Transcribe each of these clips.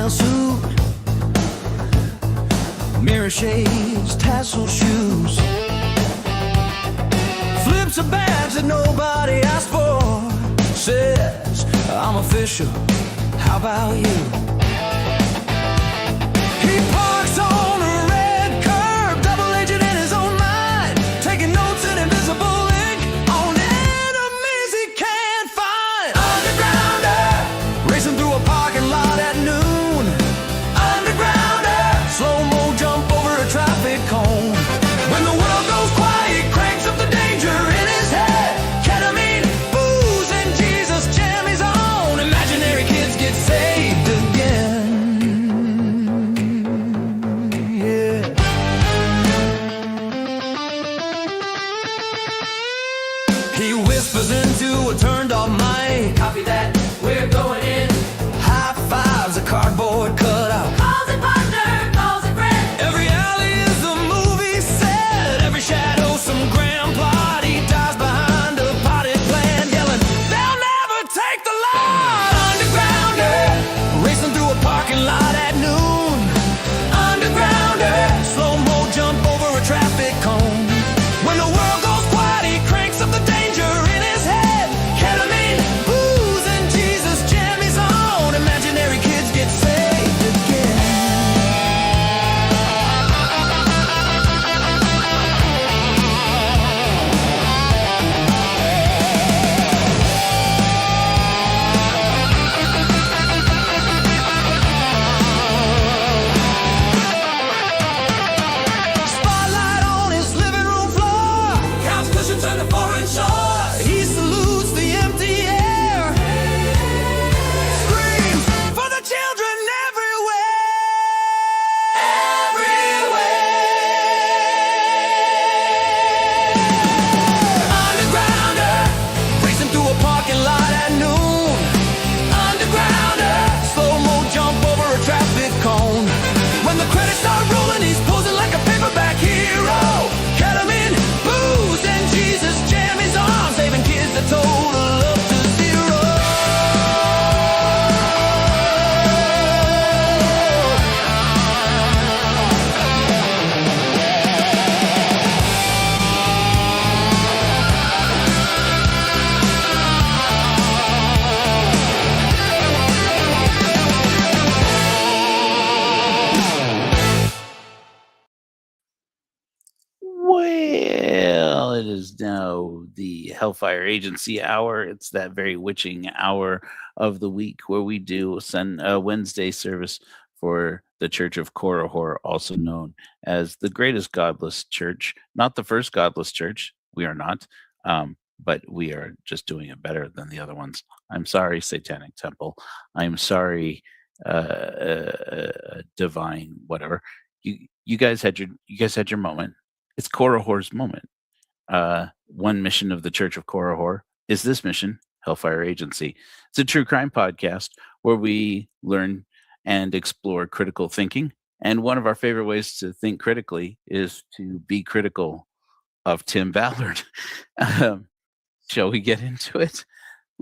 Chanel suit, mirror shades, tassel shoes, flips a badge that nobody asked for, says, I'm official, how about you? He parks on a red curb, double agent in his own mind, taking notes in invisible ink on enemies he can't find. Undergrounder, racing through a parking lot at noon. Undergrounder, slow-mo jump over a traffic cone. When the world goes quiet, he cranks up the danger in his head. Ketamine, booze, and Jesus jam his own. Imaginary kids get saved again. Yeah. He whispers into a turned off mic. Copy that, we're going in. High fives, a cardboard cutout. Calls it partner, calls it friend. Every alley is a movie set. Every shadow some grand plot. He dies behind a potted plant, yelling, they'll never take the lot. Undergrounder, racing through a parking lot at noon. Undergrounder, slow-mo jump over a traffic cone. When the world goes quiet, he cranks up the danger in his head. Ketamine, booze, and Jesus jam his own. Imaginary kids get saved again. Spotlight on his living room floor. Counts cushions and the foreign shores. He salutes the empty air. Screams for the children everywhere. Undergrounder, racing through a parking lot at noon. Undergrounder, slow-mo jump over a traffic cone. When the credits start rolling, he's posing like a paperback hero. Ketamine, booze, and Jesus jam his arm, saving kids that total up to zero. Well, it is now the Hellfire Agency hour. It's that very witching hour of the week where we do Wednesday service for the Church of Korihor, also known as the greatest godless church. Not the first godless church. We are not. But we are just doing it better than the other ones. I'm sorry, Satanic Temple. I'm sorry, Divine, whatever. You guys had your moment. It's Korihor's moment. One mission of the Church of Korihor is this mission, Hellfire Agency. It's a true crime podcast where we learn and explore critical thinking. And one of our favorite ways to think critically is to be critical of Tim Ballard. Shall we get into it?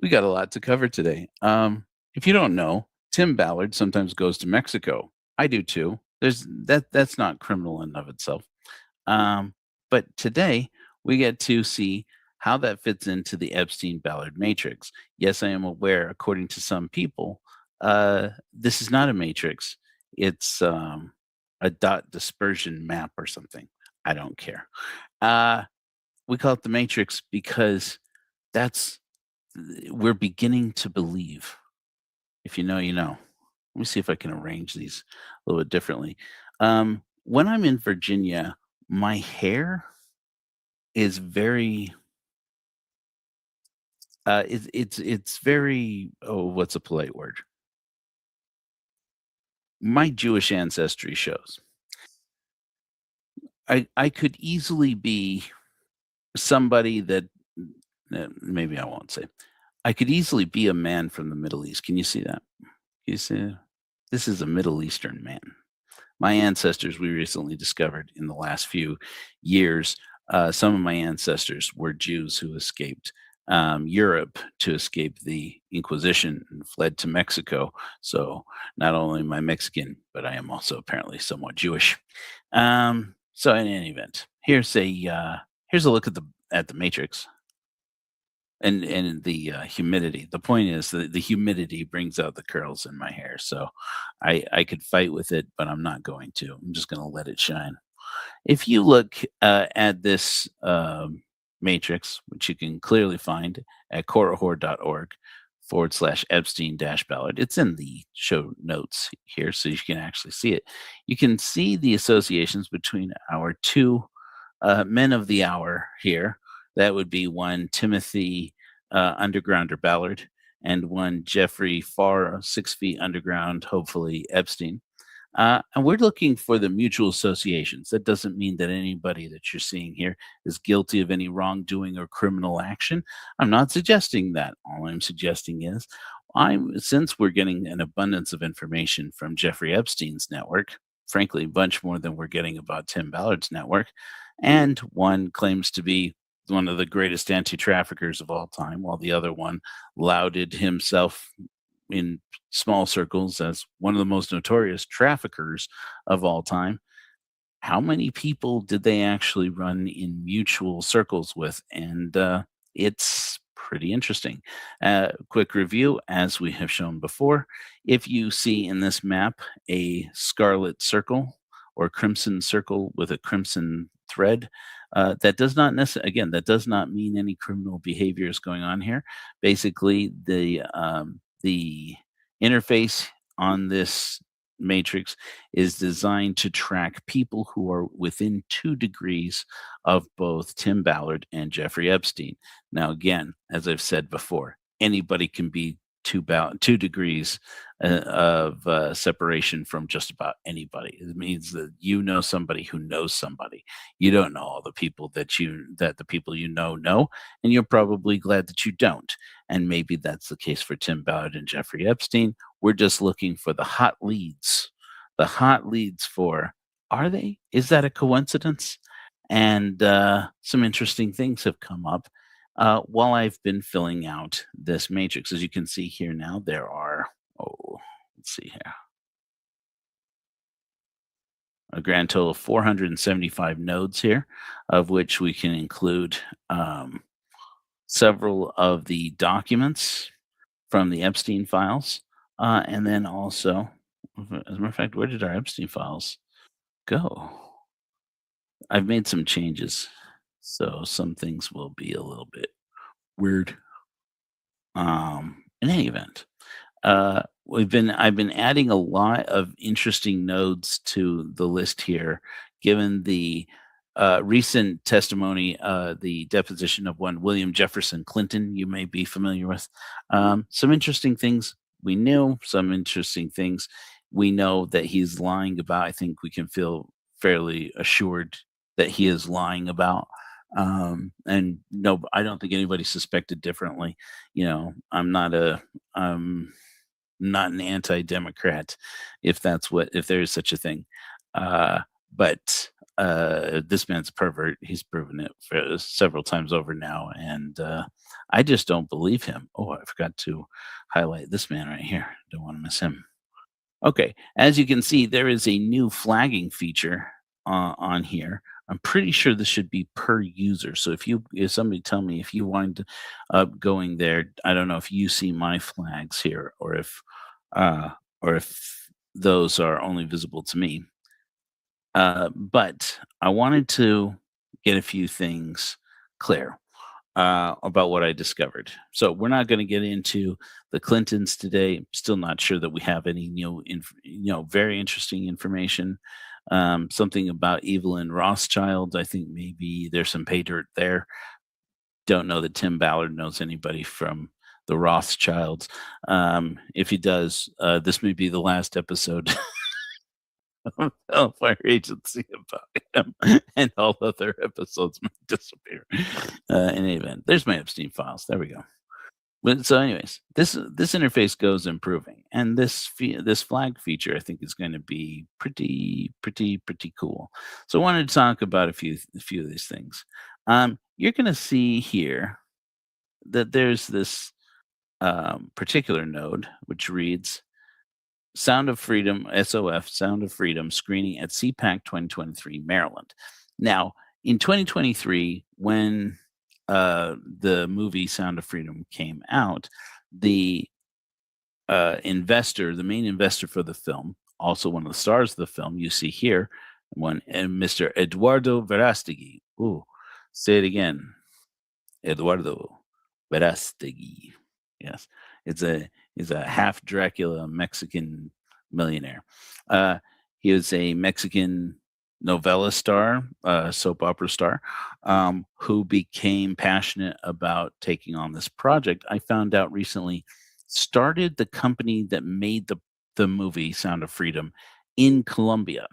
We got a lot to cover today. If you don't know, Tim Ballard sometimes goes to Mexico. I do too. That's not criminal in and of itself. But today we get to see how that fits into the Epstein-Ballard matrix. Yes, I am aware, according to some people, this is not a matrix. It's a dot dispersion map or something. I don't care. We call it the matrix because we're beginning to believe. If you know, you know. Let me see if I can arrange these a little bit differently. When I'm in Virginia, my hair is very it's very, what's a polite word? My Jewish ancestry shows. I could easily be somebody that maybe I won't say. I could easily be a man from the Middle East. Can you see that? Can you see? This is a Middle Eastern man. My ancestors, we recently discovered in the last few years, some of my ancestors were Jews who escaped Europe to escape the Inquisition and fled to Mexico. So not only am I Mexican, but I am also apparently somewhat Jewish. So in any event, here's a look at the matrix and the humidity. The point is that the humidity brings out the curls in my hair. So I could fight with it, but I'm not going to. I'm just going to let it shine. If you look at this matrix, which you can clearly find at corahor.org/Epstein-Ballard, it's in the show notes here, so you can actually see it. You can see the associations between our two men of the hour here. That would be one Timothy Undergrounder Ballard and one Jeffrey Farr, 6 feet underground, hopefully Epstein. And we're looking for the mutual associations. That doesn't mean that anybody that you're seeing here is guilty of any wrongdoing or criminal action. I'm not suggesting that. All I'm suggesting is since we're getting an abundance of information from Jeffrey Epstein's network, frankly, a bunch more than we're getting about Tim Ballard's network, and one claims to be one of the greatest anti-traffickers of all time, while the other one lauded himself in small circles as one of the most notorious traffickers of all time. How many people did they actually run in mutual circles with? And it's pretty interesting. Quick review, as we have shown before. If you see in this map a scarlet circle or crimson circle with a crimson thread, that does not necessarily, again, that does not mean any criminal behavior is going on here. Basically, the interface on this matrix is designed to track people who are within 2 degrees of both Tim Ballard and Jeffrey Epstein. Now, again, as I've said before, anybody can be 2 degrees of separation from just about anybody. It means that you know somebody who knows somebody. You don't know all the people that the people you know, and you're probably glad that you don't. And maybe that's the case for Tim Ballard and Jeffrey Epstein. We're just looking for the hot leads. The hot leads for, are they? Is that a coincidence? And some interesting things have come up while I've been filling out this matrix. As you can see here now, there are, let's see here, a grand total of 475 nodes here, of which we can include several of the documents from the Epstein files. And then also, as a matter of fact, where did our Epstein files go? I've made some changes, so some things will be a little bit weird. In any event, I've been adding a lot of interesting nodes to the list here, given the recent testimony, the deposition of one William Jefferson Clinton, you may be familiar with. Some interesting things we knew, some interesting things we know that he's lying about. I think we can feel fairly assured that he is lying about. And no, I don't think anybody suspected differently. You know, I'm not an anti-democrat, if there is such a thing. But this man's a pervert. He's proven it for several times over now, and I just don't believe him. Oh, I forgot to highlight this man right here. Don't want to miss him. Okay, as you can see, there is a new flagging feature on here. I'm pretty sure this should be per user. So if somebody tell me if you wind up going there, I don't know if you see my flags here uh, or if those are only visible to me. But I wanted to get a few things clear about what I discovered. So we're not going to get into the Clintons today. Still not sure that we have any very interesting information. Something about Evelyn Rothschild. I think maybe there's some pay dirt there. Don't know that Tim Ballard knows anybody from the Rothschilds. If he does, this may be the last episode of Hellfire Agency about him, and all other episodes might disappear. In any event, there's my Epstein files. There we go. But so, anyways, this interface goes improving, and this flag feature I think is going to be pretty cool. So I wanted to talk about a few of these things. You're going to see here that there's this particular node which reads Sound of Freedom, SOF, Sound of Freedom screening at CPAC 2023, Maryland. Now, in 2023, when the movie Sound of Freedom came out, the investor, the main investor for the film, also one of the stars of the film, you see here, Mr. Eduardo Verastegui. Ooh, say it again. Eduardo Verastegui. Yes, it's a he's a half Dracula Mexican millionaire. Uh, he is a Mexican novella star, soap opera star, who became passionate about taking on this project. I found out recently started the company that made the movie Sound of Freedom in Colombia.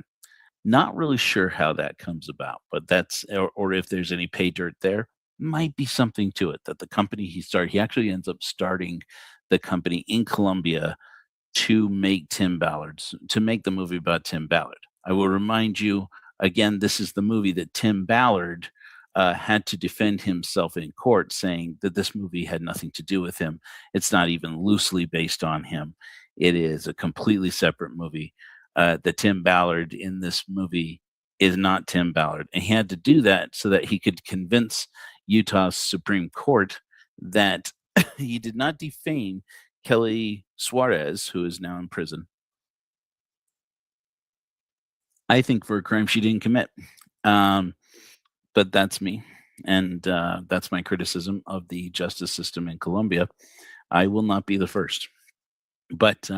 Not really sure how that comes about, but that's or if there's any pay dirt there, might be something to it that the company he started, he actually ends up starting the company in Colombia to make to make the movie about Tim Ballard. I will remind you again, this is the movie that Tim Ballard had to defend himself in court, saying that this movie had nothing to do with him. It's not even loosely based on him. It is a completely separate movie. That Tim Ballard in this movie is not Tim Ballard, and he had to do that so that he could convince Utah's Supreme Court that he did not defame Kelly Suarez, who is now in prison. I think for a crime she didn't commit. Um, but that's me, and that's my criticism of the justice system in Colombia. I will not be the first, but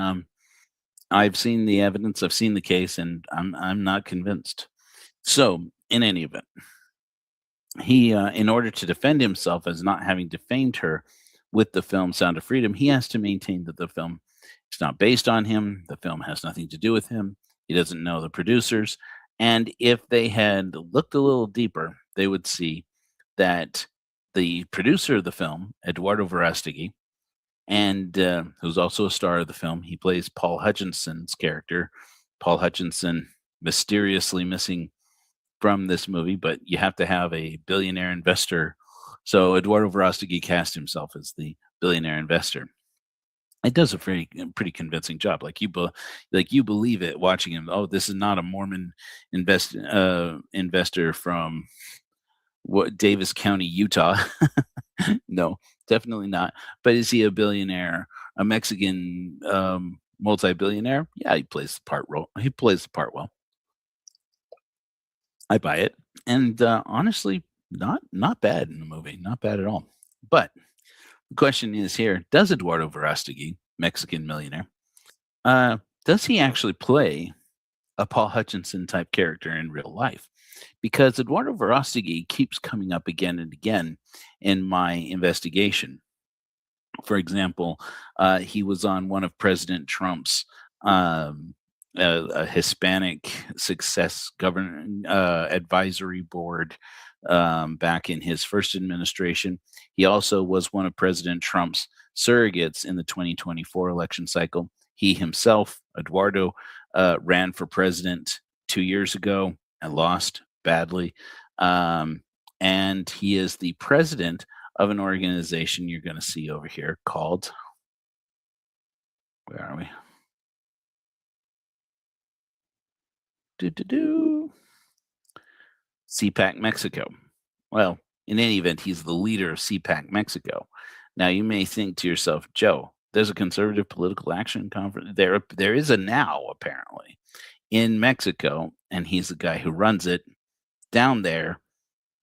I've seen the evidence, I've seen the case, and I'm not convinced. So, in any event, he, in order to defend himself as not having defamed her with the film Sound of Freedom, he has to maintain that the film is not based on him. The film has nothing to do with him. He doesn't know the producers. And if they had looked a little deeper, they would see that the producer of the film, Eduardo Verastegui, and who's also a star of the film, he plays Paul Hutchinson's character. Paul Hutchinson mysteriously missing from this movie, but you have to have a billionaire investor. So Eduardo Verostegui cast himself as the billionaire investor. It does a pretty convincing job. Like you believe it watching him. Oh, this is not a Mormon investor from what Davis County, Utah. No, definitely not. But is he a billionaire, a Mexican multi-billionaire? Yeah, he plays the part role. He plays the part well. I buy it, and honestly, not bad in the movie, not bad at all. But the question is here: does Eduardo Verastegui, Mexican millionaire, does he actually play a Paul Hutchinson type character in real life? Because Eduardo Verastegui keeps coming up again and again in my investigation. For example, he was on one of President Trump's a Hispanic Success Govern Advisory Board back in his first administration. He also was one of President Trump's surrogates in the 2024 election cycle. He himself, Eduardo, ran for president 2 years ago and lost badly. And he is the president of an organization you're going to see over here called, where are we? Do CPAC Mexico. Well, in any event, he's the leader of CPAC Mexico. Now, you may think to yourself, Joe, there's a conservative political action conference. There is a now, apparently, in Mexico, and he's the guy who runs it down there.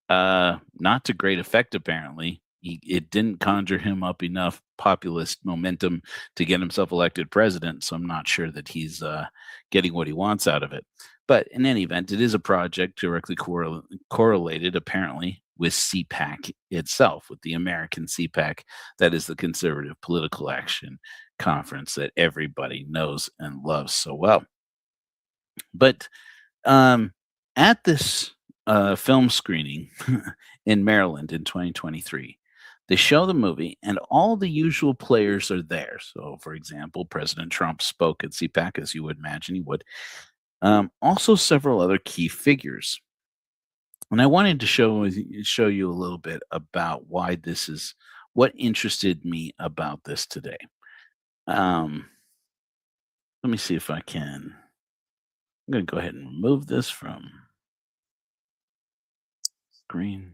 Not to great effect, apparently. It didn't conjure him up enough populist momentum to get himself elected president, so I'm not sure that he's getting what he wants out of it. But in any event, it is a project directly correlated, apparently, with CPAC itself, with the American CPAC, that is the Conservative Political Action Conference that everybody knows and loves so well. But at this film screening in Maryland in 2023, they show the movie, and all the usual players are there. So, for example, President Trump spoke at CPAC, as you would imagine he would. Also, several other key figures. And I wanted to show you a little bit about why what interested me about this today. Um, let me see if I can. I'm going to go ahead and remove this from screen,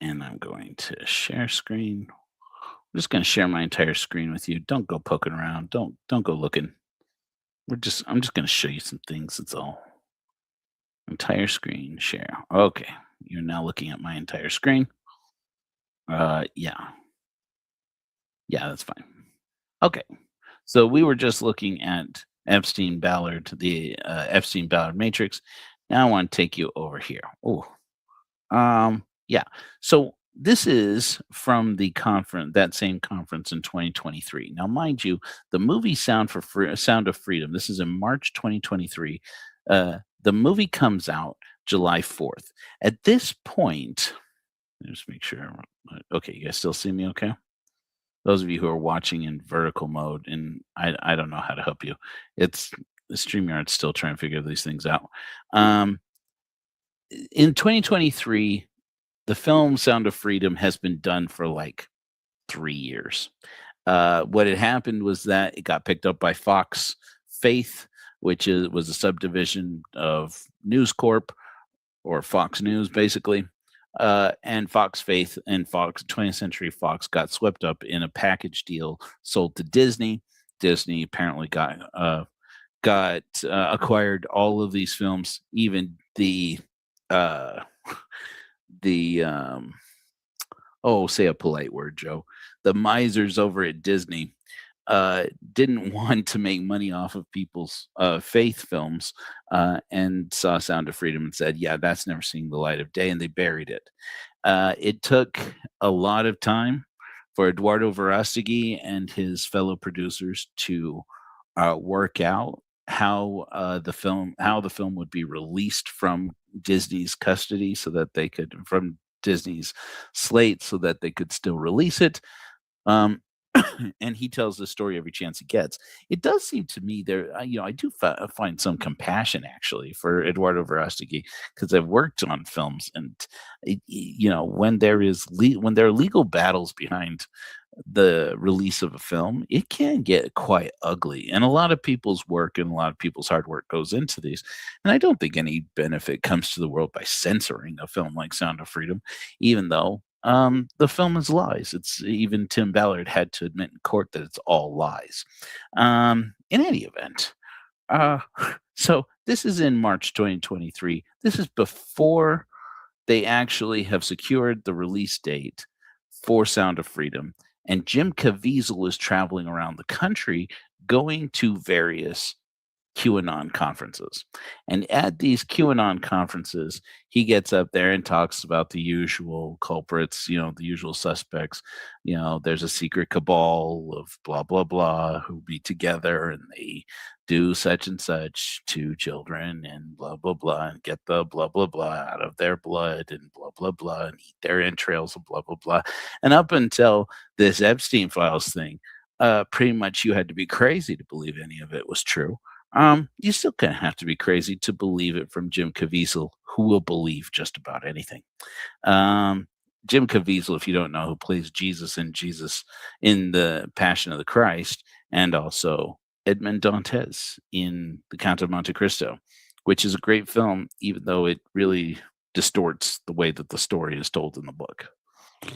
and I'm going to share screen. I'm just going to share my entire screen with you. Don't go poking around. Don't go looking. I'm just going to show you some things. That's all. Entire screen share. Okay, you're now looking at my entire screen. Yeah, that's fine. Okay, so we were just looking at Epstein Ballard, the Epstein Ballard matrix. Now I want to take you over here. Oh, yeah. So this is from the conference, that same conference in 2023. Now, mind you, the movie Sound of Freedom. This is in March 2023. The movie comes out July 4th. At this point, let me just make sure. Okay, you guys still see me? Okay. Those of you who are watching in vertical mode, and I don't know how to help you. It's the StreamYard's still trying to figure these things out. In 2023, the film Sound of Freedom has been done for like 3 years. What had happened was that it got picked up by Fox Faith, which was a subdivision of News Corp or Fox News, basically. And Fox Faith and Fox 20th Century Fox got swept up in a package deal sold to Disney. Disney apparently got acquired all of these films, even uh, the say a polite word, Joe. The misers over at Disney didn't want to make money off of people's faith films and saw Sound of Freedom and said, yeah, that's never seeing the light of day, and they buried it. It took a lot of time for Eduardo Verástegui and his fellow producers to work out how the film would be released from Disney's custody, so that they could from Disney's slate, so that they could still release it. And he tells the story every chance he gets. It does seem to me there, I do find some compassion actually for Eduardo Verástegui, because I've worked on films, and when there are legal battles behind the release of a film, it can get quite ugly. And a lot of people's work and a lot of people's hard work goes into these. And I don't think any benefit comes to the world by censoring a film like Sound of Freedom, even though the film is lies. It's even Tim Ballard had to admit in court that it's all lies. In any event, so this is in March 2023. This is before they actually have secured the release date for Sound of Freedom. And Jim Caviezel is traveling around the country going to various QAnon conferences. And at these QAnon conferences, he gets up there and talks about the usual culprits, the usual suspects. There's a secret cabal of blah, blah, blah who be together and they do such and such to children and blah, blah, blah, and get the blah, blah, blah out of their blood and blah, blah, blah, and eat their entrails and blah, blah, blah. And up until this Epstein Files thing, pretty much you had to be crazy to believe any of it was true. You still kind of have to be crazy to believe it from Jim Caviezel, who will believe just about anything. Jim Caviezel, if you don't know, who plays Jesus in the Passion of the Christ, and also Edmond Dantes in The Count of Monte Cristo, which is a great film, even though it really distorts the way that the story is told in the book. We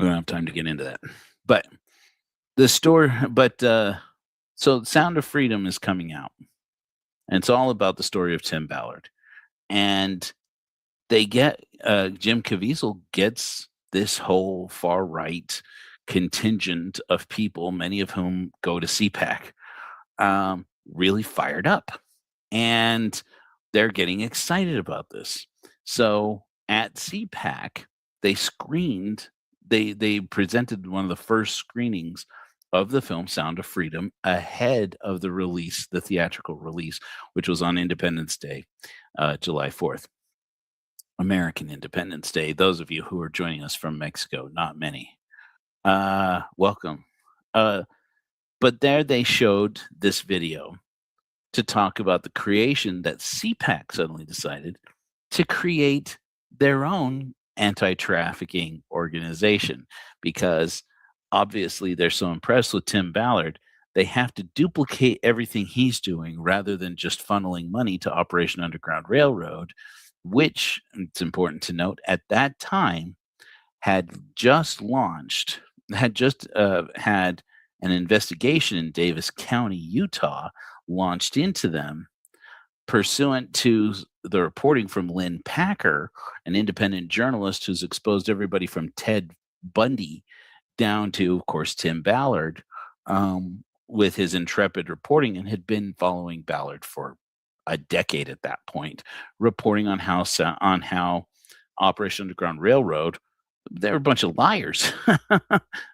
don't have time to get into that, but so Sound of Freedom is coming out, and it's all about the story of Tim Ballard. And Jim Caviezel gets this whole far right contingent of people, many of whom go to CPAC, really fired up, and they're getting excited about this. So at CPAC, they presented one of the first screenings of the film Sound of Freedom ahead of the theatrical release, which was on Independence Day, July 4th. American Independence Day. Those of you who are joining us from Mexico, not many. Welcome. But there they showed this video to talk about the creation that CPAC suddenly decided to create their own anti-trafficking organization, because obviously they're so impressed with Tim Ballard, they have to duplicate everything he's doing rather than just funneling money to Operation Underground Railroad, which it's important to note at that time had just launched, had just had an investigation in Davis County, Utah, launched into them pursuant to the reporting from Lynn Packer, an independent journalist who's exposed everybody from Ted Bundy down to, of course, Tim Ballard, with his intrepid reporting, and had been following Ballard for a decade at that point, reporting on how Operation Underground Railroad, they're a bunch of liars.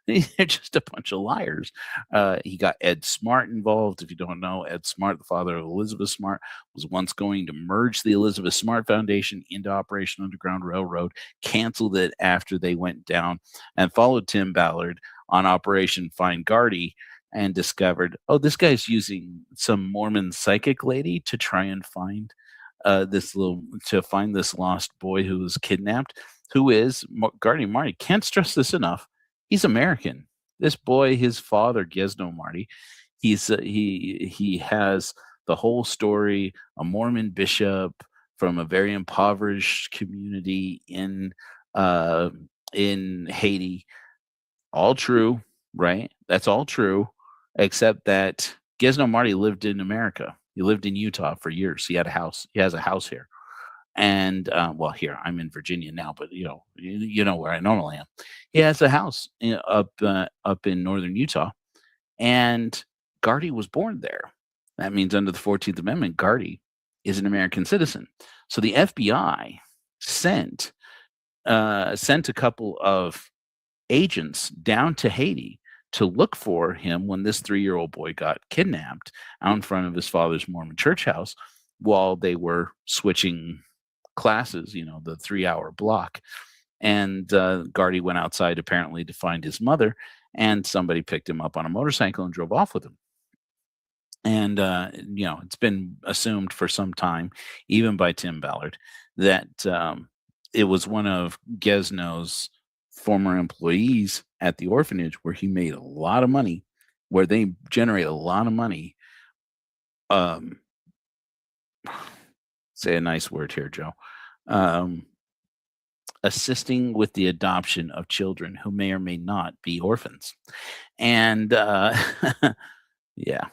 They're just a bunch of liars. He got Ed Smart involved. If you don't know, Ed Smart, the father of Elizabeth Smart, was once going to merge the Elizabeth Smart Foundation into Operation Underground Railroad, canceled it after they went down, and followed Tim Ballard on Operation Find Gardy, and discovered, oh, this guy's using some Mormon psychic lady to try and find this lost boy who was kidnapped, who is Gardy Marty. Can't stress this enough. He's American. This boy, his father, Gesno Marty, he has the whole story, a Mormon bishop from a very impoverished community in Haiti. All true, right? That's all true, except that Gesno Marty lived in America. He lived in Utah for years. He had a house. He has a house here. And well, here I'm in Virginia now, but you know where I normally am. He has a house up in northern Utah, and Gardy was born there. That means under the 14th Amendment, Gardy is an American citizen. So the FBI sent a couple of agents down to Haiti to look for him when this 3-year-old boy got kidnapped out in front of his father's Mormon church house while they were switching classes, the 3-hour block. And Gardy went outside apparently to find his mother, and somebody picked him up on a motorcycle and drove off with him. And it's been assumed for some time, even by Tim Ballard, that it was one of Gesno's former employees at the orphanage where he made a lot of money, where they generate a lot of money. Say a nice word here, Joe. Assisting with the adoption of children who may or may not be orphans. And yeah,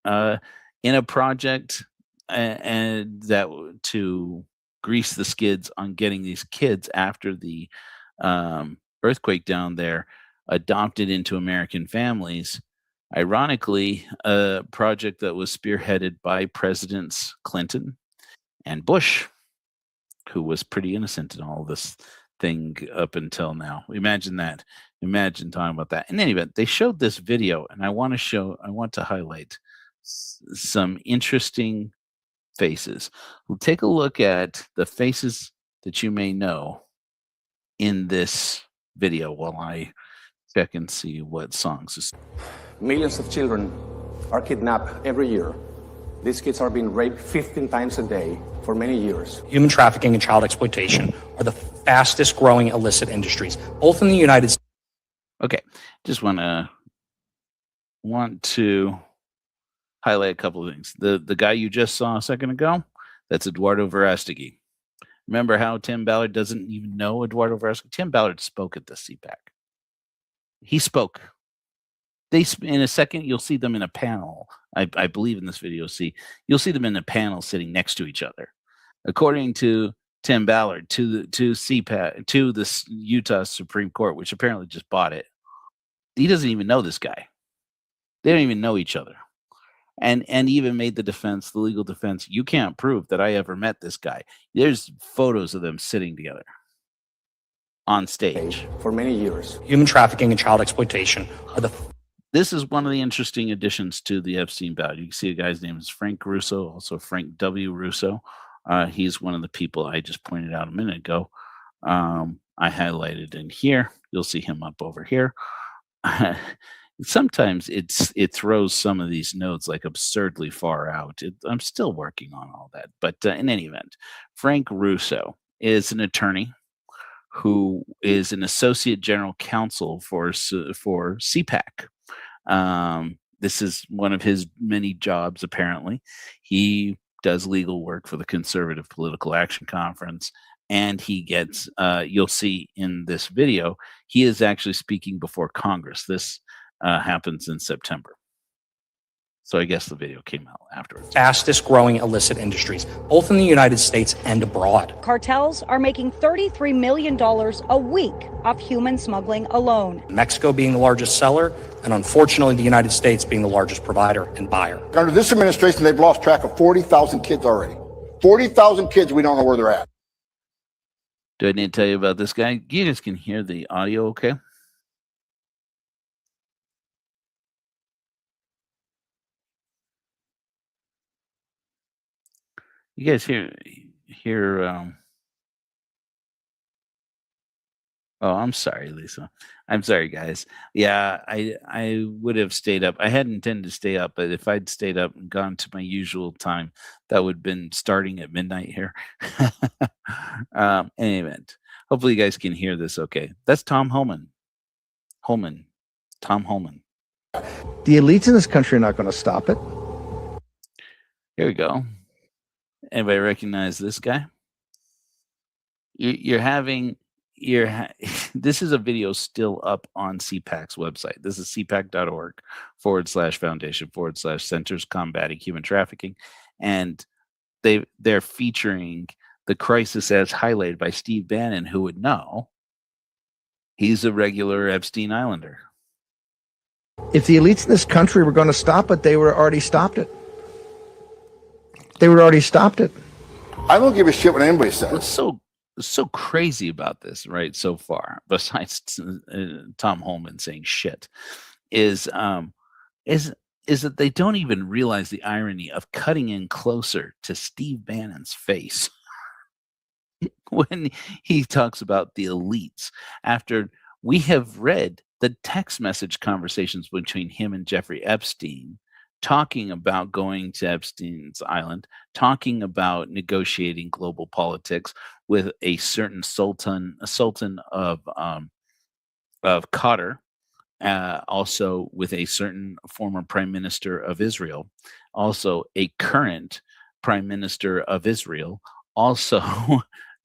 in a project and that to grease the skids on getting these kids after the earthquake down there adopted into American families. Ironically, a project that was spearheaded by Presidents Clinton and Bush, who was pretty innocent in all this thing up until now. Imagine that. Imagine talking about that. In any event, they showed this video, and I want to highlight some interesting faces. We'll take a look at the faces that you may know in this video while I check and see what songs. Millions of children are kidnapped every year. These kids are being raped 15 times a day for many years. Human trafficking and child exploitation are the fastest growing illicit industries, both in the United States. Okay, just want to highlight a couple of things. The guy you just saw a second ago, that's Eduardo Verástegui. Remember how Tim Ballard doesn't even know Eduardo Verástegui? Tim Ballard spoke at the CPAC. He spoke. In a second, you'll see them in a panel. I believe in this video, you'll see them in a panel sitting next to each other. According to Tim Ballard, to CPAC, to the Utah Supreme Court, which apparently just bought it, he doesn't even know this guy. They don't even know each other. And even made the legal defense, you can't prove that I ever met this guy. There's photos of them sitting together on stage. For many years. Human trafficking and child exploitation are the... This is one of the interesting additions to the Epstein Ballard. You can see a guy's name is Frank Russo, also Frank W. Russo. He's one of the people I just pointed out a minute ago. I highlighted in here. You'll see him up over here. Sometimes it throws some of these notes like absurdly far out. I'm still working on all that. But in any event, Frank Russo is an attorney who is an associate general counsel for CPAC. This is one of his many jobs, apparently. He does legal work for the Conservative Political Action Conference, and he gets, you'll see in this video, he is actually speaking before Congress. This happens in September. So I guess the video came out afterwards. Fastest growing illicit industries, both in the United States and abroad. Cartels are making $33 million a week off human smuggling alone. Mexico being the largest seller, and unfortunately, the United States being the largest provider and buyer. Under this administration, they've lost track of 40,000 kids already. 40,000 kids, we don't know where they're at. Do I need to tell you about this guy? You guys can hear the audio okay? You guys hear oh, I'm sorry, Lisa. I'm sorry, guys. Yeah, I would have stayed up. I hadn't intended to stay up, but if I'd stayed up and gone to my usual time, that would have been starting at midnight here. In any event, hopefully you guys can hear this okay. That's Tom Holman. Tom Holman. The elites in this country are not going to stop it. Here we go. Anybody recognize this guy? This is a video still up on CPAC's website. This is cpac.org/foundation/centers combating human trafficking. And they're featuring the crisis as highlighted by Steve Bannon, who would know. He's a regular Epstein Islander. If the elites in this country were going to stop it, they would have already stopped it. They would have already stopped it. I don't give a shit what anybody says. What's so crazy about this, right? So far, besides Tom Holman saying shit, is that they don't even realize the irony of cutting in closer to Steve Bannon's face when he talks about the elites. After we have read the text message conversations between him and Jeffrey Epstein, talking about going to Epstein's Island, talking about negotiating global politics with a certain sultan of Qatar, also with a certain former prime minister of Israel, also a current prime minister of Israel, also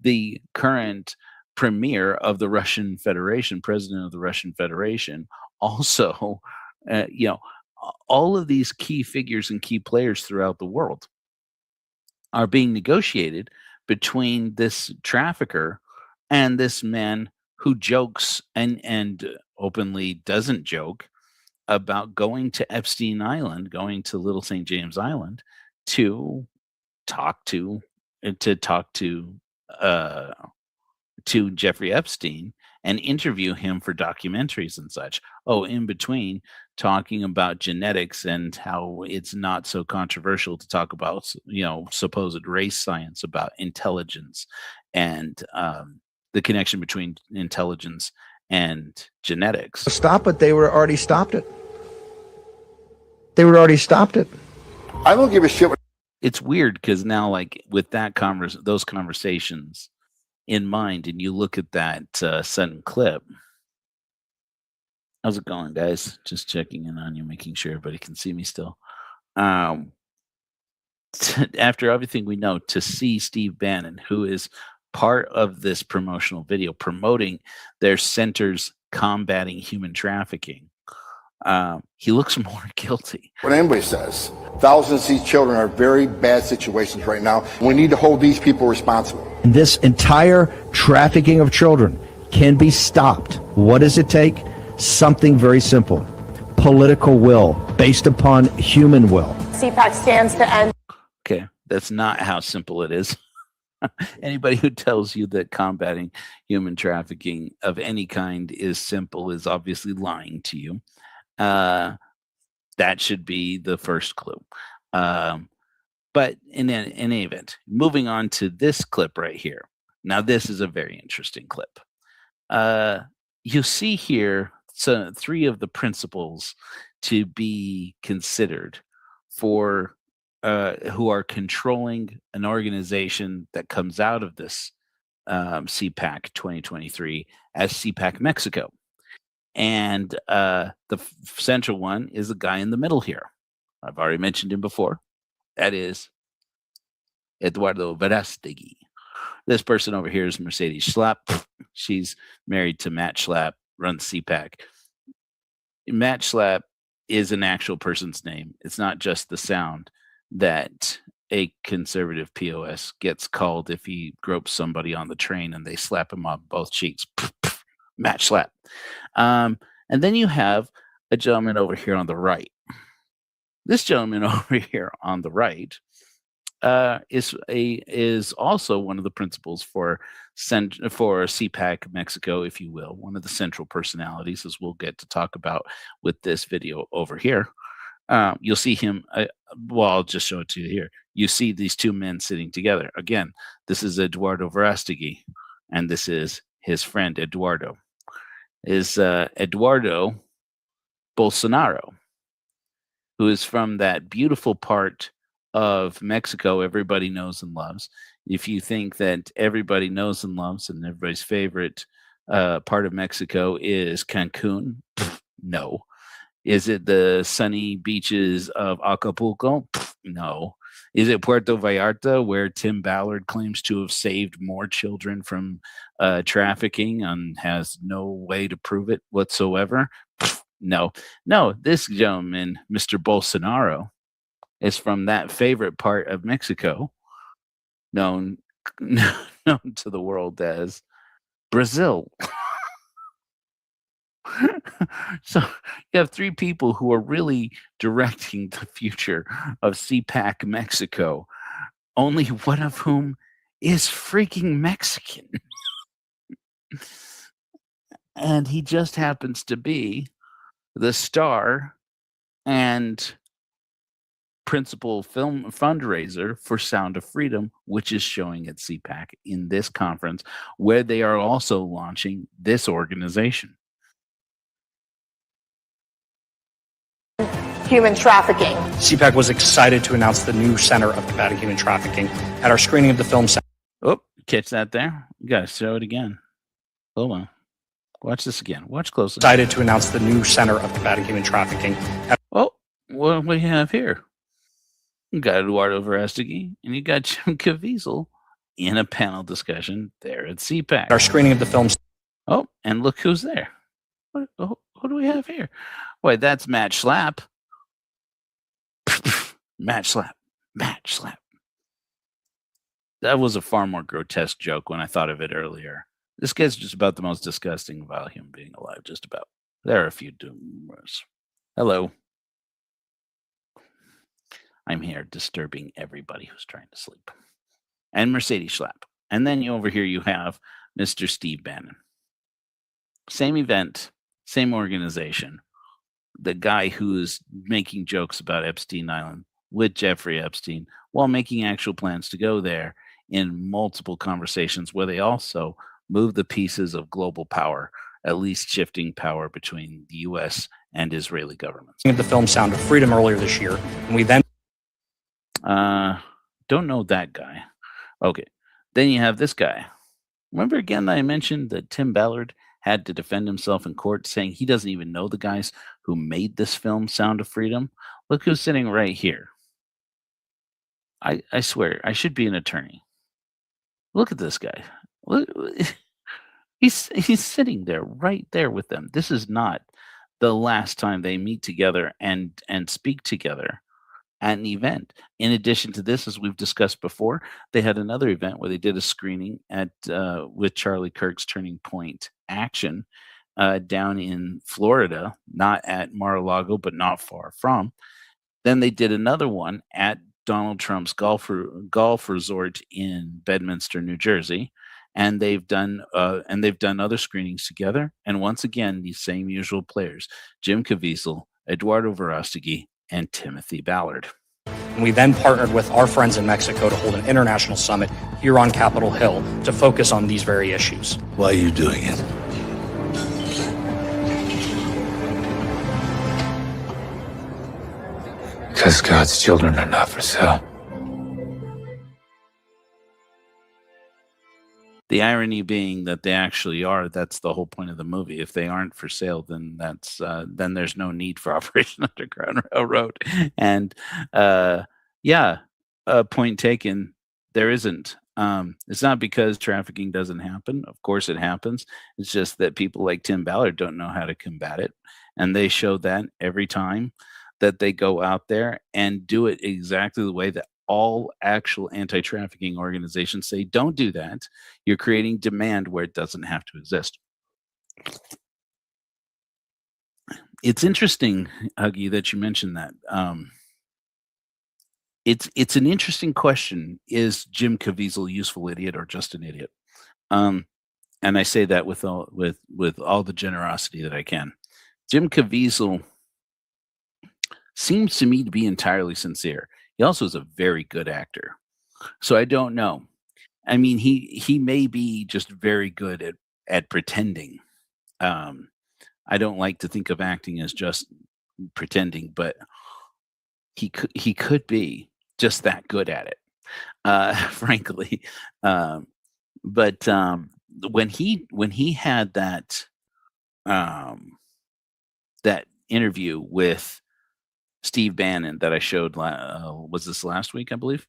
the current premier of the Russian Federation, president of the Russian Federation, also, all of these key figures and key players throughout the world are being negotiated between this trafficker and this man who jokes and openly doesn't joke about going to Epstein Island, going to Little St. James Island to talk to Jeffrey Epstein and interview him for documentaries and such. Oh, in between, talking about genetics and how it's not so controversial to talk about, supposed race science, about intelligence and the connection between intelligence and genetics. Stop it. They would have already stopped it. They would have already stopped it. I don't give a shit what. It's weird because now, like with that those conversations in mind, and you look at that sudden clip. How's it going, guys? Just checking in on you, making sure everybody can see me still. After everything we know, to see Steve Bannon, who is part of this promotional video promoting their centers combating human trafficking, he looks more guilty. What anybody says. Thousands of these children are very bad situations right now. We need to hold these people responsible. This entire trafficking of children can be stopped. What does it take? Something very simple. Political will, based upon human will. CPAC stands to end. Okay, that's not how simple it is. Anybody who tells you that combating human trafficking of any kind is simple is obviously lying to you. That should be the first clue. But in any event, moving on to this clip right here. Now, this is a very interesting clip. You see here three of the principles to be considered for who are controlling an organization that comes out of this CPAC 2023 as CPAC Mexico. And the central one is the guy in the middle here. I've already mentioned him before. That is Eduardo Verástegui. This person over here is Mercedes Schlapp. She's married to Matt Schlapp, runs CPAC. Matt Schlapp is an actual person's name. It's not just the sound that a conservative POS gets called if he gropes somebody on the train and they slap him on both cheeks. Matt Schlapp. And then you have a gentleman over here on the right. This gentleman over here on the right is also one of the principals for CPAC Mexico, if you will, one of the central personalities, as we'll get to talk about with this video over here. You'll see him. Well, I'll just show it to you here. You see these two men sitting together. Again, this is Eduardo Verástegui, and this is his friend Eduardo. Is Eduardo Bolsonaro, who is from that beautiful part of Mexico everybody knows and loves. If you think that everybody knows and loves and everybody's favorite part of Mexico is Cancun, no. Is it the sunny beaches of Acapulco? No. Is it Puerto Vallarta, where Tim Ballard claims to have saved more children from trafficking and has no way to prove it whatsoever? No. No, this gentleman, Mr. Bolsonaro, is from that favorite part of Mexico known to the world as Brazil. So you have three people who are really directing the future of CPAC Mexico, only one of whom is freaking Mexican. And he just happens to be the star and principal film fundraiser for Sound of Freedom, which is showing at CPAC in this conference, where they are also launching this organization. Human trafficking. CPAC was excited to announce the new Center of Combating Human Trafficking at our screening of the film. Oh, catch that there? You gotta show it again. Hold on. Watch this again. Watch closely. Excited to announce the new Center of Combating Human Trafficking. Oh, what do we have here? You got Eduardo Verástegui and you got Jim Caviezel in a panel discussion there at CPAC. Our screening of the film. Oh, and look who's there. What do we have here? Wait, that's Matt Schlapp. Matt Schlapp. Matt Schlapp. That was a far more grotesque joke when I thought of it earlier. This guy's just about the most disgusting, vile human being alive, just about. There are a few doomers. Hello. I'm here disturbing everybody who's trying to sleep. And Mercedes Schlapp. And then over here you have Mr. Steve Bannon. Same event, same organization. The guy who is making jokes about Epstein Island with Jeffrey Epstein while making actual plans to go there in multiple conversations where they also move the pieces of global power, at least shifting power between the U.S. and Israeli governments. The film Sound of Freedom earlier this year, and we then don't know that guy. Okay, then you have this guy. Remember again that I mentioned that Tim Ballard had to defend himself in court, saying he doesn't even know the guys who made this film, Sound of Freedom? Look who's sitting right here. I swear, I should be an attorney. Look at this guy. Look, he's sitting there, right there with them. This is not the last time they meet together and speak together at an event. In addition to this, as we've discussed before, they had another event where they did a screening at with Charlie Kirk's Turning Point Action down in Florida, not at Mar-a-Lago, but not far from. Then they did another one at Donald Trump's golf resort in Bedminster, New Jersey, and they've done other screenings together. And once again, these same usual players: Jim Caviezel, Eduardo Verástegui, and Timothy Ballard. And we then partnered with our friends in Mexico to hold an international summit here on Capitol Hill to focus on these very issues. Why are you doing it? Because God's children are not for sale. The irony being that they actually are. That's the whole point of the movie. If they aren't for sale, then there's no need for Operation Underground Railroad. And uh, yeah, point taken. There isn't. It's not because trafficking doesn't happen. Of course, it happens. It's just that people like Tim Ballard don't know how to combat it, and they show that every time that they go out there and do it exactly the way that all actual anti-trafficking organizations say, don't do that. You're creating demand where it doesn't have to exist. It's interesting, Huggy, that you mentioned that. It's an interesting question. Is Jim Caviezel a useful idiot or just an idiot? Um, and I say that with all the generosity that I can. Jim Caviezel seems to me to be entirely sincere. He also is a very good actor. So I don't know. I mean, he may be just very good at pretending. Um, I don't like to think of acting as just pretending, but he could be just that good at it. Frankly, um, but when he had um, that interview with Steve Bannon that I showed, was this last week, I believe,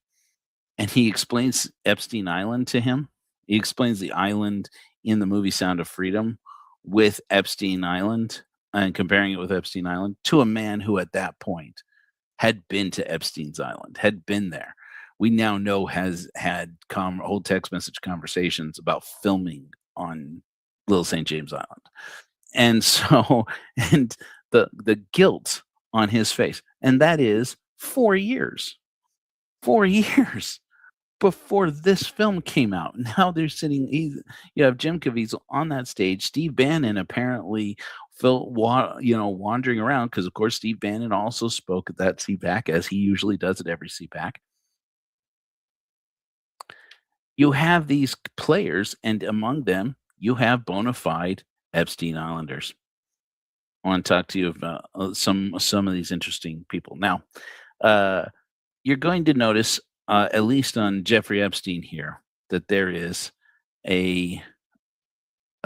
and he explains Epstein Island to him. He explains the island in the movie Sound of Freedom with Epstein Island and comparing it with Epstein Island to a man who at that point had been to Epstein's Island, had been there. We now know has had old text message conversations about filming on Little St. James Island. And so, and the guilt on his face, and that is 4 years, 4 years before this film came out. Now they're sitting. You have Jim Caviezel on that stage. Steve Bannon apparently wandering around because, of course, Steve Bannon also spoke at that CPAC as he usually does at every CPAC. You have these players, and among them, you have bona fide Epstein Islanders. I want to talk to you about some of these interesting people. Now, you're going to notice, at least on Jeffrey Epstein here, that there is a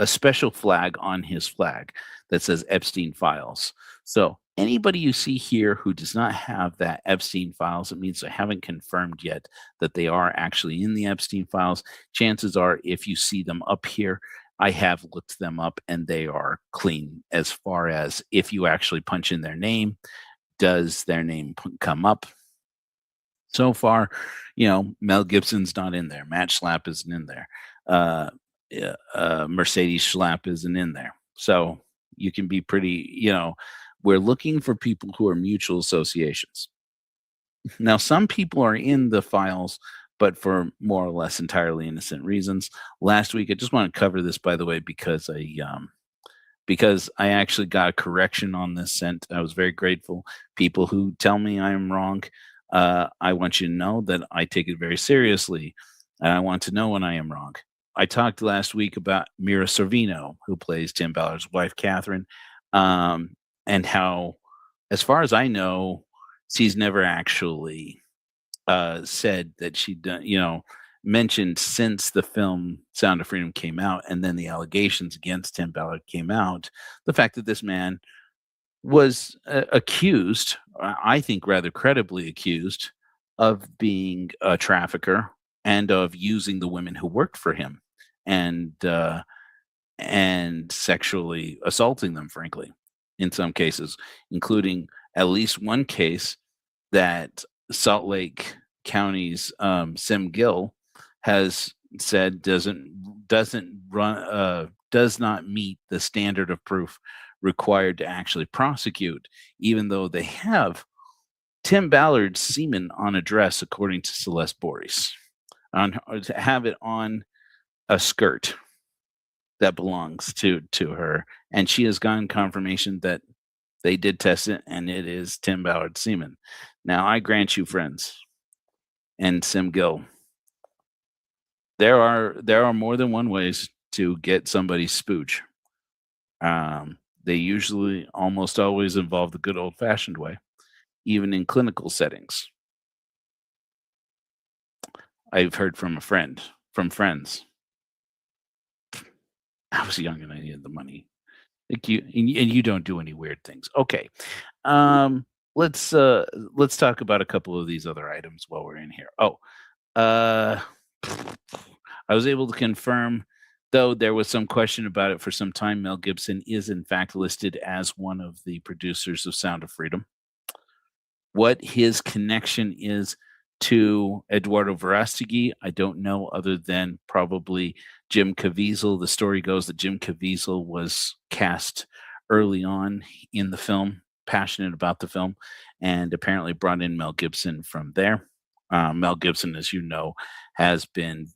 special flag on his flag that says Epstein Files. So anybody you see here who does not have that Epstein Files, it means they haven't confirmed yet that they are actually in the Epstein Files. Chances are, if you see them up here, I have looked them up and they are clean as far as if you actually punch in their name, does their name come up? So far, Mel Gibson's not in there. Matt Schlapp isn't in there. Mercedes Schlapp isn't in there. So you can be pretty, we're looking for people who are mutual associations. Now, some people are in the files, but for more or less entirely innocent reasons. Last week, I just want to cover this, by the way, because I actually got a correction on this sent. I was very grateful. People who tell me I am wrong, I want you to know that I take it very seriously, and I want to know when I am wrong. I talked last week about Mira Sorvino, who plays Tim Ballard's wife, Catherine, and how, as far as I know, she's never actually said that she'd done, mentioned since the film Sound of Freedom came out and then the allegations against Tim Ballard came out, the fact that this man was accused, I think rather credibly accused, of being a trafficker and of using the women who worked for him and sexually assaulting them, frankly, in some cases, including at least one case that Salt Lake County's Sim Gill has said does not meet the standard of proof required to actually prosecute, even though they have Tim Ballard's semen on a dress, according to Celeste Boris, to have it on a skirt that belongs to her, and she has gotten confirmation that they did test it, and it is Tim Ballard's semen. Now, I grant you, friends, and Sim Gill, there are more than one ways to get somebody's spooch. They usually almost always involve the good old-fashioned way, even in clinical settings. I've heard from friends I was young and I needed the money. Like you don't do any weird things. Okay. Um, let's talk about a couple of these other items while we're in here. Oh, uh, I was able to confirm, though there was some question about it for some time. Mel Gibson is in fact listed as one of the producers of Sound of Freedom. What his connection is to Eduardo Verástegui, I don't know, other than probably Jim Caviezel. The story goes that Jim Caviezel was cast early on in the film, passionate about the film, and apparently brought in Mel Gibson from there. Mel Gibson, as you know, has been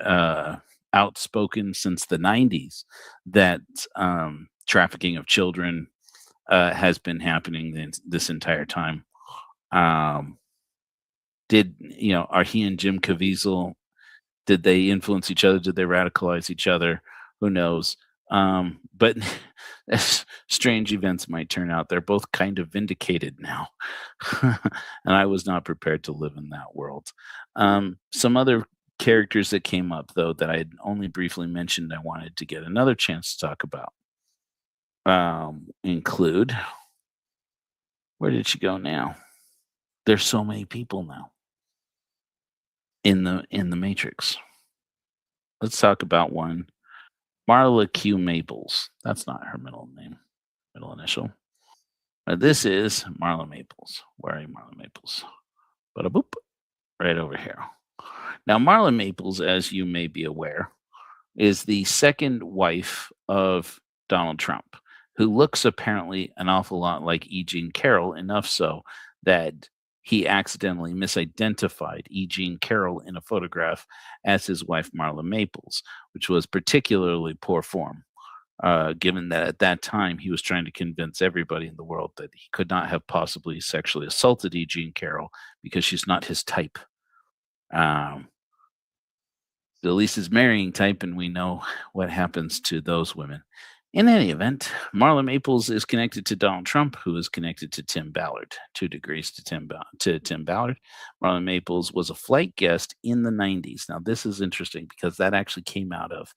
uh, outspoken since the 90s that trafficking of children has been happening this entire time. Um, are he and Jim Caviezel, did they influence each other? Did they radicalize each other? Who knows? But as strange events might turn out, they're both kind of vindicated now. And I was not prepared to live in that world. Some other characters that came up, though, that I had only briefly mentioned, I wanted to get another chance to talk about. Include, where did she go now? There's so many people now in the Matrix. Let's talk about one. Marla Q. Maples. That's not her middle name, middle initial. This is Marla Maples. Where are you, Marla Maples? Bada boop. Right over here. Now, Marla Maples, as you may be aware, is the second wife of Donald Trump, who looks apparently an awful lot like E. Jean Carroll, enough so that he accidentally misidentified E. Jean Carroll in a photograph as his wife Marla Maples, which was particularly poor form, given that at that time he was trying to convince everybody in the world that he could not have possibly sexually assaulted E. Jean Carroll because she's not his type. At least his marrying type, and we know what happens to those women. In any event, Marla Maples is connected to Donald Trump, who is connected to Tim Ballard. 2 degrees to Tim Ballard. Marla Maples was a flight guest in the 90s. Now, this is interesting because that actually came out of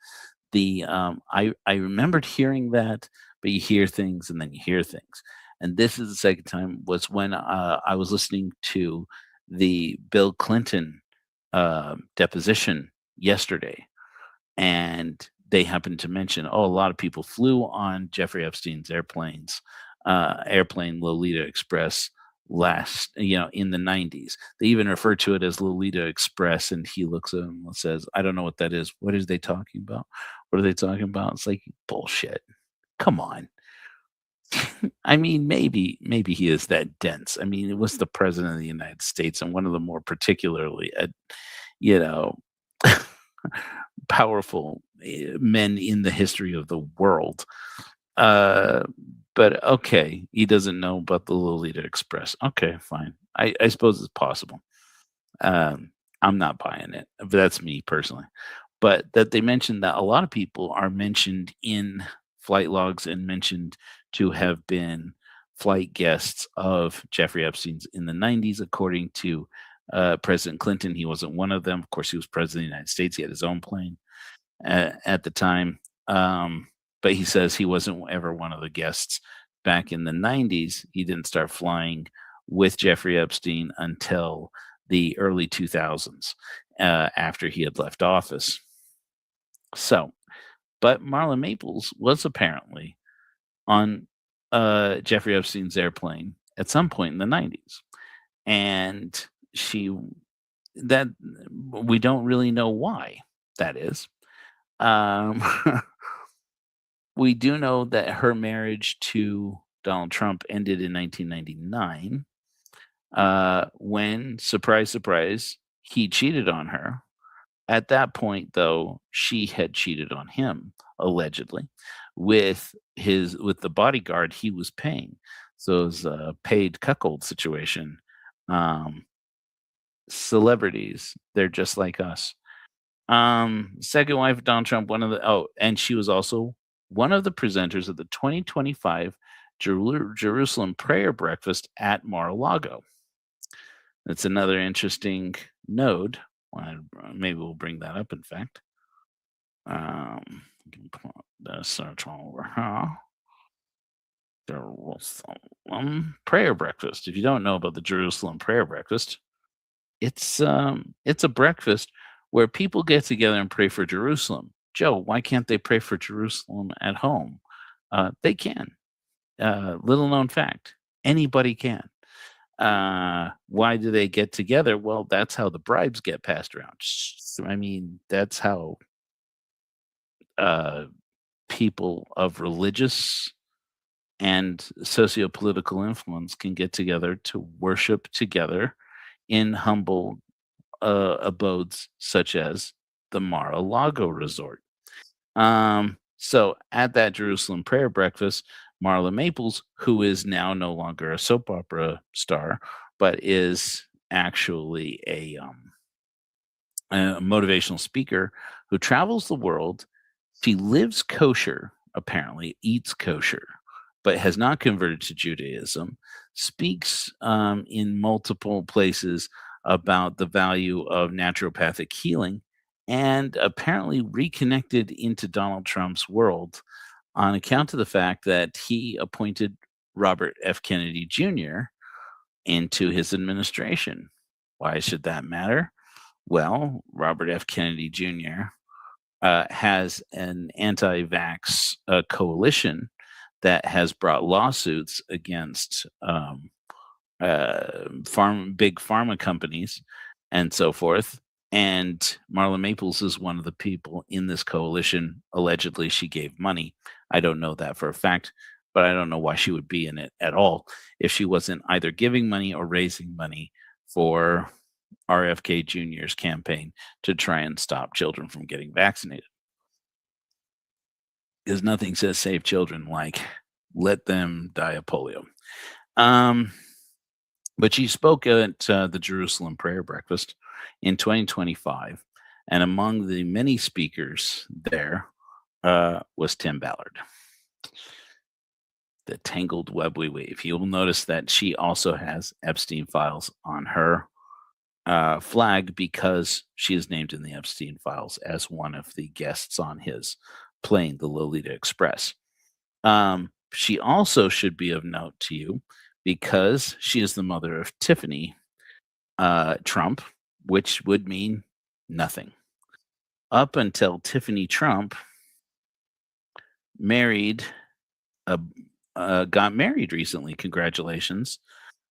the. I remembered hearing that, but you hear things and then you hear things. And this is the second time, was when I was listening to the Bill Clinton deposition yesterday, and they happened to mention, a lot of people flew on Jeffrey Epstein's airplane Lolita Express in the 90s. They even refer to it as Lolita Express, and he looks at him and says, I don't know what that is. What are they talking about? What are they talking about? It's like, bullshit. Come on. I mean, maybe he is that dense. I mean, it was the president of the United States and one of the more particularly, powerful men in the history of the world. But okay, he doesn't know about the Lolita Express. Okay, fine. I suppose it's possible. I'm not buying it, but that's me personally. But that they mentioned that a lot of people are mentioned in flight logs and mentioned to have been flight guests of Jeffrey Epstein's in the 90s, according to President Clinton. He wasn't one of them. Of course, he was president of the United States. He had his own plane at the time. But he says he wasn't ever one of the guests back in the 90s. He didn't start flying with Jeffrey Epstein until the early 2000s, after he had left office. So, but Marla Maples was apparently on Jeffrey Epstein's airplane at some point in the 90s. And that we don't really know why that is. We do know that her marriage to Donald Trump ended in 1999, when, surprise, surprise, he cheated on her. At that point, though, she had cheated on him, allegedly, with the bodyguard he was paying. So it was a paid cuckold situation. Celebrities, they're just like us. Second wife of Donald Trump, and she was also one of the presenters of the 2025 Jerusalem prayer breakfast at Mar-a-Lago. That's another interesting node. Maybe we'll bring that up, in fact. can put the search over here. Jerusalem prayer breakfast. If you don't know about the Jerusalem prayer breakfast, it's a breakfast where people get together and pray for Jerusalem. Joe, why can't they pray for Jerusalem at home? They can. Little known fact. Anybody can. Why do they get together? Well, that's how the bribes get passed around. I mean, that's how uh, people of religious and socio-political influence can get together to worship together in humble abodes such as the Mar-a-Lago Resort. So at that Jerusalem prayer breakfast, Marla Maples, who is now no longer a soap opera star, but is actually a motivational speaker who travels the world. She lives kosher, apparently, eats kosher, but has not converted to Judaism, speaks in multiple places about the value of naturopathic healing, and apparently reconnected into Donald Trump's world on account of the fact that he appointed Robert F. Kennedy Jr. into his administration. Why should that matter? Well, Robert F. Kennedy Jr. Has an anti-vax coalition that has brought lawsuits against big pharma companies and so forth. And Marla Maples is one of the people in this coalition. Allegedly, she gave money. I don't know that for a fact, but I don't know why she would be in it at all if she wasn't either giving money or raising money for RFK Jr.'s campaign to try and stop children from getting vaccinated. Because nothing says save children like let them die of polio. But she spoke at the Jerusalem Prayer Breakfast in 2025, and among the many speakers there was Tim Ballard. The tangled web we weave. You'll notice that she also has Epstein files on her flag because she is named in the Epstein files as one of the guests on his plane, the Lolita Express. She also should be of note to you because she is the mother of Tiffany Trump, which would mean nothing. Up until Tiffany Trump got married recently, congratulations,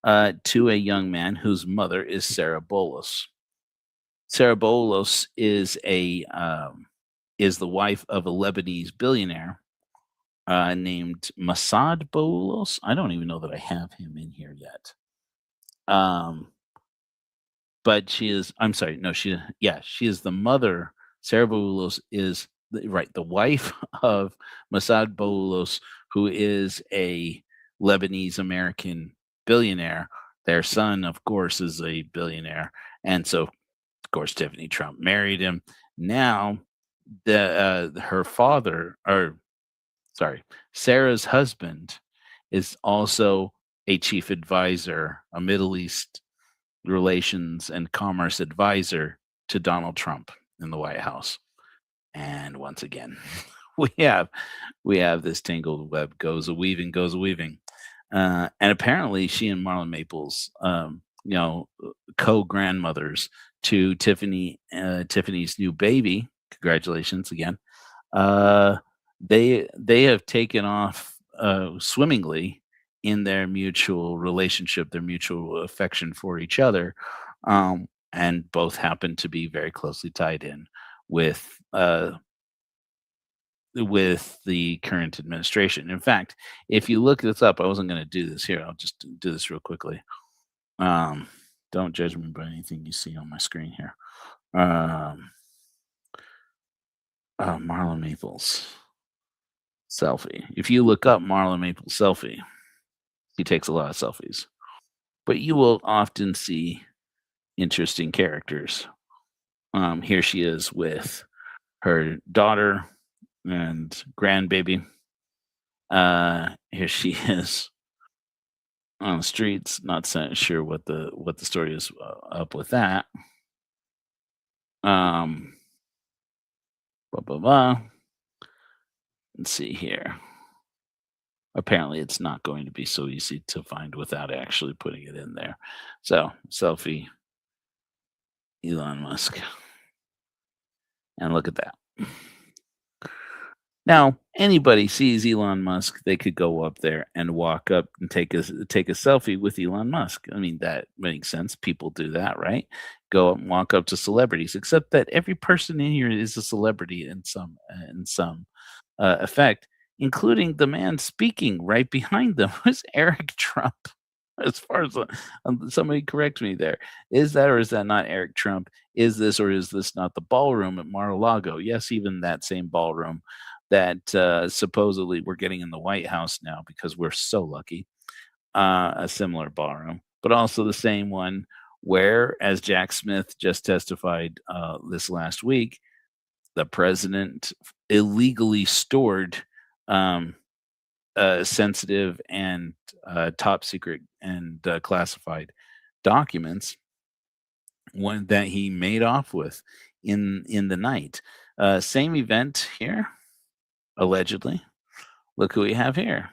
to a young man whose mother is Sarah Bolos. Sarah Bolos is the wife of a Lebanese billionaire named Masad Bolos. I don't even know that I have him in here yet. But she is. I'm sorry. No, she is the mother. Sarah Bolos is the wife of Masad Bolos, who is a Lebanese American billionaire. Their son, of course, is a billionaire, and so, of course, Tiffany Trump married him. Now, Sarah's husband is also a chief advisor, a Middle East relations and commerce advisor to Donald Trump in the White House. And once again, we have this tangled web goes a weaving. And apparently she and Marlon Maples, co-grandmothers to Tiffany's new baby. Congratulations again. They have taken off swimmingly in their mutual relationship, their mutual affection for each other, and both happen to be very closely tied in with the current administration. In fact, if you look this up, I wasn't going to do this here. I'll just do this real quickly. Don't judge me by anything you see on my screen here. Marla Maples selfie. If you look up Marla Maples selfie, he takes a lot of selfies, but you will often see interesting characters. Here she is with her daughter and grandbaby. Here she is on the streets. Not sure what the story is up with that. Blah, blah, blah. Let's see here. Apparently, it's not going to be so easy to find without actually putting it in there. So, selfie, Elon Musk. And look at that. Now, anybody sees Elon Musk, they could go up there and walk up and take a selfie with Elon Musk. I mean, that makes sense. People do that, right? Go up and walk up to celebrities, except that every person in here is a celebrity in some effect, including the man speaking right behind them was Eric Trump. As far as somebody correct me there, is that or is that not Eric Trump? Is this or is this not the ballroom at Mar-a-Lago? Yes, even that same ballroom that supposedly we're getting in the White House now because we're so lucky. A similar ballroom, but also the same one where, as Jack Smith just testified this last week, the president illegally stored sensitive and top secret and classified documents one that he made off with in the night. Same event here, allegedly. Look who we have here.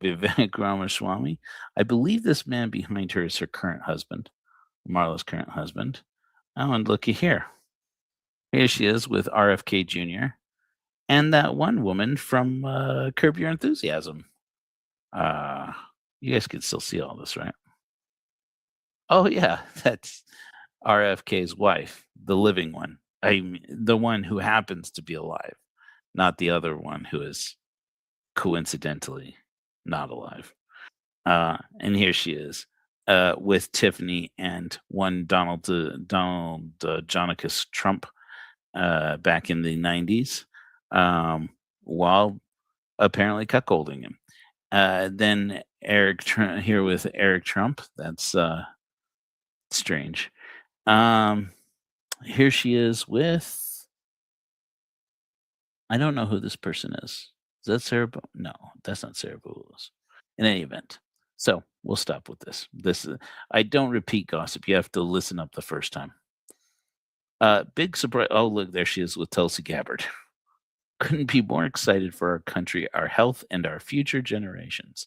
Vivek Ramaswamy. I believe this man behind her is her current husband, Marla's current husband. Oh, and looky here. Here she is with RFK Jr. and that one woman from Curb Your Enthusiasm. You guys can still see all this, right? Oh yeah, that's RFK's wife, the living one. I mean, the one who happens to be alive, not the other one who is coincidentally not alive. And here she is with Tiffany and one Donald Jonicus Trump back in the 90s, while apparently cuckolding him. Then here with Eric Trump. That's strange. Here she is with. I don't know who this person is. Is that Sarah? No, that's not Sarah Boulez. In any event, so we'll stop with this. I don't repeat gossip. You have to listen up the first time. Big surprise. Oh, look, there she is with Tulsi Gabbard. Couldn't be more excited for our country, our health, and our future generations.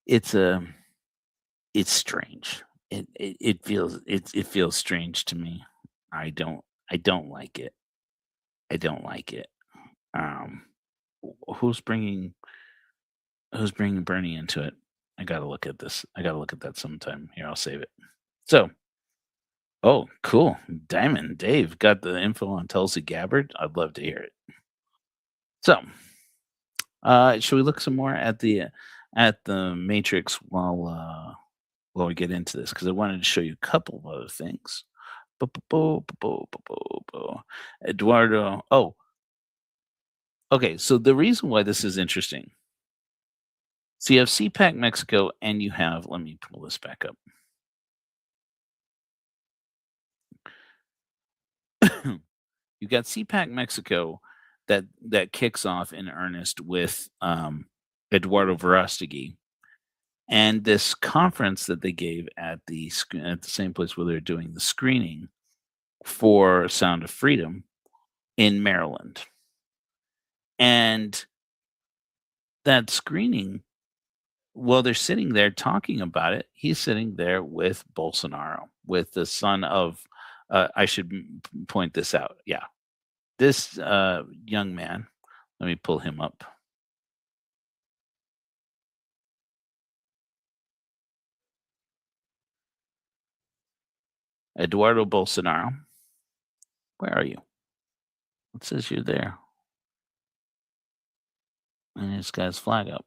It's strange. It feels strange to me. I don't like it. I don't like it. Who's bringing Bernie into it? I gotta look at this. I gotta look at that sometime. Here, I'll save it. So, oh, cool. Diamond Dave got the info on Tulsi Gabbard. I'd love to hear it. So, should we look some more at the Matrix while we get into this? Because I wanted to show you a couple of other things. Eduardo. Oh, okay. So the reason why this is interesting. So you have CPAC Mexico, and you have. Let me pull this back up. You've got CPAC Mexico that kicks off in earnest with Eduardo Verástegui, and this conference that they gave at the same place where they're doing the screening for Sound of Freedom in Maryland. And that screening, while they're sitting there talking about it, he's sitting there with Bolsonaro, with the son of, I should point this out. Yeah. This young man, let me pull him up. Eduardo Bolsonaro. Where are you? It says you're there. And this guy's flag up.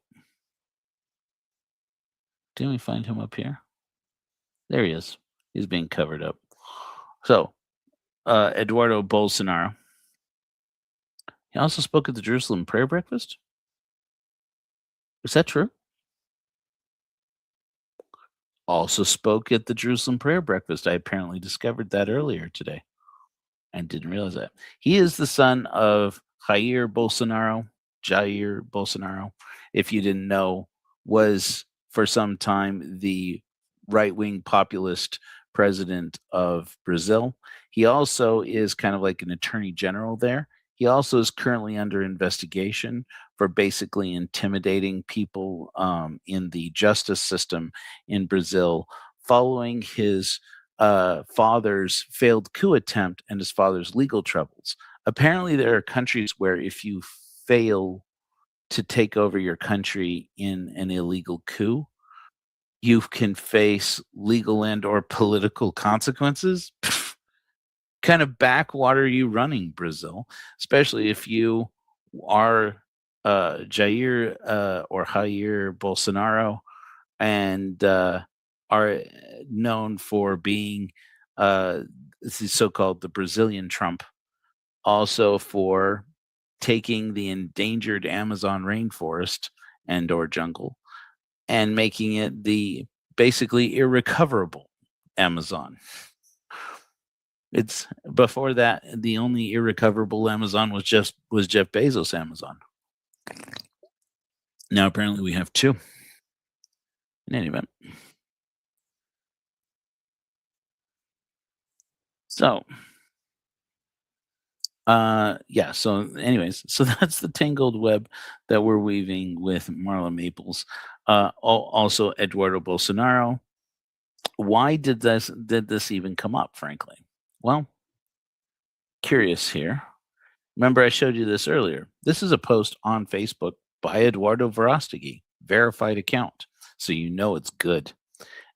Didn't we find him up here? There he is. He's being covered up. So, Eduardo Bolsonaro. He also spoke at the Jerusalem prayer breakfast. Is that true? Also spoke at the Jerusalem prayer breakfast. I apparently discovered that earlier today. I didn't realize that. He is the son of Jair Bolsonaro. If you didn't know, was for some time the right-wing populist president of Brazil. He also is kind of like an attorney general there. He also is currently under investigation for basically intimidating people in the justice system in Brazil following his father's failed coup attempt and his father's legal troubles. Apparently, there are countries where if you fail to take over your country in an illegal coup, you can face legal and or political consequences. Kind of backwater you running, Brazil, especially if you are Jair or Jair Bolsonaro and are known for being this is so-called the Brazilian Trump, also for taking the endangered Amazon rainforest and or jungle and making it the basically irrecoverable Amazon. It's before that the only irrecoverable Amazon was Jeff Bezos' Amazon. Now apparently we have two. In any event. So yeah, so anyways, so that's the tangled web that we're weaving with Marla Maples. Also Eduardo Bolsonaro. Why did this even come up, frankly? Well, curious here. Remember, I showed you this earlier. This is a post on Facebook by Eduardo Verostegui, verified account, so you know it's good.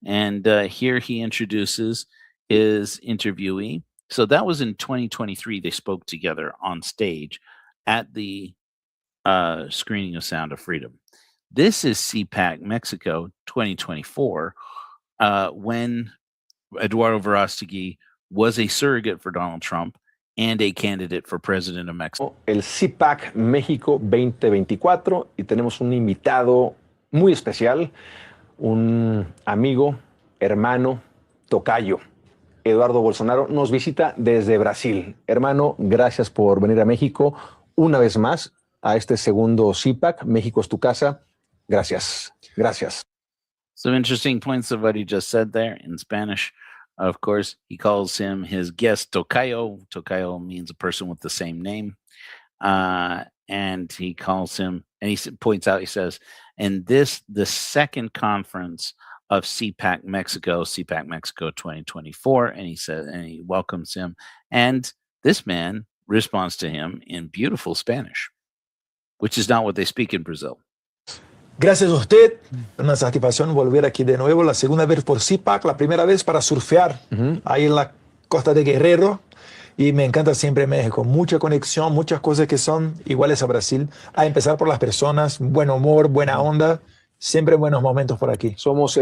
And here he introduces his interviewee. So that was in 2023. They spoke together on stage at the screening of Sound of Freedom. This is CPAC Mexico 2024, when Eduardo Verostegui was a surrogate for Donald Trump and a candidate for president of Mexico. El CPAC México 2024 y tenemos un invitado muy especial, un amigo, hermano, tocayo. Eduardo Bolsonaro nos visita desde Brasil. Hermano, gracias por venir a México una vez más a este segundo CPAC. México es tu casa. Gracias. Gracias. Some interesting points of what he just said there in Spanish. Of course, he calls him his guest tocayo. Tocayo means a person with the same name. And he calls him, and he points out, he says, and this, the second conference of CPAC Mexico 2024. And he says, and he welcomes him. And this man responds to him in beautiful Spanish, which is not what they speak in Brazil. Gracias a usted, una satisfacción volver aquí de nuevo, la segunda vez por CPAC, la primera vez para surfear ahí en la costa de Guerrero, y me encanta siempre México, mucha conexión, muchas cosas que son iguales a Brasil, a empezar por las personas, buen humor, buena onda, siempre buenos momentos por aquí. Somos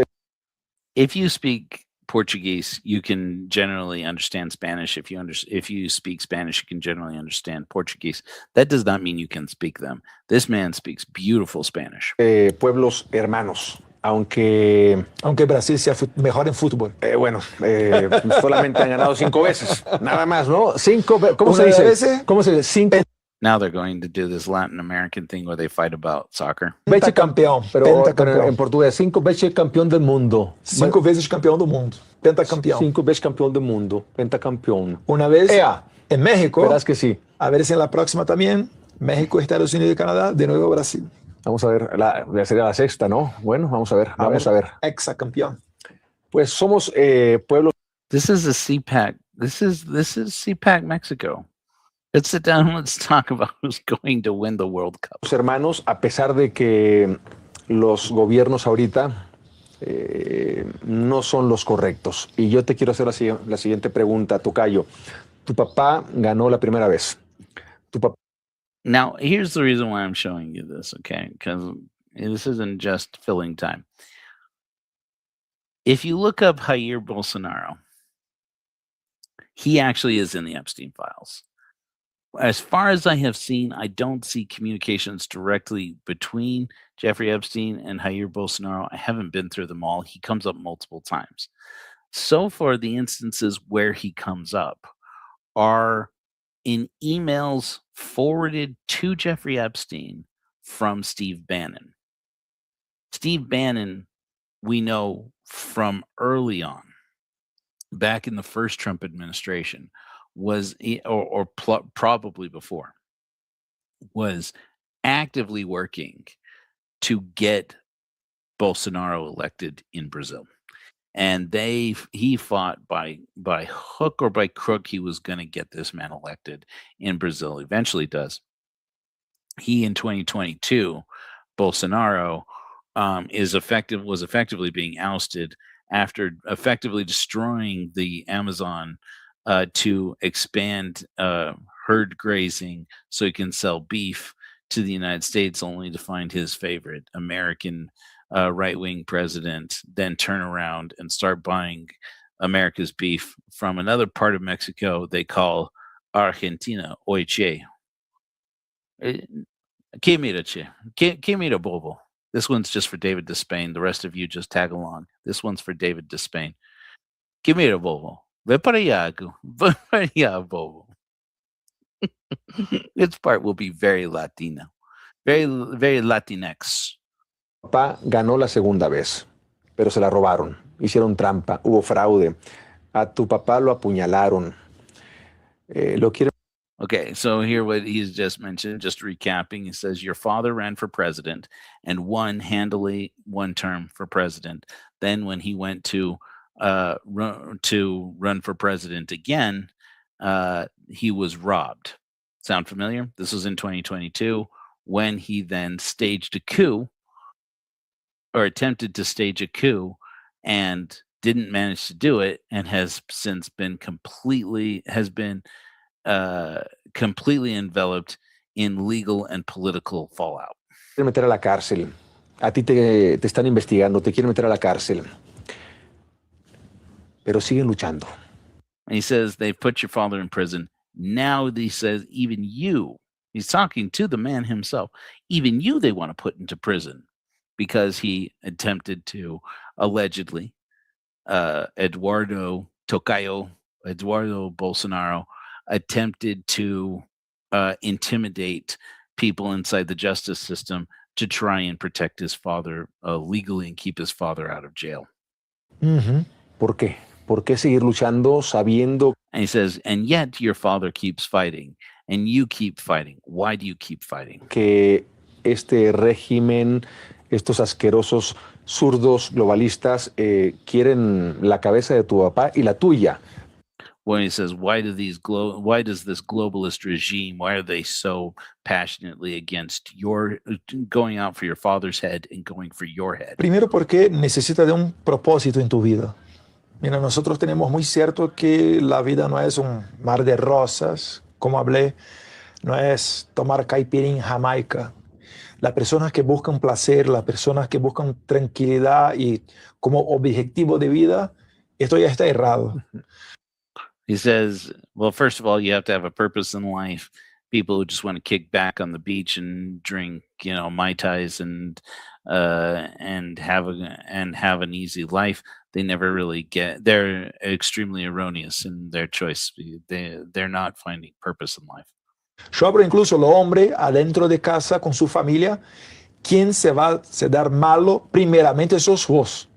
If you speak Portuguese, you can generally understand Spanish. If you speak Spanish, you can generally understand Portuguese. That does not mean you can speak them. This man speaks beautiful Spanish. Pueblos hermanos. Aunque Brasil sea mejor en fútbol. Bueno, solamente han ganado 5 veces. Nada más, ¿no? 5 veces. ¿Cómo Una se dice? vez, ¿Cómo se dice? 5 Now they're going to do this Latin American thing where they fight about soccer. veces Pentacampeão. pero Pentacampeão. en portugués, 5 veces campeón del mundo. 5 vezes campeão do mundo. Pentacampeão. 5 veces campeón del mundo. Pentacampeón. Una vez en México. Verás que sí. A ver si en la próxima también. México, Estados Unidos y Canadá. De nuevo Brasil. Vamos a ver, ya sería la sexta, ¿no? Bueno, vamos a ver, vamos a ver. Exacampeón. Pues somos pueblos This is a CPAC. This is CPAC Mexico. Let's sit down and let's talk about who's going to win the World Cup. hermanos, a pesar de que los gobiernos ahorita no son los correctos. Y yo te quiero hacer la siguiente pregunta, tocayo. Tu papá ganó la primera vez. Tu papá Now, here's the reason why I'm showing you this, okay? Because this isn't just filling time. If you look up Jair Bolsonaro, he actually is in the Epstein files. As far as I have seen, I don't see communications directly between Jeffrey Epstein and Jair Bolsonaro. I haven't been through them all. He comes up multiple times. So far, the instances where he comes up are in emails forwarded to Jeffrey Epstein from Steve Bannon. Steve Bannon, we know from early on, back in the first Trump administration, was probably before, was actively working to get Bolsonaro elected in Brazil. And he fought by hook or by crook. He was going to get this man elected in Brazil. Eventually does. He in 2022, Bolsonaro was effectively being ousted after effectively destroying the Amazon to expand herd grazing so he can sell beef to the United States, only to find his favorite American right wing president then turn around and start buying America's beef from another part of Mexico they call Argentina, Oiche. Que mira, che. Que mira, bobo. This one's just for David Despain. The rest of you just tag along. This one's for David Despain. Que mira, bobo. Ve para allá, ve para allá, bobo. This part will be very Latino. Very, very Latinx. Papá ganó la segunda vez, pero se la robaron. Hicieron trampa, hubo fraude. A tu papá lo apuñalaron. Lo quieren. Okay, so here what he's just mentioned, just recapping, he says your father ran for president and won handily one term for president. Then when he went to run for president again, he was robbed. Sound familiar? This was in 2022 when he then staged a coup or attempted to stage a coup and didn't manage to do it and has since been completely enveloped in legal and political fallout. Quieren meter a la cárcel. A ti te están investigando, te quieren meter a la cárcel. Pero siguen luchando. And he says they've put your father in prison. Now he says even you, he's talking to the man himself, even you they want to put into prison because he attempted to allegedly Eduardo Bolsonaro attempted to intimidate people inside the justice system to try and protect his father legally and keep his father out of jail. ¿Por qué? ¿Por qué seguir luchando sabiendo? And he says, and yet your father keeps fighting and you keep fighting. Why do you keep fighting? Que este régimen, estos asquerosos zurdos globalistas quieren la cabeza de tu papá y la tuya. When he says, why does this globalist regime, why are they so passionately against going out for your father's head and going for your head? Primero porque necesita de un propósito en tu vida. Mira, nosotros tenemos muy cierto que la vida no es un mar de rosas, como hablé, no es tomar caipirinha en Jamaica. Las personas que buscan placer, las personas que buscan tranquilidad y como objetivo de vida, esto ya está errado. He says, well, first of all, you have to have a purpose in life. People who just want to kick back on the beach and drink, Mai Tais and have an easy life. They never really they're extremely erroneous in their choice. They're not finding purpose in life. Yo hablo incluso los hombres adentro de casa con su familia. ¿Quién se va a dar malo? Primeramente sos vos.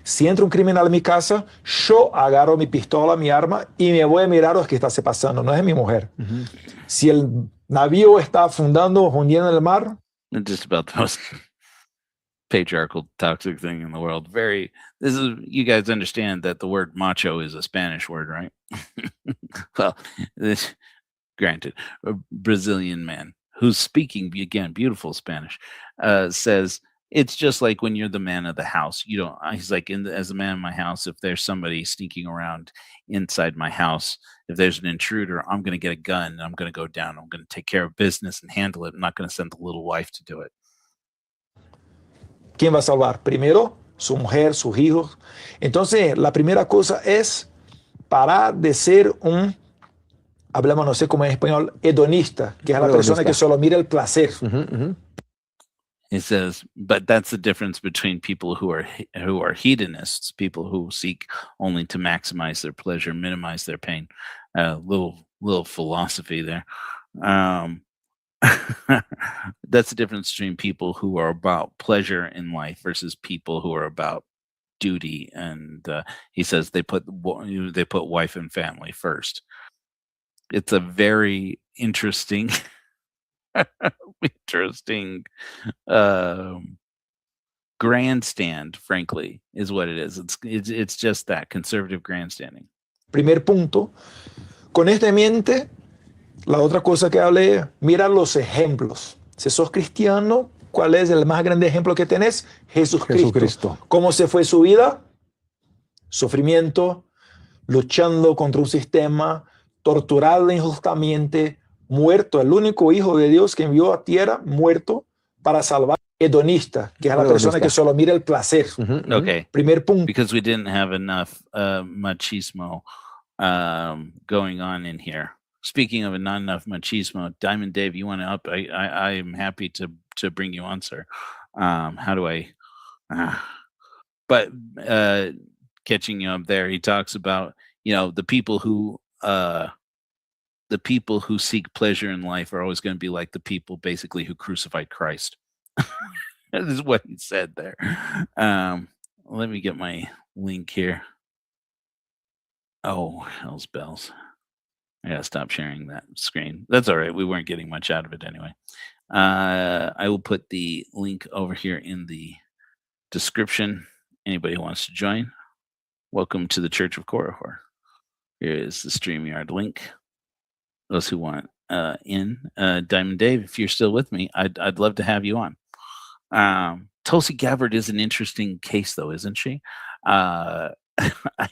Si entra un criminal en mi casa, yo agarro mi pistola, mi arma y me voy a mirar lo que está pasando. No es mi mujer. Si el navío está hundiendo en el mar. Just about the most patriarchal, toxic thing in the world. You guys understand that the word macho is a Spanish word, right? Well, granted, a Brazilian man who's speaking, again, beautiful Spanish, says, it's just like when you're the man of the house. He's like, as a man in my house, if there's somebody sneaking around inside my house, if there's an intruder, I'm going to get a gun and I'm going to go down. I'm going to take care of business and handle it. I'm not going to send the little wife to do it. ¿Quién va a salvar? Primero, su mujer, sus hijos. Entonces, la primera cosa es parar de ser hablamos, no sé cómo en español, hedonista, que es la persona que solo mira el placer. He says, but that's the difference between people who are hedonists, people who seek only to maximize their pleasure, minimize their pain. Little philosophy there. That's the difference between people who are about pleasure in life versus people who are about duty. And he says they put wife and family first. It's a very interesting Interesting. Um, grandstand, frankly, is what it is. It's just that conservative grandstanding. Primer punto. Con esto en mente, la otra cosa que hablé, mira los ejemplos. Si sos cristiano, ¿cuál es el más grande ejemplo que tenés? Jesucristo. Jesucristo. ¿Cómo se fue su vida? Sufrimiento, luchando contra un sistema, torturado injustamente, muerto. El único hijo de Dios que envió a tierra, muerto, para salvar. Hedonista, que es la persona que solo mira el placer. Okay. Primer punto. Because we didn't have enough machismo going on in here. Speaking of not enough machismo, Diamond Dave, you want to up? I am happy to bring you on, sir. How do I? But catching you up there, he talks about the people who seek pleasure in life are always going to be like the people basically who crucified Christ. That is what he said there. Let me get my link here. Oh, hell's bells. I gotta stop sharing that screen. That's all right. We weren't getting much out of it anyway. I will put the link over here in the description. Anybody who wants to join, welcome to the Church of Korihor. Here is the StreamYard link. Those who want in, Diamond Dave, if you're still with me, I'd love to have you on. Tulsi Gabbard is an interesting case, though, isn't she? I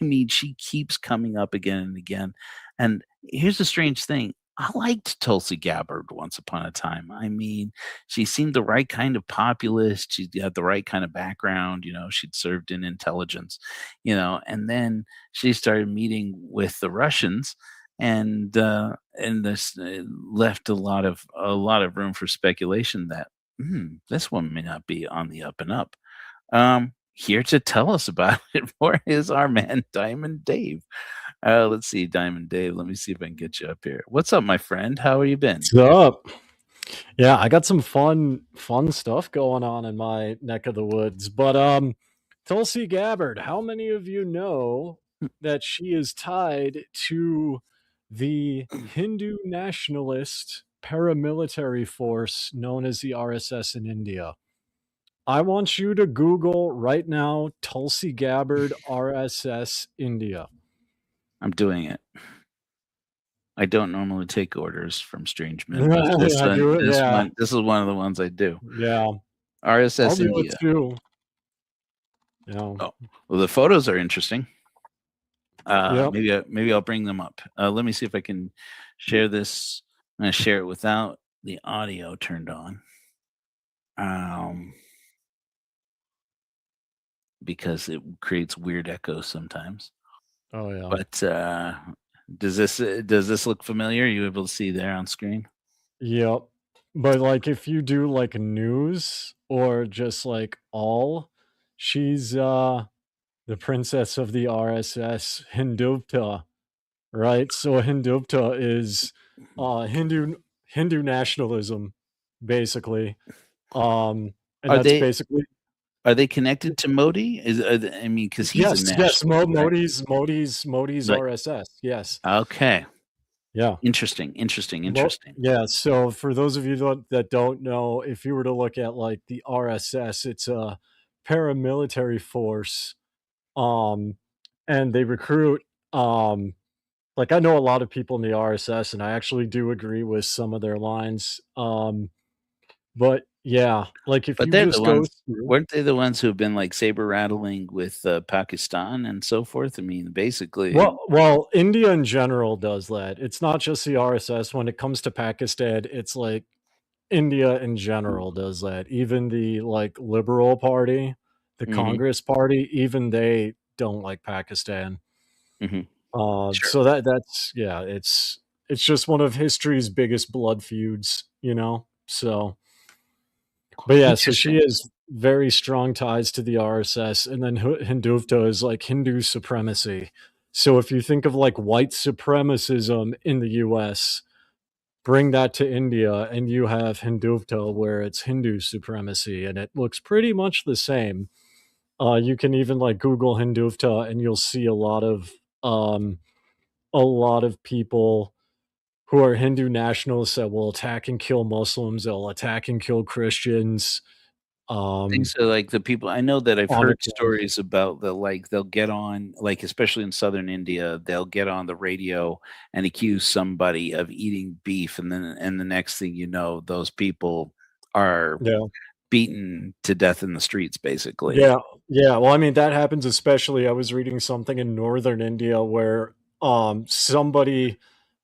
mean, she keeps coming up again and again. And here's the strange thing. I liked Tulsi Gabbard once upon a time. I mean, she seemed the right kind of populist. She had the right kind of background. She'd served in intelligence, and then she started meeting with the Russians, and this left a lot of room for speculation that this one may not be on the up and up. Here to tell us about it more is our man Diamond Dave. Let's see, Diamond Dave. Let me see if I can get you up here. What's up, my friend? How have you been? What's up? Yeah, I got some fun stuff going on in my neck of the woods. But Tulsi Gabbard, how many of you know that she is tied to the Hindu nationalist paramilitary force known as the RSS in India? I want you to Google right now Tulsi Gabbard RSS India. I'm doing it. I don't normally take orders from strange men, but this is one of the ones I do. Yeah. RSS I'll do India. it too. Yeah. Oh, well, the photos are interesting. Yep. Maybe I'll bring them up. Let me see if I can share this. I'm going to share it without the audio turned on. Because it creates weird echoes sometimes. Oh yeah. But does this look familiar? Are you able to see there on screen? Yep. But like if you do like news or just like she's the princess of the RSS Hindutva, right? So Hindutva is Hindu nationalism, basically. And Are that's they- basically Are they connected to Modi? Because he's a yes, nationalist, right? Modi's Like- RSS. Yes. Okay. Yeah. Interesting. Well, yeah. So for those of you that don't know, if you were to look at like the RSS, it's a paramilitary force, and they recruit. Like I know a lot of people in the RSS, and I actually do agree with some of their lines. But yeah, like if But you they're just the go ones. through, Weren't they the ones who have been like saber rattling with Pakistan and so forth? I mean, basically. well, India in general does that. It's not just the RSS. When it comes to Pakistan, it's like India in general does that. Even the like Liberal Party, the Mhm. Congress Party, even they don't like Pakistan. Mhm. Sure. So that's yeah, it's just one of history's biggest blood feuds, So, but yeah, so she Interesting. has very strong ties to the RSS, and then Hindutva is like Hindu supremacy. So if you think of like white supremacism in the U.S., bring that to India, and you have Hindutva, where it's Hindu supremacy, and it looks pretty much the same. You can even like Google Hindutva, and you'll see a lot of people who are Hindu nationalists that will attack and kill Muslims, they'll attack and kill Christians, Things um, are like the people I know that I've on heard account. stories about the like they'll get on like especially in southern India, they'll get on the radio and accuse somebody of eating beef and the next thing you know, those people are Yeah. beaten to death in the streets basically. Yeah, yeah, well, I mean, that happens especially I was reading something in northern India where, somebody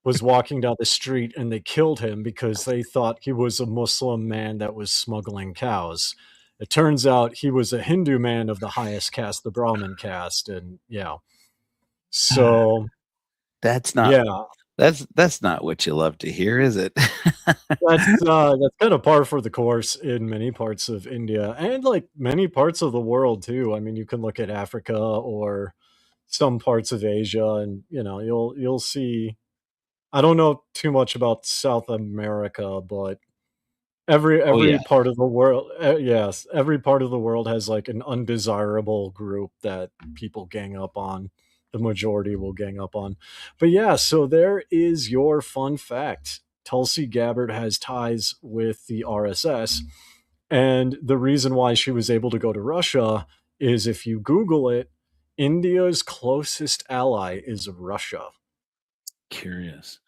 was walking down the street and they killed him because they thought he was a Muslim man that was smuggling cows. It turns out he was a Hindu man of the highest caste, the Brahmin caste, and yeah. So, That's not yeah, that's not what you love to hear, is it? that's kinda par for the course in many parts of India and, like, many parts of the world too. I mean, you can look at Africa or some parts of Asia and, you'll see I don't know too much about South America, but Oh, every yeah. part of the world yes, every part of the world has, like, an undesirable group that people gang up on. The majority will gang up on. But, yeah, so there is your fun fact. Tulsi Gabbard has ties with the RSS, and the reason why she was able to go to Russia is if you Google it, India's closest ally is Russia. Curious,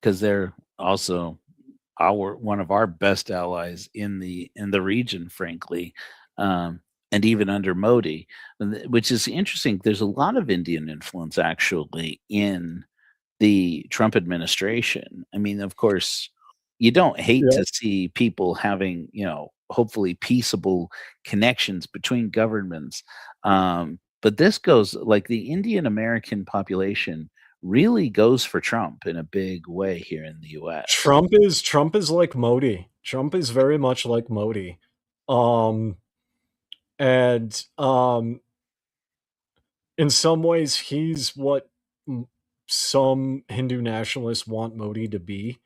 because 'cause they're also our one of our best allies in the region, frankly, and even under Modi, which is interesting. There's a lot of Indian influence actually in the Trump administration. I mean, of course, you don't hate Yeah. to see people having, hopefully peaceable connections between governments. But this goes like the Indian American population really goes for Trump in a big way here in the US. Trump is like Modi. Trump is very much like Modi. Um, and, in some ways, he's what some Hindu nationalists want Modi to be,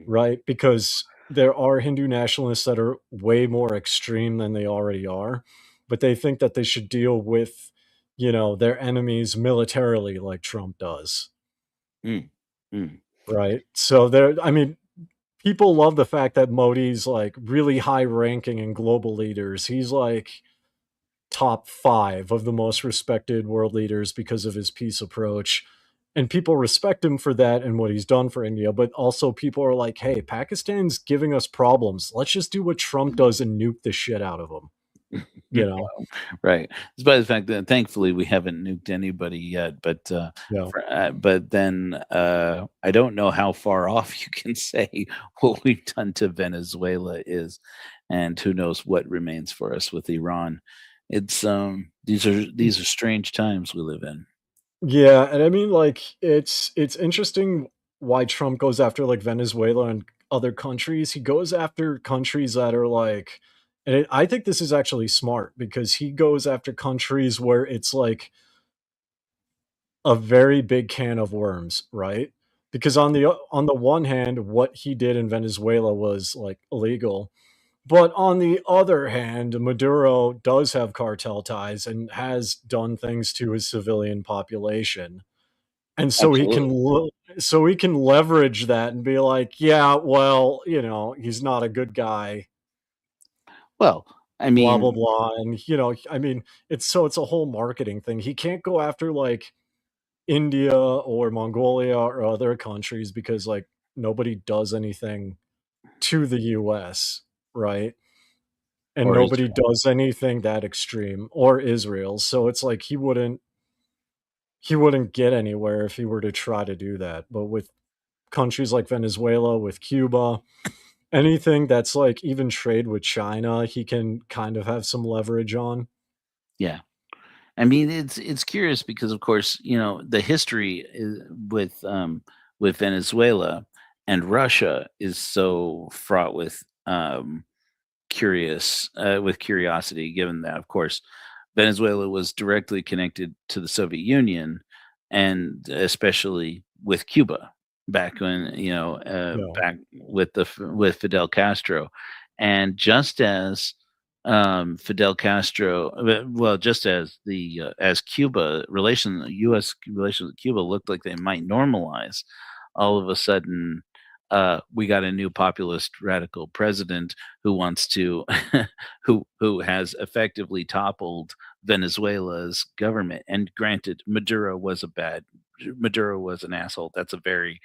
right? Because there are Hindu nationalists that are way more extreme than they already are, but they think that they should deal with, their enemies militarily like Trump does, Mm, mm. right? So I mean, people love the fact that Modi's like really high ranking in global leaders. He's like top 5 of the most respected world leaders because of his peace approach. And people respect him for that and what he's done for India. But also, people are like, hey, Pakistan's giving us problems. Let's just do what Trump does and nuke the shit out of them. You know? Right. Despite the fact that thankfully we haven't nuked anybody yet, Yeah. but then I don't know how far off you can say what we've done to Venezuela is, and who knows what remains for us with Iran. It's these are strange times we live in. Yeah, and I mean, like, it's interesting why Trump goes after like Venezuela and other countries. He goes after countries that are like, I think this is actually smart because he goes after countries where it's like a very big can of worms, right? Because on the one hand, what he did in Venezuela was like illegal, but on the other hand, Maduro does have cartel ties and has done things to his civilian population. And so Absolutely. so he can leverage that and be like, "Yeah, well, he's not a good guy, Well, I blah blah mean, blah." And I mean, it's a whole marketing thing. He can't go after like India or Mongolia or other countries because like nobody does anything to the US, right? And or nobody Israel. does anything that extreme or Israel. So it's like he wouldn't get anywhere if he were to try to do that. But with countries like Venezuela, with Cuba, anything that's like even trade with China, he can kind of have some leverage on. Yeah. I mean, it's curious because, of course, the history with Venezuela and Russia is so fraught with curiosity, given that, of course, Venezuela was directly connected to the Soviet Union, and especially with Cuba back when Yeah. back with Fidel Castro, and just as Fidel Castro, well, just as the as Cuba U.S. relations with Cuba looked like they might normalize, all of a sudden. we got a new populist radical president who wants to who has effectively toppled Venezuela's government. And granted, Maduro was an asshole. That's a very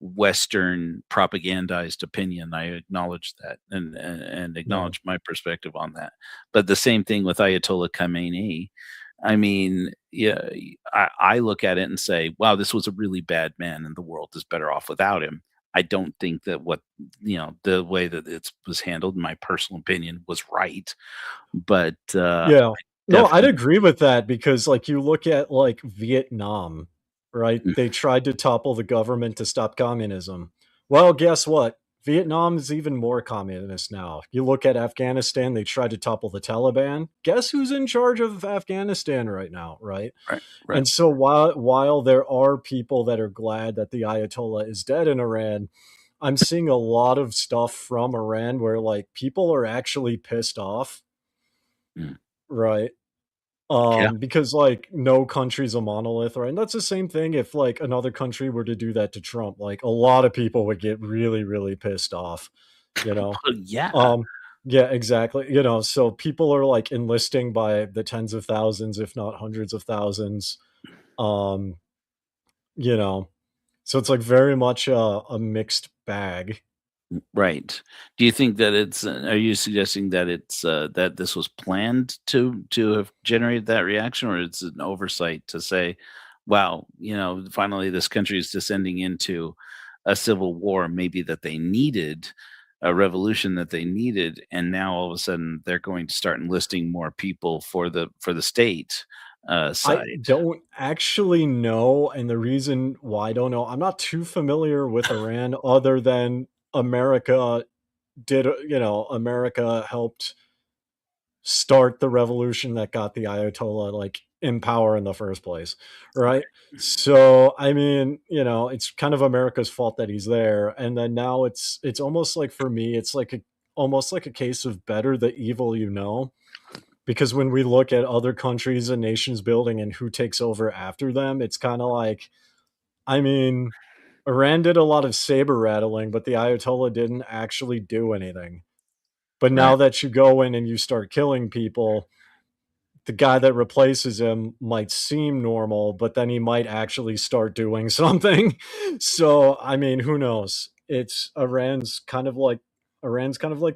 Western propagandized opinion. I acknowledge that and Yeah. acknowledge my perspective on that. But the same thing with Ayatollah Khamenei. I mean, yeah, I look at it and say, wow, this was a really bad man, and the world is better off without him. I don't think that the way that it was handled, in my personal opinion, was right. But Yeah. No, I'd definitely, agree with that because, like, you look at, like, Vietnam, right? mm, They tried to topple the government to stop communism. Well, guess what? Vietnam is even more communist now. You look at Afghanistan, they tried to topple the Taliban. Guess who's in charge of Afghanistan right now, right? right, right, And so while there are people that are glad that the Ayatollah is dead in Iran, I'm seeing a lot of stuff from Iran where, like, people are actually pissed off, mm, right? yeah, Because, like, no country's a monolith, right? And that's the same thing if, like, another country were to do that to Trump, like, a lot of people would get really, really pissed off, you know? yeah, Um, yeah, exactly, so people are, like, enlisting by the tens of thousands, if not hundreds of thousands, um, you know? So it's, like, very much a mixed bag. right. Do you think that are you suggesting that that this was planned to have generated that reaction, or it's an oversight to say, wow, finally this country is descending into a civil war, maybe that they needed, a revolution that they needed, and now all of a sudden they're going to start enlisting more people for the state I side. don't actually know, and the reason why I don't know, I'm not too familiar with Iran other than America America helped start the revolution that got the Ayatollah, like, in power in the first place, right? So, I mean, it's kind of America's fault that he's there, and then now it's almost like for me, it's like almost like a case of better the evil you know. Because when we look at other countries and nations building and who takes over after them, it's kinda like, I mean, Iran did a lot of saber rattling, but the Ayatollah didn't actually do anything. But Right. now that you go in and you start killing people, the guy that replaces him might seem normal, but then he might actually start doing something. So, I mean, who knows? Iran's kind of like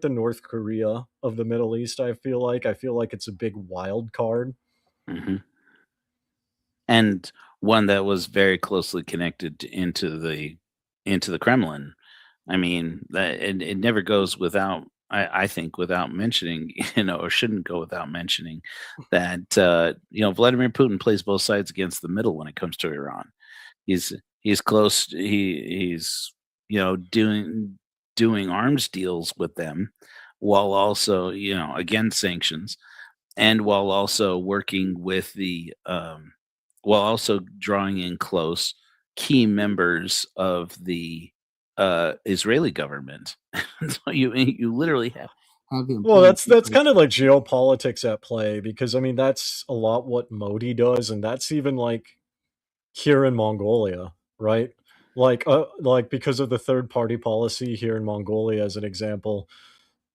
the North Korea of the Middle East, I feel like. I feel like it's a big wild card. Mhm. And one that was very closely connected into the Kremlin. I mean, that it never goes without, I think, without mentioning, or shouldn't go without mentioning that Vladimir Putin plays both sides against the middle when it comes to Iran. He's close. He's doing arms deals with them, while also again sanctions, and while also working with while also drawing in close key members of the Israeli government. So you literally have Well, important that's people. kind of like geopolitics at play because I mean that's a lot what Modi does, and that's even like here in Mongolia, right? Like because of the third party policy here in Mongolia, as an example,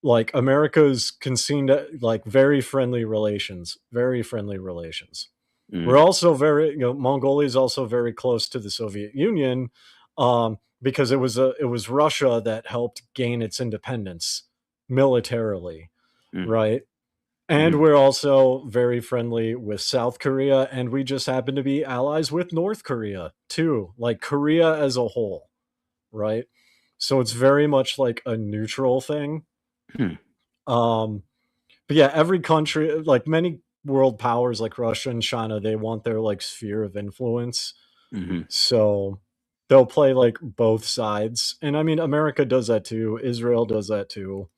like America's conceded like very friendly relations. We're Mm, also Mongolia is also very close to the Soviet Union, because it was Russia that helped gain its independence militarily, mm, right? And mhm, we're also very friendly with South Korea, and we just happen to be allies with North Korea too, like Korea as a whole, right? So it's very much like a neutral thing. hmm, Um, but yeah, every country, like many world powers like Russia and China, they want their like sphere of influence. mhm, So they'll play like both sides. And I mean, America does that too. Israel does that too.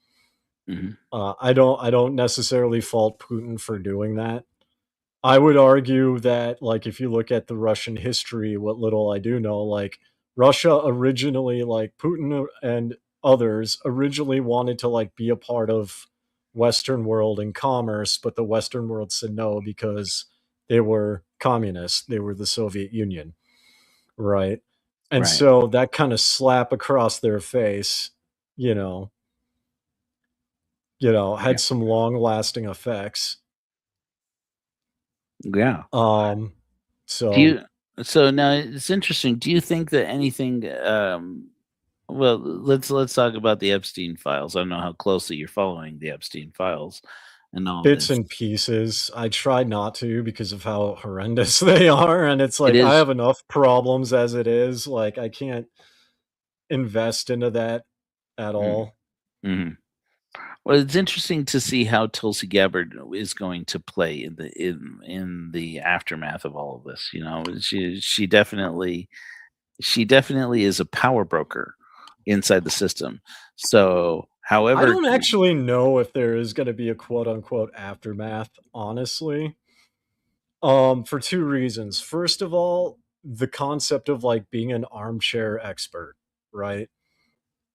mhm, I don't necessarily fault Putin for doing that. I would argue that, like, if you look at the Russian history, what little I do know, like, Russia originally, like, Putin and others originally wanted to, like, be a part of Western world and commerce, but the Western world said no because they were communists. They were the Soviet Union, right? And Right. so that kind of slap across their face, you know, Yeah. had some long lasting effects. Yeah. Um, Do so you so now it's interesting. Do you think that anything well, let's talk about the Epstein files. I don't know how closely you're following the Epstein files and all of bits this. and pieces. I try not to because of how horrendous they are. And it's It like I is. have enough problems as it is. Like I can't invest into that at Mm, all. mhm. Well, it's interesting to see how Tulsi Gabbard is going to play in the aftermath of all of this. You know, she definitely is a power broker inside the system. So, I however, don't actually know if there is going to be a quote unquote aftermath, honestly. For two reasons. First of all, the concept of like being an armchair expert, right?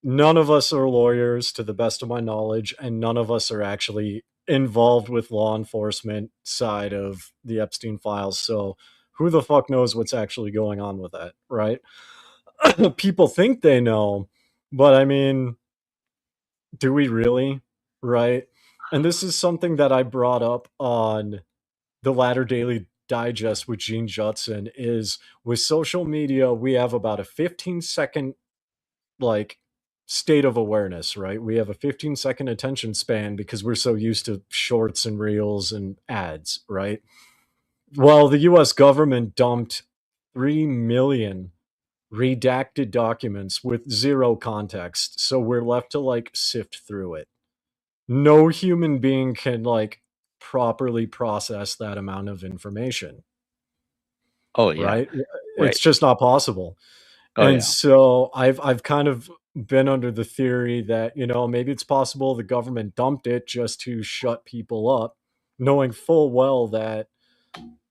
None of us are lawyers to the best of my knowledge, and none of us are actually involved with law enforcement side of the Epstein files. So who the fuck knows what's actually going on with that, right? People think they know, but I mean, do we really? Right? And this is something that I brought up on the Latter Daily Digest with Gene Judson is with social media, we have about a 15-second like state of awareness, right? We have a 15-second attention span because we're so used to shorts and reels and ads, right? Well, the US government dumped 3 million redacted documents with zero context. So we're left to like sift through it. No human being can like properly process that amount of information, oh yeah, right? right. It's just not possible. Oh And yeah. so I've kind of been under the theory that, maybe it's possible the government dumped it just to shut people up, knowing full well that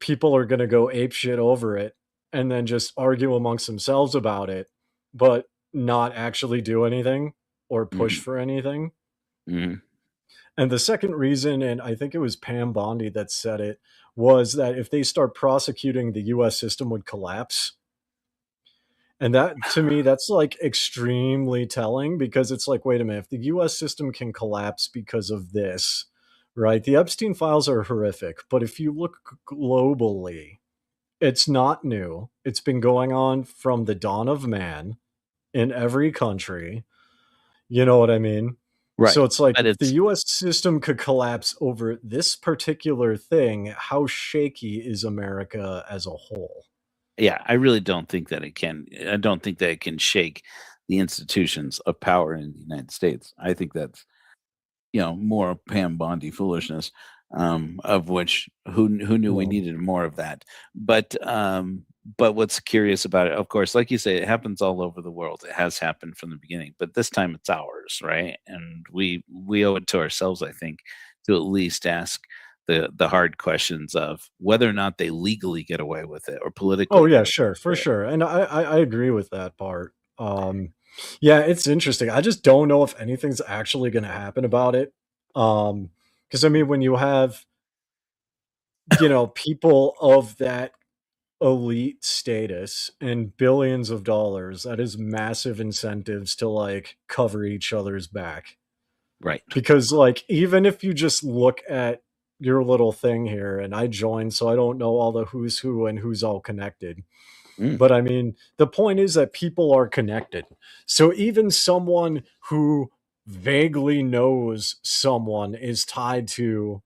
people are going to go ape shit over it and then just argue amongst themselves about it, but not actually do anything or push Mhm, for anything. mhm. And the second reason, and I think it was Pam Bondi that said it, was that if they start prosecuting, the US system would collapse. And that to me, that's like extremely telling because it's like, wait a minute, if the US system can collapse because of this, right? The Epstein files are horrific, but if you look globally, it's not new. It's been going on from the dawn of man in every country. You know what I mean? So Right. it's like But if the it's US system could collapse over this particular thing, how shaky is America as a whole? yeah, I really don't think that it can. I don't think that it can shake the institutions of power in the United States. I think that's more Pam Bondi foolishness, of which who knew we Well, needed more of that. But what's curious about it, of course, like you say, it happens all over the world. It has happened from the beginning, but this time it's ours, right? And we owe it to ourselves, I think, to at least ask the hard questions of whether or not they legally get away with it or oh politically yeah, get away sure, for with it. sure. And I agree with that part. Yeah, it's interesting. I just don't know if anything's actually gonna happen about it. Because I mean, when you have, people of that elite status and billions of dollars, that is massive incentives to like cover each other's back. Right. Because like even if you just look at your little thing here, and I joined, so I don't know all the who's who and who's all connected. Mm, But I mean, the point is that people are connected. So even someone who vaguely knows someone is tied to,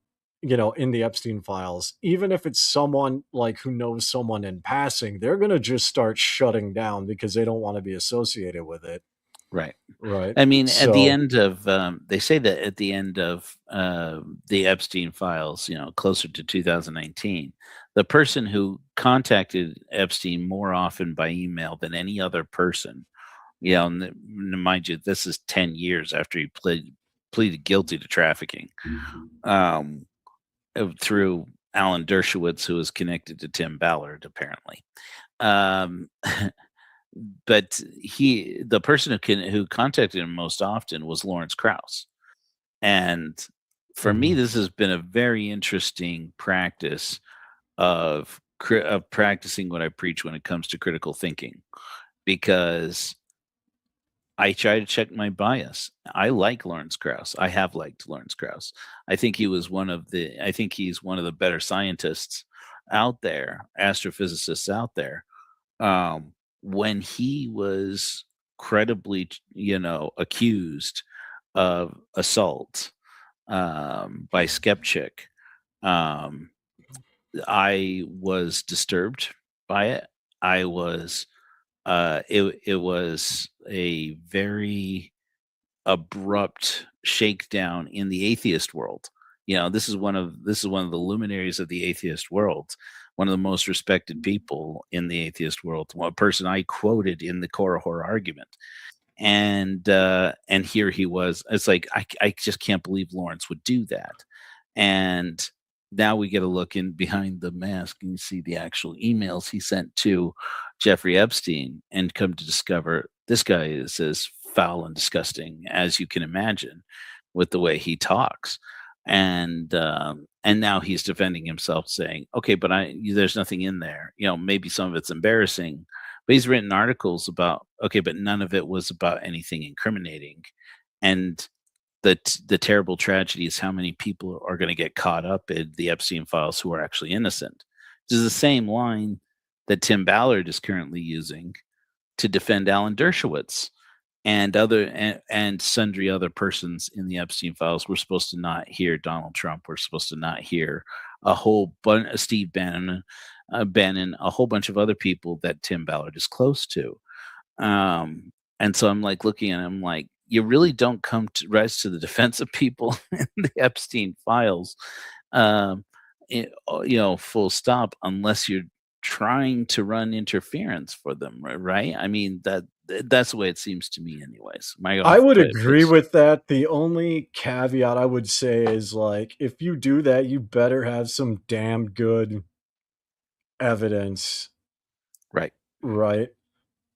in the Epstein files, even if it's someone like who knows someone in passing, they're going to just start shutting down because they don't want to be associated with it. right. Right. I mean, at the So, end of, they say that at the end of the Epstein files, closer to 2019, the person who contacted Epstein more often by email than any other person, mind you, this is 10 years after he pleaded guilty to trafficking, um, through Alan Dershowitz, who is connected to Tim Ballard, apparently. Um, but the person who contacted him most often was Lawrence Krauss. And for me, mhm. this has been a very interesting practice of practicing what I preach when it comes to critical thinking, because I try to check my bias. I like Lawrence Krauss. I have liked Lawrence Krauss. I think I think he's one of the better scientists out there, astrophysicists out there. When he was credibly, accused of assault by Skepchick, um, I was disturbed by it. I was it was a very abrupt shakedown in the atheist world. This is one of the luminaries of the atheist world, one of the most respected people in the atheist world, one person I quoted in the Korihor argument. And here he was. It's like I just can't believe Lawrence would do that. And now we get a look in behind the mask and you see the actual emails he sent to Jeffrey Epstein, and come to discover this guy is as foul and disgusting as you can imagine with the way he talks. And now he's defending himself, saying, "Okay, but there's nothing in there. Maybe some of it's embarrassing, but he's written articles about, okay, but none of it was about anything incriminating." And the terrible tragedy is how many people are going to get caught up in the Epstein files who are actually innocent. This is the same line that Tim Ballard is currently using to defend Alan Dershowitz and sundry other persons in the Epstein files. We're supposed to not hear Donald Trump. We're supposed to not hear a whole bunch of Steve Bannon, a whole bunch of other people that Tim Ballard is close to. And so I'm like looking at him like, you really don't come to rise to the defense of people in the Epstein files, full stop, unless you're trying to run interference for them, right? I mean, that's the way it seems to me anyways. I would agree with that. The only caveat I would say is, like, if you do that, you better have some damn good evidence, Right. right?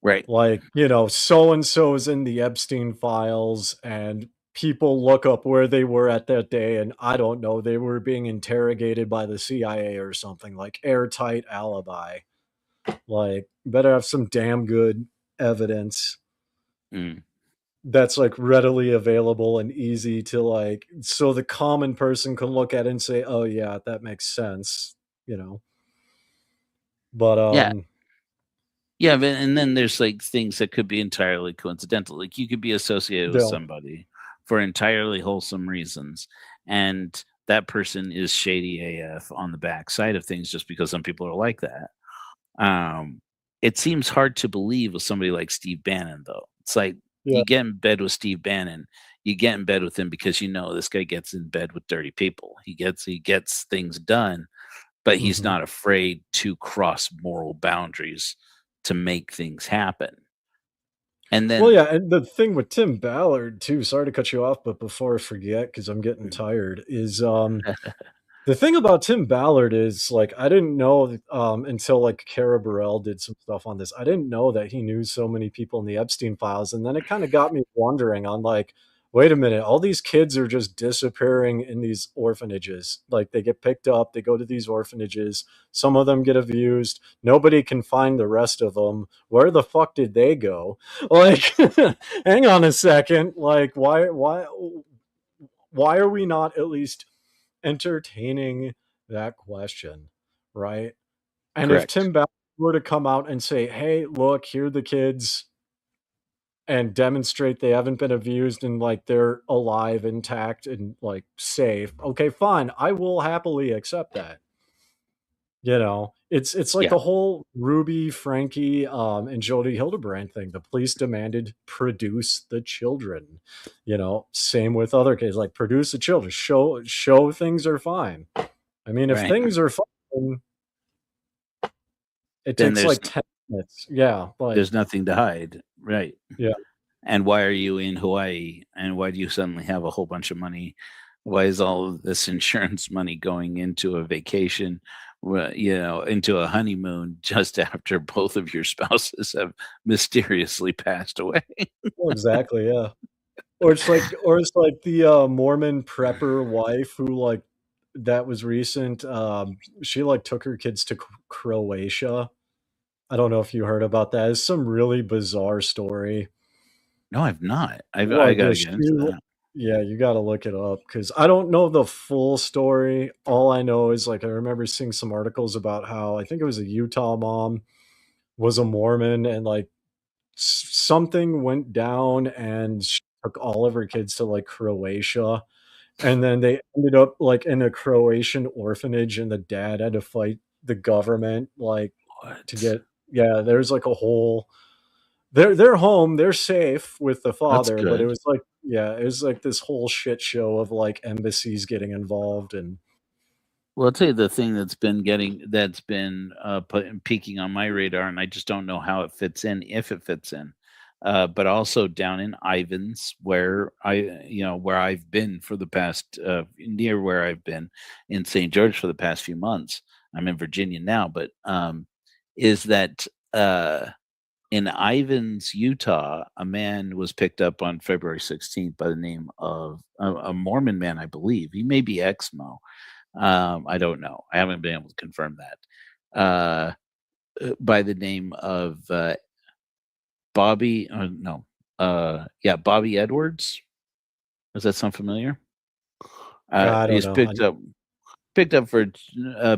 Right. Like, so and so is in the Epstein files, and people look up where they were at that day, and I don't know, they were being interrogated by the CIA or something, like airtight alibi. Like, better have some damn good evidence that's like readily available and easy to, like, so the common person can look at it and say, "Oh yeah, that makes sense," But Yeah. Yeah, and then there's like things that could be entirely coincidental. Like you could be associated with Yeah. somebody for entirely wholesome reasons, and that person is shady AF on the back side of things just because some people are like that. It seems hard to believe with somebody like Steve Bannon, though. It's like Yeah. you get in bed with Steve Bannon, you get in bed with him because this guy gets in bed with dirty people. He gets things done, but he's Mhm. not afraid to cross moral boundaries to make things happen. And then Well, yeah, and the thing with Tim Ballard too, sorry to cut you off, but before I forget, because I'm getting tired, is the thing about Tim Ballard is, like, I didn't know until, like, Kara Burrell did some stuff on this. I didn't know that he knew so many people in the Epstein files, and then it kind of got me wondering on, like, wait a minute, all these kids are just disappearing in these orphanages. Like, they get picked up, they go to these orphanages, some of them get abused, nobody can find the rest of them. Where the fuck did they go? Like, hang on a second. Like, why are we not at least entertaining that question, right? And if correct. Tim Ballard were to come out and say, "Hey, look, here are the kids," and demonstrate they haven't been abused and, like, they're alive, intact, and, like, safe, okay, fine, I will happily accept that. It's like Yeah. the whole Ruby, Frankie, and Jody Hildebrand thing. The police demanded produce the children. Same with other cases, like produce the children. Show things are fine. I mean, if Right. things are fine, it Then takes there's like 10 minutes. Yeah, like there's nothing to hide. Right. yeah. And why are you in Hawaii? And why do you suddenly have a whole bunch of money? Why is all of this insurance money going into a vacation, into a honeymoon just after both of your spouses have mysteriously passed away? Well, exactly, yeah. Or it's like the Mormon prepper wife who, like, that was recent. She, like, took her kids to Croatia. I don't know if you heard about that. It's some really bizarre story. No, I've not. I Like gotta this get into shoe that. Yeah, you gotta look it up because I don't know the full story. All I know is, like, I remember seeing some articles about how I think it was a Utah mom was a Mormon and, like, something went down and she took all of her kids to, like, Croatia, and then they ended up, like, in a Croatian orphanage, and the dad had to fight the government, like, to What? get yeah, there's, like, a whole they're home, they're safe with the That's father, but it good. was like yeah, it was like this whole shit show of, like, embassies getting involved and Well, I'll tell you the thing that's been peaking on my radar, and I just don't know how it fits in, if it fits in. But also down in Ivans, where where I've been for the past near where I've been in St. George for the past few months. I'm in Virginia now, but is that in Ivans, Utah, a man was picked up on February 16th by the name of a Mormon man, I believe. He may be Exmo. I don't know. I haven't been able to confirm that. By the name of Bobby, no, yeah, Bobby Edwards. Does that sound familiar? I don't He's know. picked up for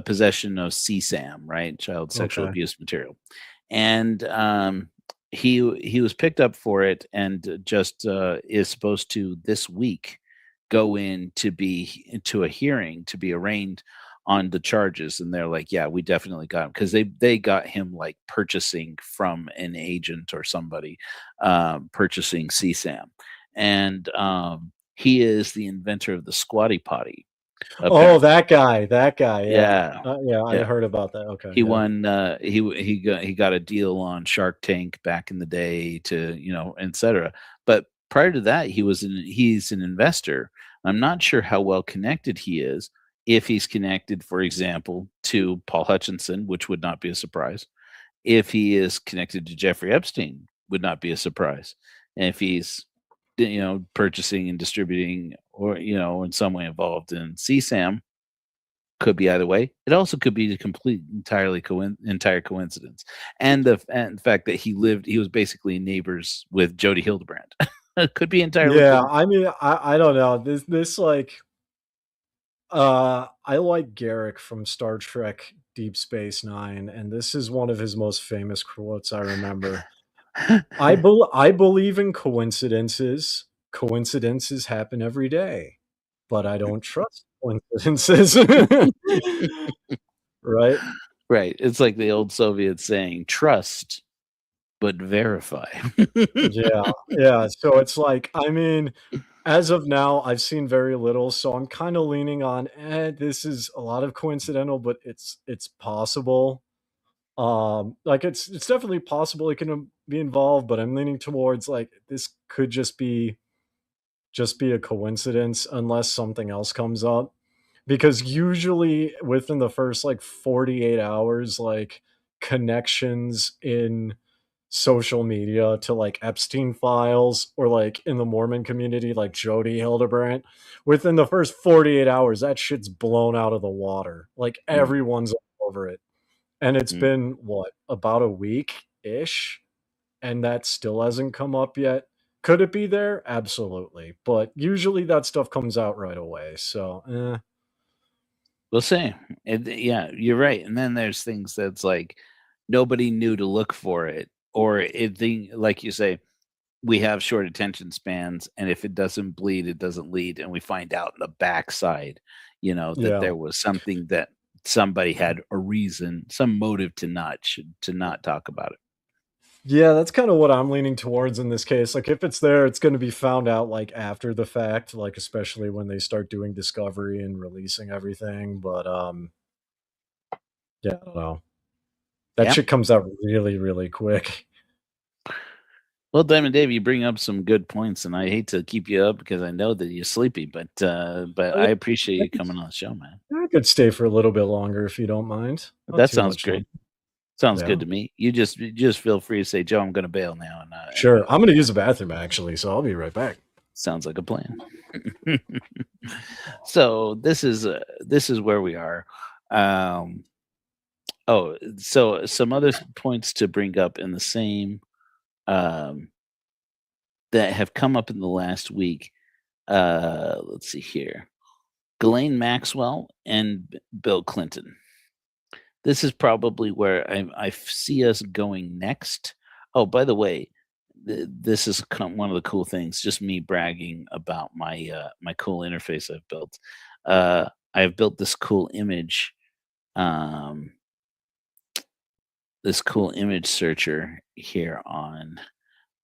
possession of CSAM, right, child sexual Okay. abuse material, and he was picked up for it, and just is supposed to this week go in to be into a hearing to be arraigned on the charges, and they're like, yeah, we definitely got him because they got him like purchasing from an agent or somebody, purchasing CSAM, and he is the inventor of the squatty potty. Oh, Apparently, that guy, yeah. yeah, Yeah, I yeah. heard about that, okay, He yeah. won. He got a deal on Shark Tank back in the day, to etc. But prior to that, he's an investor. I'm not sure how well connected he is. If he's connected, for example, to Paul Hutchinson, which would not be a surprise. If he is connected to Jeffrey Epstein, would not be a surprise. And if he's purchasing and distributing, or in some way involved in CSAM, could be either way. It also could be a entire coincidence, and the fact that he was basically neighbors with Jody Hildebrand. It could be entirely Yeah, coincidence. I mean, I don't know. This like I like Garrick from Star Trek Deep Space Nine, and this is one of his most famous quotes I remember. I believe in coincidences. Coincidences happen every day, but I don't trust coincidences. Right? Right. It's like the old Soviet saying, "Trust but verify." Yeah, yeah, so it's like, I mean, as of now, I've seen very little, so I'm kinda leaning on, this is a lot of coincidental, but it's possible. Like, it's definitely possible it can, be involved, but I'm leaning towards, like, this could just be a coincidence unless something else comes up. Because usually within the first, like, 48 hours, like, connections in social media to, like, Epstein files or, like, in the Mormon community, like Jody Hildebrandt, within the first 48 hours, that shit's blown out of the water. Like, Mm, everyone's all over it. And it's mm. been, what, about a week-ish? And that still hasn't come up yet. Could it be there? Absolutely. But usually that stuff comes out right away. So, We'll see. Yeah, you're right. And then there's things that's like nobody knew to look for it, or like you say, we have short attention spans, and if it doesn't bleed, it doesn't lead, and we find out in the backside, that yeah. there was something that somebody had a reason, some motive to not talk about it. Yeah, that's kind of what I'm leaning towards in this case. Like, if it's there, it's going to be found out like after the fact, like especially when they start doing discovery and releasing everything. But yeah, I don't know. That Yeah. shit comes out really, really quick. Well, Diamond Dave, you bring up some good points, and I hate to keep you up because I know that you're sleepy, but Oh, I yeah, appreciate I you could, coming on the show, man. I could stay for a little bit longer if you don't mind. Not That too sounds much longer. great. Sounds good Yeah, to me. You just feel free to say, Joe, I'm going to bail now, and sure. I'm going to use the bathroom actually, so I'll be right back. sounds like a plan. So this is where we are. Um, Oh, so some other points to bring up in the same um, that have come up in the last week. Let's see here. Ghislaine Maxwell and Bill Clinton. This is probably where I see us going next. Oh, by the way, this is one of the cool things. Just me bragging about my cool interface I've built. I've built um, this cool image searcher here on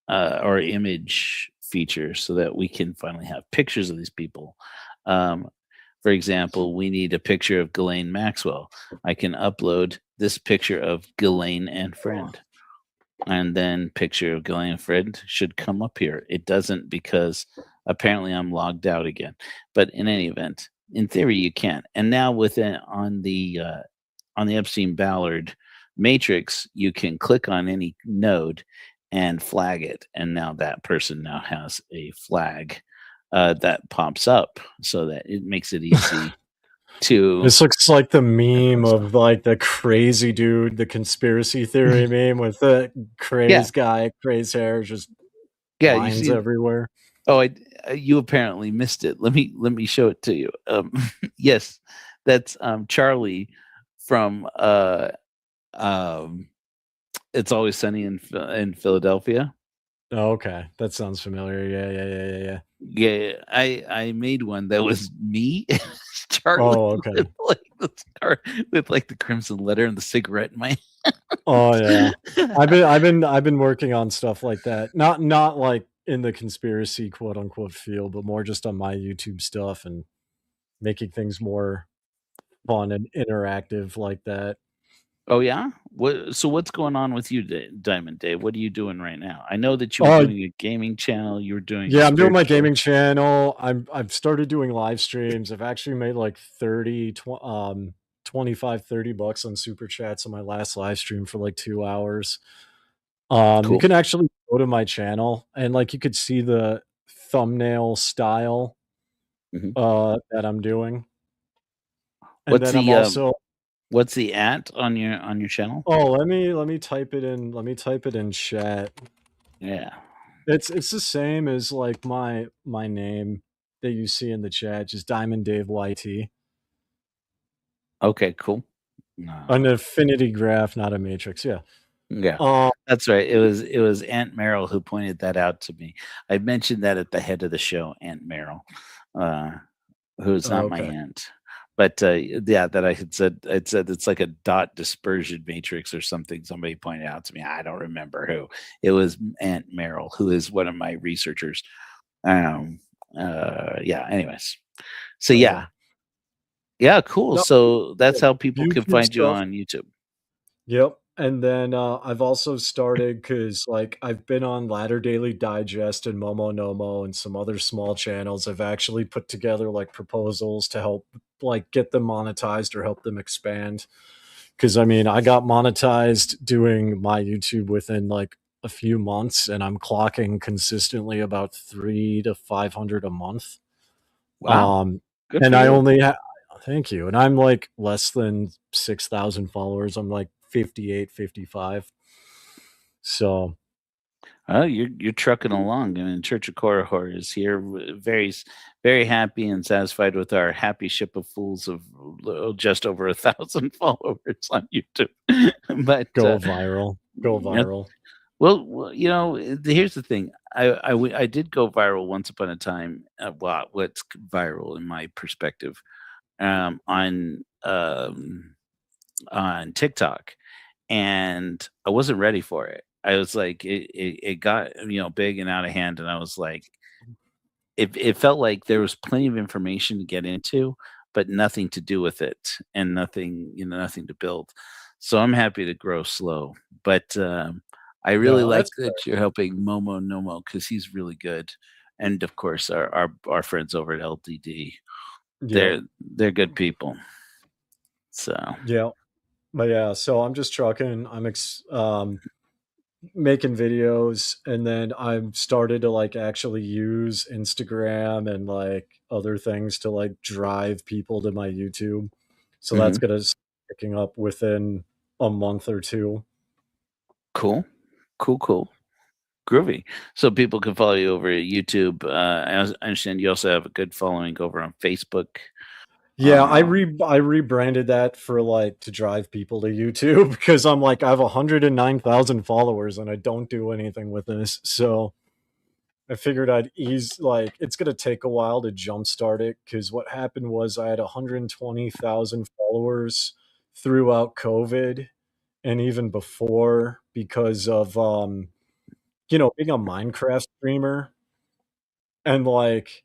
or image feature, so that we can finally have pictures of these people. Um, for example, we need a picture of Ghislaine Maxwell. I can upload this picture of Ghislaine and friend, and then picture of Ghislaine and friend should come up here. It doesn't, because apparently I'm logged out again. But in any event, in theory, you can. And now within on the Epstein Ballard matrix, you can click on any node and flag it, and now that person now has a flag that pops up, so that it makes it easy to. This looks like the meme of like the crazy dude, the conspiracy theory meme with the crazed guy, crazed hair, just Yeah, you lines see. everywhere. Oh, you apparently missed it. Let me show it to you. Yes, that's Charlie from It's Always Sunny in Philadelphia. Oh, okay, that sounds familiar. Yeah. Yeah, I made one that was me, Charlie, Oh, okay. with like the scar, with like the crimson letter and the cigarette in my. Oh yeah, I've been working on stuff like that. Not like in the conspiracy quote unquote field, but more just on my YouTube stuff and making things more fun and interactive like that. Oh yeah, so what's going on with you, Diamond Dave? What are you doing right now? I know that you were Oh doing a gaming channel. You were doing yeah, a I'm doing my spiritual. gaming channel. I've started doing live streams. I've actually made like 25, $30 on super chats on my last live stream for like 2 hours. You Cool. can actually go to my channel and like you could see the thumbnail style Mhm. that I'm doing. And What's then I'm the also what's the at on your channel? oh, let me type it in. Let me type it in chat. Yeah. It's the same as like my name that you see in the chat, just Diamond Dave YT. Okay. Cool. An affinity graph, not a matrix. Yeah. Yeah, Um, that's right. It was Aunt Merrill who pointed that out to me. I mentioned that at the head of the show, Aunt Merrill, uh, who's not my okay. aunt, but yeah, that I said it's like a dot dispersion matrix or something. Somebody pointed out to me. I don't remember who. It was Aunt Merrill, who is one of my researchers. Um, yeah. Anyways, so Okay. yeah, cool. No, So that's yeah, how people can YouTube find you stuff. on YouTube. Yep. And then I've also started because like I've been on Ladder Daily Digest and Momo Nomo and some other small channels. I've actually put together like proposals to help like get them monetized or help them expand. Because I mean, I got monetized doing my YouTube within like a few months, and I'm clocking consistently about 300 to 500 a month. Wow, Um, good and for I you. only thank you. And I'm like less than 6,000 followers. I'm like 58, 55. So, Oh, you're trucking along. I mean, Church of Korihor is here, very happy and satisfied with our happy ship of fools of just over 1,000 followers on YouTube. But go viral. Go yep. viral. Well, here's the thing. I did go viral once upon a time. Well, what's viral in my perspective, um, on um, on TikTok, and I wasn't ready for it. I was like, it got big and out of hand, and I was like, it felt like there was plenty of information to get into, but nothing to do with it, and nothing to build. So I'm happy to grow slow, but I really No, like that's that you're helping Momo Nomo because he's really good, and of course our friends over at LDD, yep. they're good people. So Yeah. But yeah, so I'm just trucking. Making videos, and then I'm started to like actually use Instagram and like other things to like drive people to my YouTube. So that's mhm. gonna picking up within a month or two. Cool. Groovy. So people can follow you over at YouTube. I understand you also have a good following over on Facebook. Yeah, I Um, I rebranded that for like to drive people to YouTube because I'm like I have 109,000 followers and I don't do anything with this. So I figured I'd ease like it's gonna take a while to jumpstart it because what happened was I had 120,000 followers throughout COVID and even before because of being a Minecraft streamer and like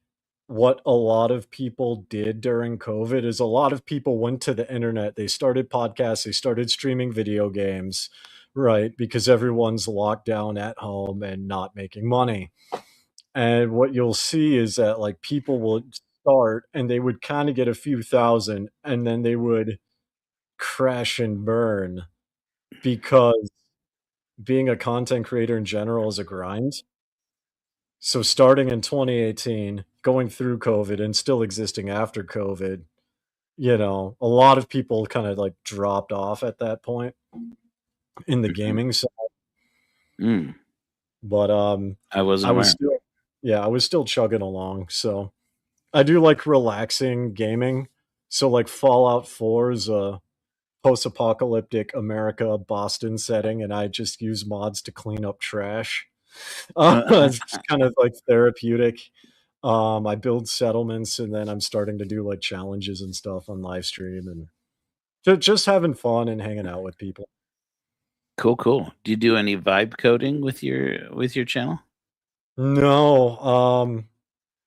what a lot of people did during COVID is a lot of people went to the internet, they started podcasts, they started streaming video games, right? Because everyone's locked down at home and not making money. And what you'll see is that like people will start and they would kind of get a few thousand and then they would crash and burn because being a content creator in general is a grind. So starting in 2018, going through COVID and still existing after COVID, a lot of people kind of like dropped off at that point in the mhm. gaming side. Mm, But I wasn't I was aware. still yeah, I was still chugging along. So I do like relaxing gaming. So like Fallout 4 is a post-apocalyptic America Boston setting, and I just use mods to clean up trash. It's kind of like therapeutic. I build settlements, and then I'm starting to do like challenges and stuff on live stream, and just having fun and hanging out with people. Cool. Do you do any vibe coding with your channel? No,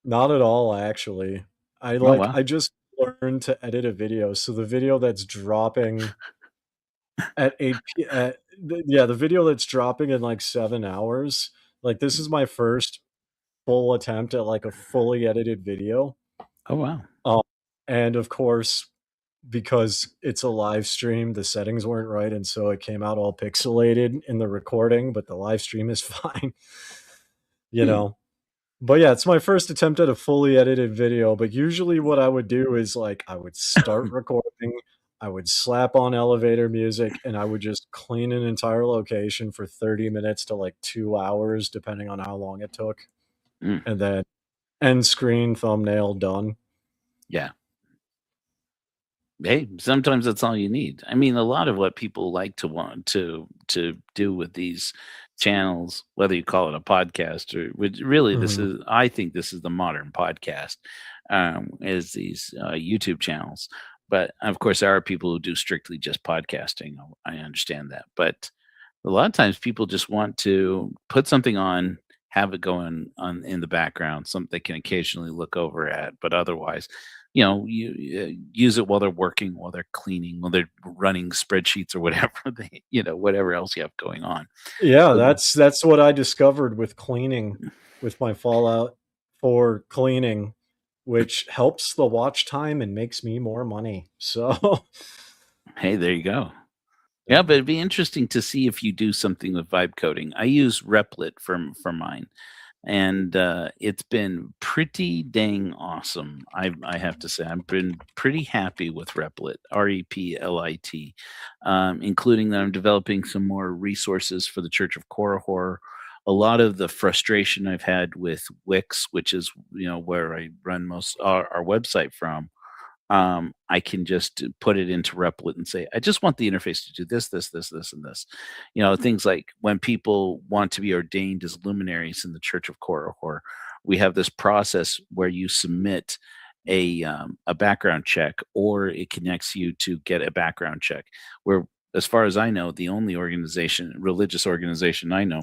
not at all. Actually, Oh wow. I just learned to edit a video, so the video that's dropping at 8 at the video that's dropping in like 7 hours. Like this is my first full attempt at like a fully edited video. Oh wow. Um, and of course, because it's a live stream, the settings weren't right, and so it came out all pixelated in the recording, but the live stream is fine, you Hmm. know. But yeah, it's my first attempt at a fully edited video, but usually what I would do is like I would start recording, I would slap on elevator music, and I would just clean an entire location for 30 minutes to like 2 hours depending on how long it took, Mm, and then end screen, thumbnail, done. yeah. Hey, sometimes that's all you need. I mean, a lot of what people like to want to do with these channels, whether you call it a podcast or which really this Mhm. is I think this is the modern podcast, is these YouTube channels. But of course, there are people who do strictly just podcasting. I understand that, but a lot of times people just want to put something on, have it going on in the background, something they can occasionally look over at, but otherwise, you use it while they're working, while they're cleaning, while they're running spreadsheets or whatever whatever else you have going on. Yeah, So, that's what I discovered with cleaning, with my Fallout for cleaning, which helps the watch time and makes me more money. So, hey, there you go. yeah. Yeah, but it'd be interesting to see if you do something with vibe coding. I use Replit for mine, and it's been pretty dang awesome. I have to say I've been pretty happy with Replit, Replit, including that I'm developing some more resources for the Church of Korihor. A lot of the frustration I've had with Wix, which is where I run most our website from, I can just put it into Replit and say, I just want the interface to do this, and this. Things like when people want to be ordained as luminaries in the Church of Korihor, we have this process where you submit a background check, or it connects you to get a background check. Where, as far as I know, the only religious organization I know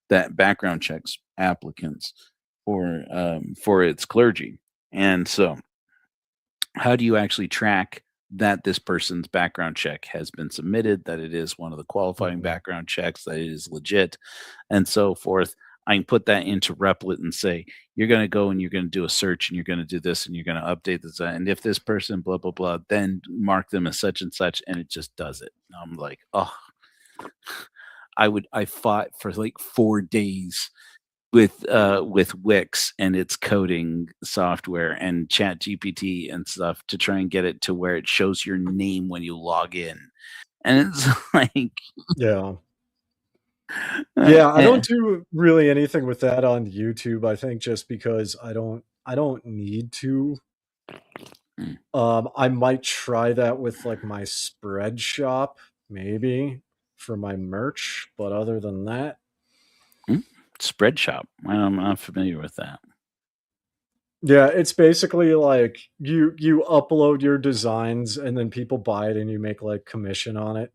that background checks applicants for its clergy, and so how do you actually track that this person's background check has been submitted, that it is one of the qualifying Mhm. background checks, that it is legit, and so forth? I can put that into Replit and say, you're going to go and you're going to do a search and you're going to do this and you're going to update this. And if this person, blah, blah, blah, then mark them as such and such. And it just does it. I'm like, oh, I fought for like 4 days with Wix and its coding software and Chat GPT and stuff to try and get it to where it shows your name when you log in. and it's like, Yeah. Yeah, I eh, don't do really anything with that on YouTube, I think just because I don't need to. mm, I might try that with like my spread shop, maybe for my merch, but other than that, mm, spread shop. I'm not familiar with that. yeah, it's basically like you upload your designs and then people buy it and you make like commission on it.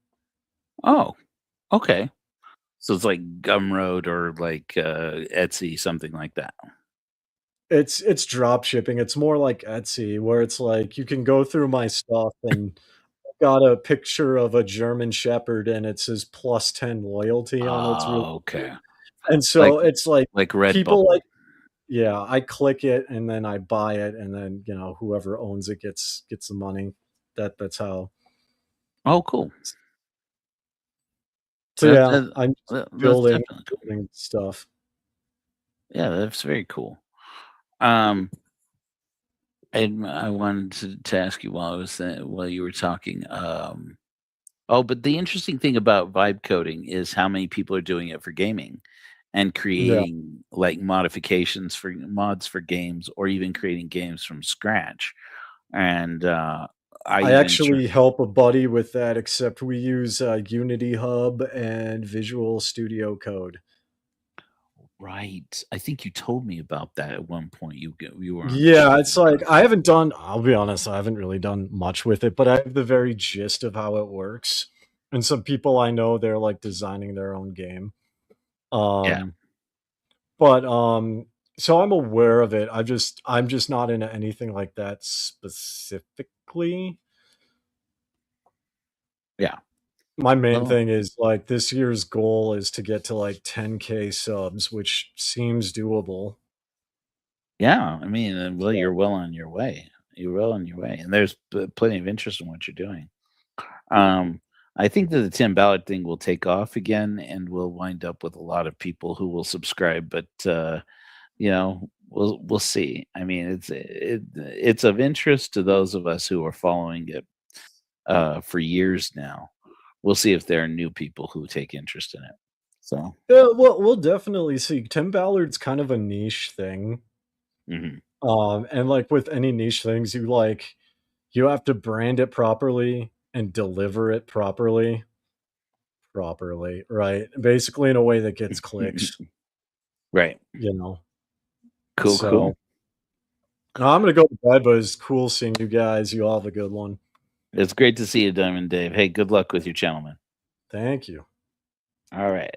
Oh, okay. So it's like Gumroad or like Etsy, something like that. It's drop shipping. It's more like Etsy where it's like you can go through my stuff and got a picture of a German Shepherd and it says +10 loyalty on its really Okay. and Like so it's like people Redbubble. like yeah, I click it and then I buy it and then, whoever owns it gets the money. That's how. Oh, cool. So yeah, I'm just That's definitely cool. building stuff. Yeah, that's very cool. Um, and I wanted to ask you while you were talking. Oh, but the interesting thing about vibe coding is how many people are doing it for gaming and Yeah. creating like modifications for mods for games, or even creating games from scratch. And I I even tr- actually help a buddy with that, except we use Unity Hub and Visual Studio Code. right. I think you told me about that at one point. You were on Yeah, it's vacation. like I haven't done, I'll be honest, I haven't really done much with it, but I have the very gist of how it works. And some people I know, they're like designing their own game. Yeah. Um, but so I'm aware of it. I'm just not into anything like that specifically. Yeah. My main Well, thing is like this year's goal is to get to like 10K subs, which seems doable. yeah. I mean, well, So, you're well on your way. You're well on your way, and there's plenty of interest in what you're doing. Um, I think that the Tim Ballard thing will take off again, and we'll wind up with a lot of people who will subscribe. But we'll see. I mean, it's of interest to those of us who are following it for years now. We'll see if there are new people who take interest in it. So, yeah, well, we'll definitely see. Tim Ballard's kind of a niche thing. mhm. And like with any niche things, you have to brand it properly and deliver it properly, right? Basically in a way that gets clicks, Right. you know. Cool. Cool. So no, I'm gonna go to bed, but it's cool seeing you guys. You all have a good one. It's great to see you, Diamond Dave. Hey, good luck with your channel, man. Thank you. All right.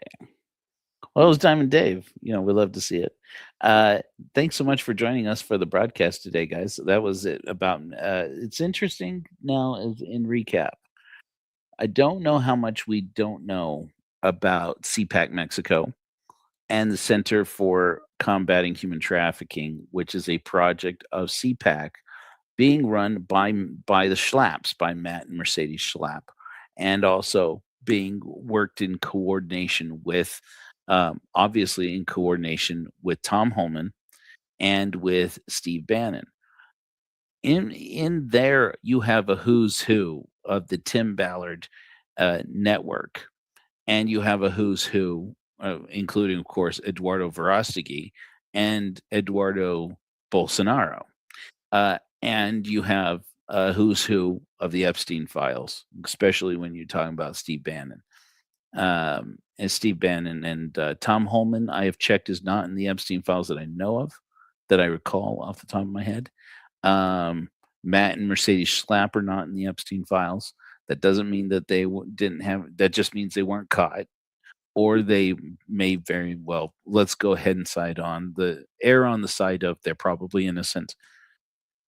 Well, it was Diamond Dave. We love to see it. Uh, Thanks so much for joining us for the broadcast today, guys. That was it about. It's interesting now, as in recap. I don't know how much we don't know about CPAC Mexico and the Center for Combating Human Trafficking, which is a project of CPAC being run by the Schlaps, by Matt and Mercedes Schlapp, and also being worked in coordination with, obviously in coordination with Tom Holman and with Steve Bannon. In there, you have a who's who of the Tim Ballard network, and you have a who's who, including, of course, Eduardo Verostegui and Eduardo Bolsonaro. And you have a who's who of the Epstein files, especially when you're talking about Steve Bannon. And Steve Bannon and Tom Holman, I have checked, is not in the Epstein files that I know of, that I recall off the top of my head. Matt and Mercedes Schlapp are not in the Epstein files. That doesn't mean that they didn't have. That just means they weren't caught, or they may very well. Let's go ahead and err on the side of they're probably innocent.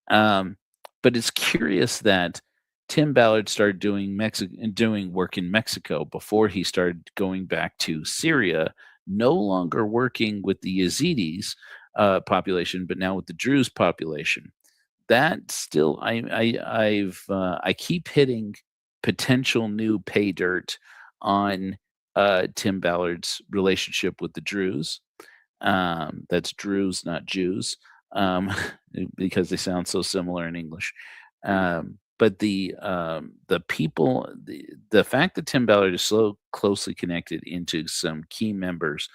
But it's curious that Tim Ballard started doing work in Mexico before he started going back to Syria, no longer working with the Yazidis population, but now with the Druze population. That still, I keep hitting potential new pay dirt on Tim Ballard's relationship with the Druze. That's Druze, not Jews, um, because they sound so similar in English. but the people, the fact that Tim Ballard is so closely connected into some key members,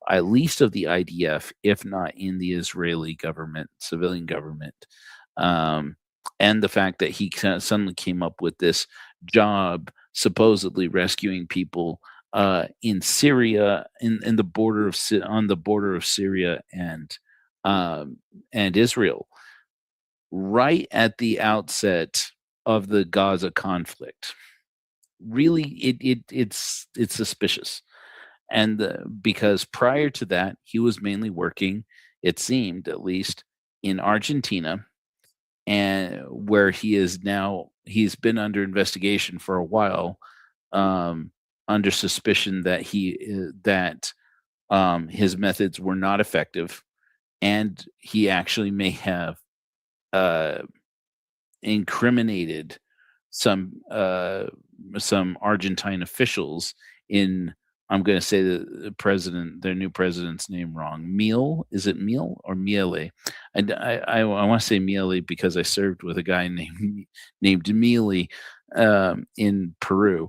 at least of the IDF, if not in the Israeli government, civilian government, and the fact that he suddenly came up with this job supposedly rescuing people in Syria, in the border of on the border of Syria and Israel, right at the outset of the Gaza conflict. Really, it's suspicious, and because prior to that, he was mainly working, it seemed at least, in Argentina, and where he is now. He's been under investigation for a while, under suspicion that his methods were not effective, and he actually may have incriminated some Argentine officials in. I'm going to say their new president's name wrong. Is it Meal or Miele? And I want to say Miele because I served with a guy named Miele in Peru,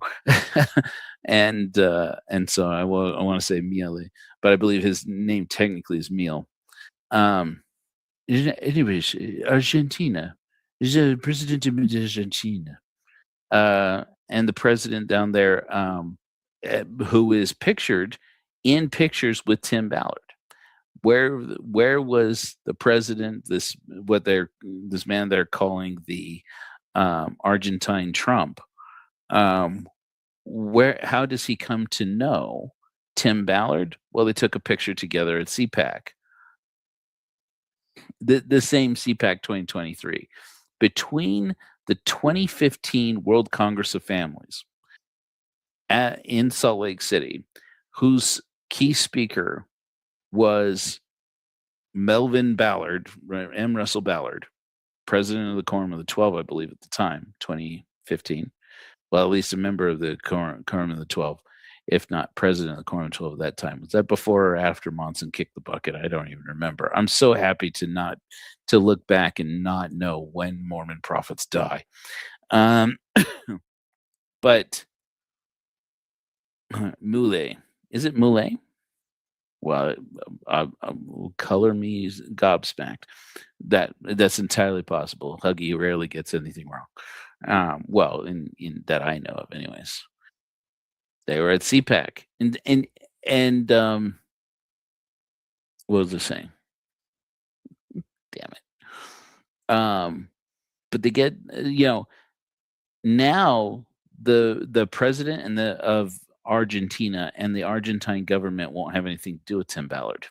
and so I want to say Miele, but I believe his name technically is Meal. Anyways, Argentina is the president of Argentina, and the president down there, who is pictured in pictures with Tim Ballard. Where was the president? This man they're calling the Argentine Trump. How does he come to know Tim Ballard? Well, they took a picture together at CPAC. The same CPAC 2023, between the 2015 World Congress of Families in Salt Lake City, whose key speaker was Melvin Ballard, M. Russell Ballard, president of the Quorum of the 12, I believe at the time, 2015. Well, at least a member of the Quorum of the 12, if not president of the Quorum of the 12 at that time. Was that before or after Monson kicked the bucket? I don't even remember. I'm so happy to look back and not know when Mormon prophets die. But Mule, is it Mule? Well, color me gobsmacked. That's entirely possible. Huggy rarely gets anything wrong. Well, in that I know of, anyways. They were at CPAC, and what was I saying? Damn it. But they get now the president of Argentina and the Argentine government won't have anything to do with Tim Ballard,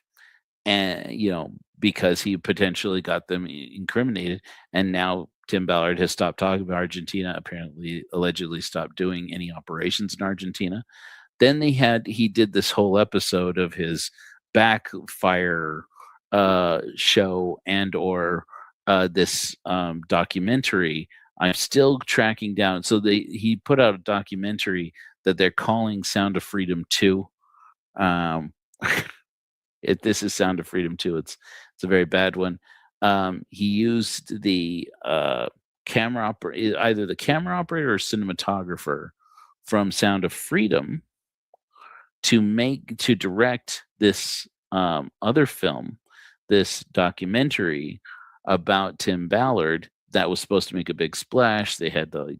and because he potentially got them incriminated, and now Tim Ballard has stopped talking about Argentina, allegedly stopped doing any operations in Argentina. Then he did this whole episode of his backfire show or this documentary. I'm still tracking down. So he put out a documentary that they're calling Sound of Freedom 2. This is Sound of Freedom 2. It's a very bad one. He used the camera operator, either the camera operator or cinematographer from Sound of Freedom to direct this other film, this documentary about Tim Ballard that was supposed to make a big splash. They had the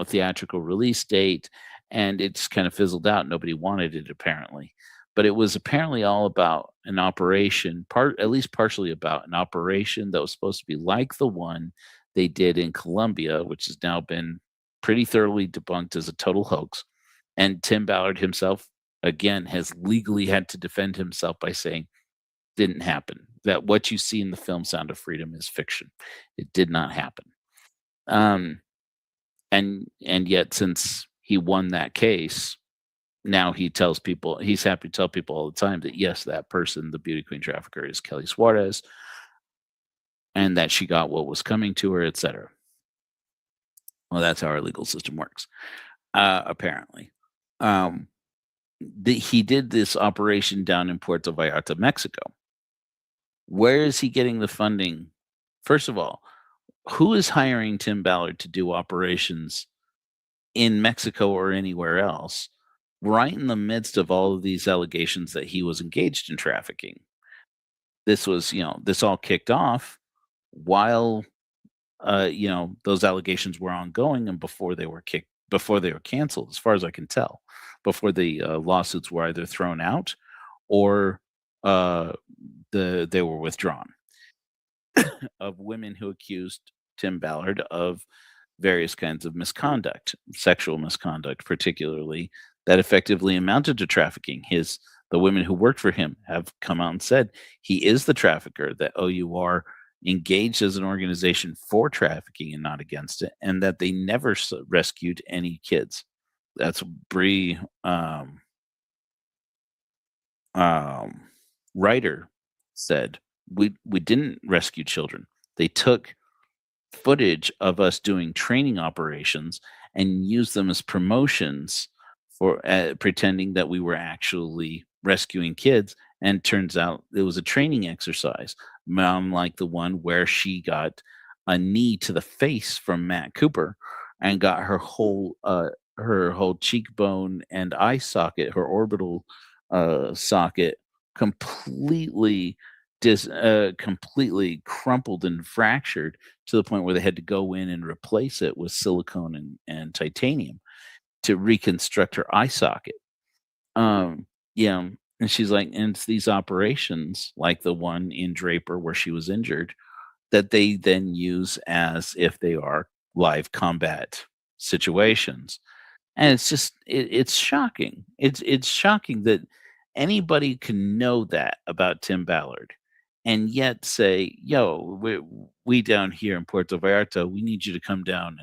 theatrical release date, and it's kind of fizzled out. Nobody wanted it apparently. But it was apparently all about an operation, at least partially about an operation that was supposed to be like the one they did in Colombia, which has now been pretty thoroughly debunked as a total hoax. And Tim Ballard himself, again, has legally had to defend himself by saying didn't happen. That what you see in the film Sound of Freedom is fiction. It did not happen. And yet, since he won that case, now he's happy to tell people all the time that yes, that person, the beauty queen trafficker, is Kelly Suarez, and that she got what was coming to her, etc. Well, that's how our legal system works, apparently. He did this operation down in Puerto Vallarta, Mexico. Where is he getting the funding? First of all, who is hiring Tim Ballard to do operations in Mexico or anywhere else, right in the midst of all of these allegations that he was engaged in trafficking? This was, this all kicked off while, those allegations were ongoing and before they were canceled, as far as I can tell, before the lawsuits were either thrown out or uh, they were withdrawn, of women who accused Tim Ballard of various kinds of misconduct, sexual misconduct, particularly that effectively amounted to trafficking. The women who worked for him have come out and said he is the trafficker, that OUR engaged as an organization for trafficking and not against it, and that they never rescued any kids. That's Bree Ryder said. We didn't rescue children. They took footage of us doing training operations and used them as promotions for pretending that we were actually rescuing kids. And turns out it was a training exercise, like the one where she got a knee to the face from Matt Cooper and got her whole cheekbone and eye socket, her orbital socket, completely completely crumpled and fractured to the point where they had to go in and replace it with silicone and titanium to reconstruct her eye socket. Yeah, and she's like, and it's these operations like the one in Draper where she was injured that they then use as if they are live combat situations. And it's just it's shocking. It's shocking that anybody can know that about Tim Ballard and yet say, "Yo, we down here in Puerto Vallarta, we need you to come down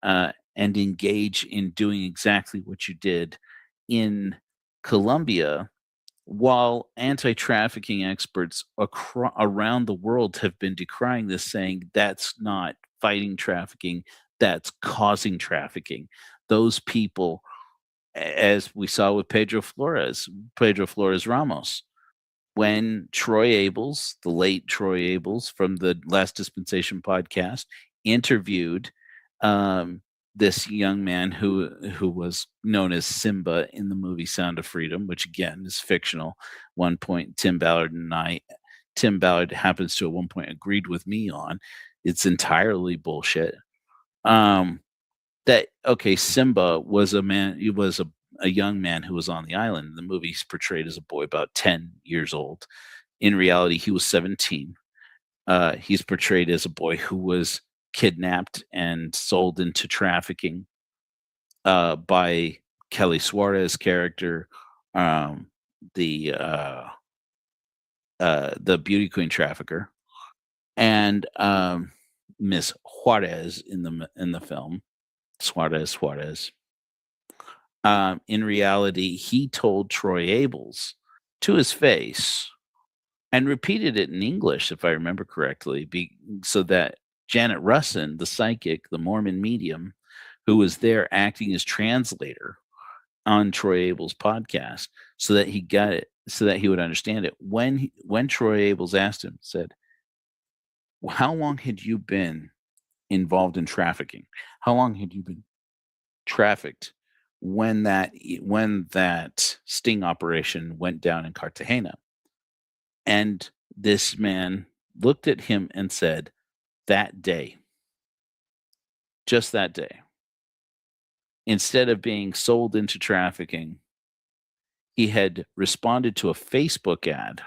and engage in doing exactly what you did in Colombia," while anti-trafficking experts around the world have been decrying this, saying that's not fighting trafficking, that's causing trafficking. Those people, as we saw with Pedro Flores Ramos, when Troy Abels, the late Troy Abels from the Last Dispensation podcast, interviewed this young man who was known as Simba in the movie Sound of Freedom, which again is fictional. One point, Tim Ballard happens to at one point agreed with me on. It's entirely bullshit. Simba was a man. He was a young man who was on the island. In the movie, he's portrayed as a boy about 10 years old. In reality, he was 17. He's portrayed as a boy who was kidnapped and sold into trafficking by Kelly Suarez character, the beauty queen trafficker, and Miss Juarez in the film. Suarez. In reality, he told Troy Abels to his face and repeated it in English, if I remember correctly, so that Janet Russin, the psychic, the Mormon medium, who was there acting as translator on Troy Abels' podcast, so that he got it, so that he would understand it. When Troy Abels asked him, said, "How long had you been involved in trafficking? How long had you been trafficked when that sting operation went down in Cartagena?" And this man looked at him and said, "That day, just that day." Instead of being sold into trafficking, he had responded to a Facebook ad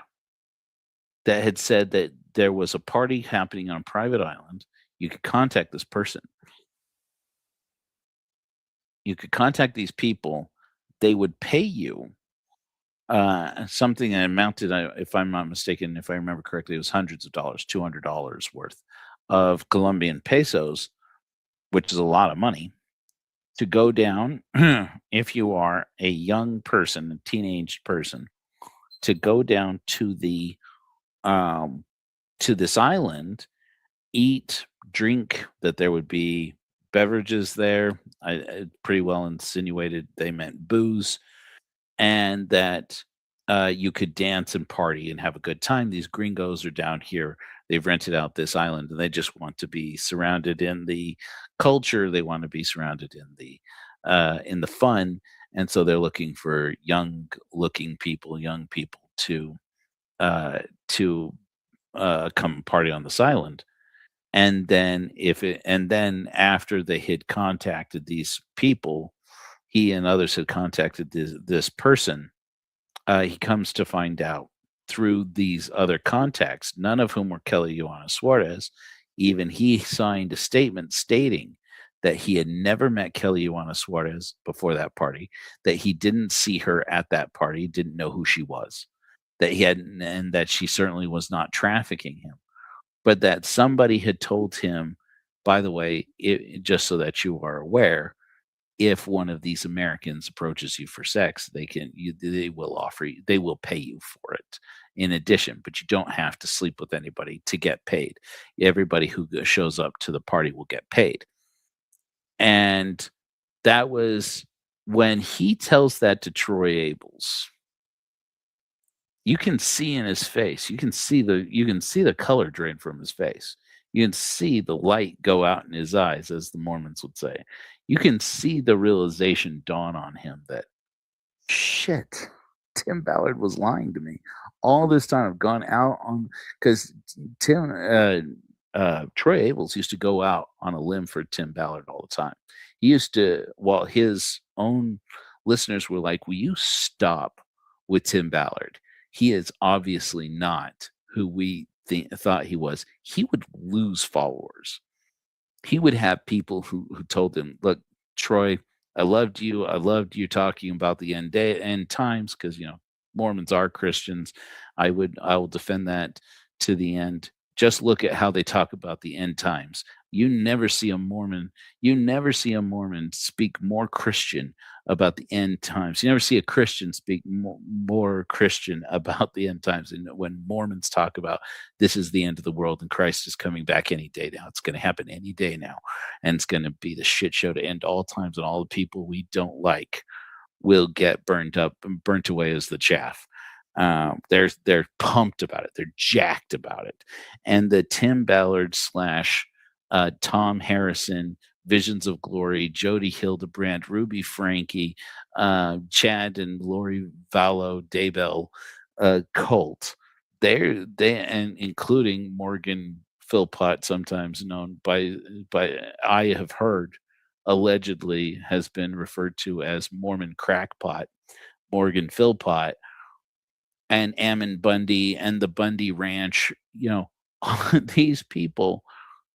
that had said that there was a party happening on a private island. You could contact this person. You could contact these people. They would pay you something that amounted, if I'm not mistaken, if I remember correctly, it was hundreds of dollars, $200 worth of Colombian pesos, which is a lot of money, to go down, if you are a young person, a teenage person, to go down to this island, eat, drink, that there would be beverages there. I pretty well insinuated they meant booze, and that you could dance and party and have a good time. These gringos are down here. They've rented out this island and they just want to be surrounded in the culture. They want to be surrounded in the fun. And so they're looking for young people uh, to come party on this island. And then after they had contacted these people, he and others had contacted this person. He comes to find out through these other contacts, none of whom were Kelly Joanna Suarez. Even he signed a statement stating that he had never met Kelly Joanna Suarez before that party, that he didn't see her at that party, didn't know who she was, that he hadn't, and that she certainly was not trafficking him, but that somebody had told him, by the way, just so that you are aware, if one of these Americans approaches you for sex, they will pay you for it in addition, but you don't have to sleep with anybody to get paid. Everybody who shows up to the party will get paid. And that was when he tells that to Troy Abels. You can see in his face, you can see the color drain from his face. You can see the light go out in his eyes, as the Mormons would say. You can see the realization dawn on him that, shit, Tim Ballard was lying to me. All this time I've gone out on, because Troy Abels used to go out on a limb for Tim Ballard all the time. He used to, while his own listeners were like, will you stop with Tim Ballard? He is obviously not who we thought he was. He would lose followers. He would have people who told him, look, Troy, I loved you. I loved you talking about the end times, because, Mormons are Christians. I will defend that to the end. Just look at how they talk about the end times. You never see a Mormon speak more Christian about the end times. You never see a Christian speak more Christian about the end times. And when Mormons talk about this is the end of the world and Christ is coming back any day now, it's going to happen any day now, and it's going to be the shit show to end all times, and all the people we don't like will get burnt away as the chaff. They're pumped about it. They're jacked about it. And the Tim Ballard / Tom Harrison, Visions of Glory, Jody Hildebrandt, Ruby Frankie, Chad and Lori Vallow Daybell cult. And including Morgan Philpott, sometimes known by I have heard allegedly has been referred to as Mormon crackpot, Morgan Philpott, and Ammon Bundy and the Bundy Ranch. These people,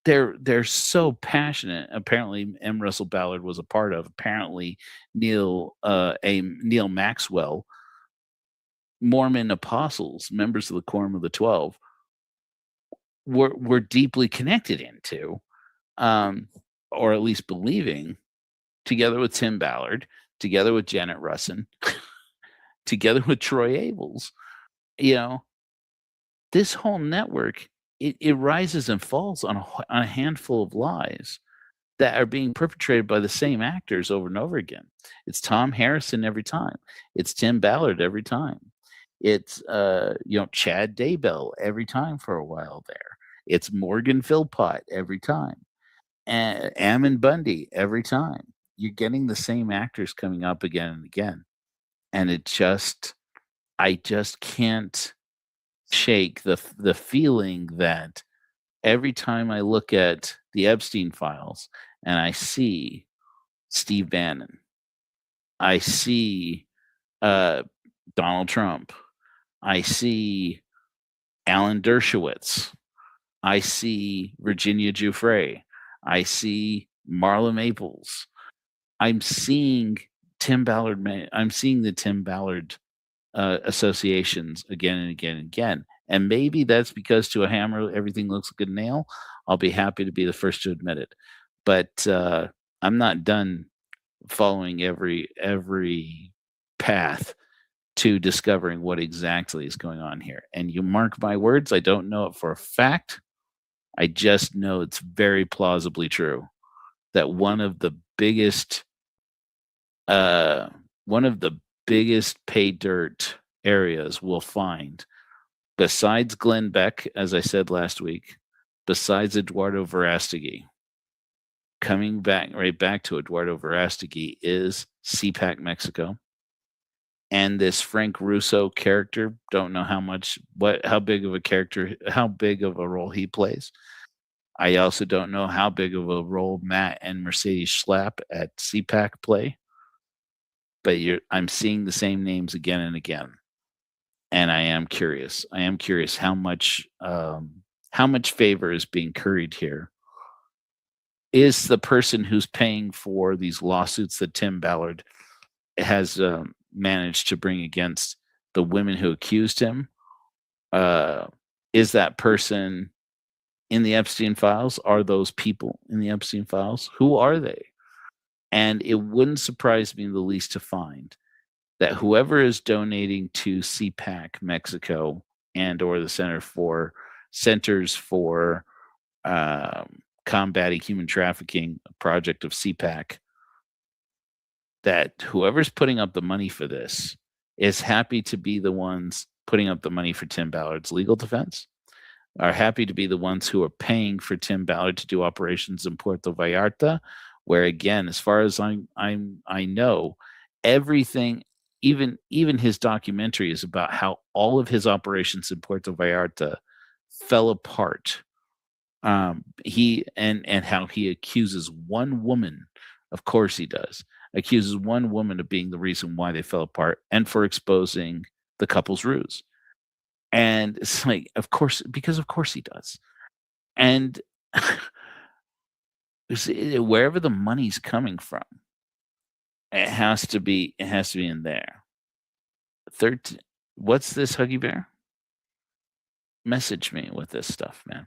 they're so passionate. Apparently, M. Russell Ballard was a part of. Apparently, Neil Maxwell, Mormon apostles, members of the Quorum of the 12, were deeply connected into, or at least believing, together with Tim Ballard, together with Janet Russin, together with Troy Abels. This whole network, it rises and falls on a handful of lies that are being perpetrated by the same actors over and over again. It's Tom Harrison every time. It's Tim Ballard every time. It's Chad Daybell every time for a while there. It's Morgan Philpott every time. And Ammon Bundy every time. You're getting the same actors coming up again and again. And I just can't shake the feeling that every time I look at the Epstein files and I see Steve Bannon, I see Donald Trump, I see Alan Dershowitz, I see Virginia Giuffre, I see Marla Maples, I'm seeing Tim Ballard. I'm seeing the Tim Ballard associations again and again and again. And maybe that's because to a hammer, everything looks like a nail. I'll be happy to be the first to admit it. But I'm not done following every path to discovering what exactly is going on here. And you mark my words, I don't know it for a fact. I just know it's very plausibly true that one of the biggest pay dirt areas will find, besides Glenn Beck, as I said last week, besides Eduardo Verástegui, coming back to Eduardo Verástegui is CPAC Mexico. And this Frank Russo character, don't know how big of a role he plays. I also don't know how big of a role Matt and Mercedes Schlapp at CPAC play. But I'm seeing the same names again and again. And I am curious. How much favor is being curried here. Is the person who's paying for these lawsuits that Tim Ballard has managed to bring against the women who accused him? Is that person in the Epstein files? Are those people in the Epstein files? Who are they? And it wouldn't surprise me the least to find that whoever is donating to CPAC Mexico and or the Centers for Combating Human Trafficking, a project of CPAC, that whoever's putting up the money for this is happy to be the ones putting up the money for Tim Ballard's legal defense, are happy to be the ones who are paying for Tim Ballard to do operations in Puerto Vallarta, where, again, as far as I know, everything, even his documentary, is about how all of his operations in Puerto Vallarta fell apart. He and how he accuses one woman, of course he does, accuses one woman of being the reason why they fell apart and for exposing the couple's ruse. And it's like, of course he does. And wherever the money's coming from, it has to be in there. What's this, Huggy Bear? Message me with this stuff, man.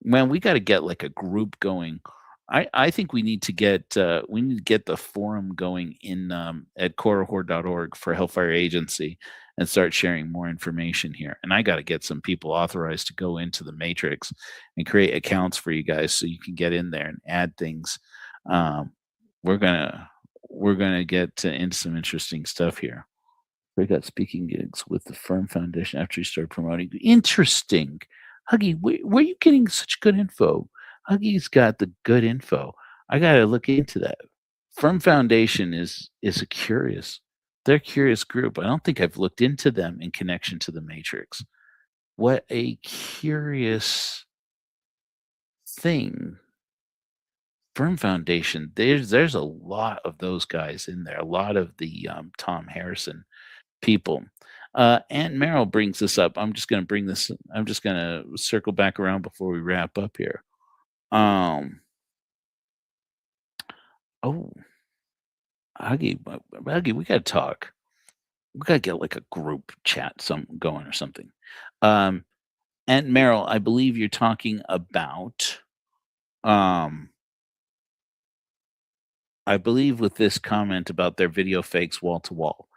Man, we got to get like a group going. I think we need to get the forum going in at corahor.org for Hellfire Agency and start sharing more information here. And I got to get some people authorized to go into the Matrix and create accounts for you guys so you can get in there and add things. We're gonna get into some interesting stuff here. We got speaking gigs with the Firm Foundation after you start promoting. Interesting. Huggy, where are you getting such good info? Huggy's got the good info. I got to look into that. Firm Foundation is they're a curious group. I don't think I've looked into them in connection to the Matrix. What a curious thing. Firm Foundation, there's a lot of those guys in there, a lot of the Tom Harrison people. Aunt Meryl brings this up. I'm just going to circle back around before we wrap up here. Oh, Huggy, we got to talk. We got to get like a group chat going or something. Aunt Meryl, I believe you're talking about, I believe with this comment about their video fakes wall to wall.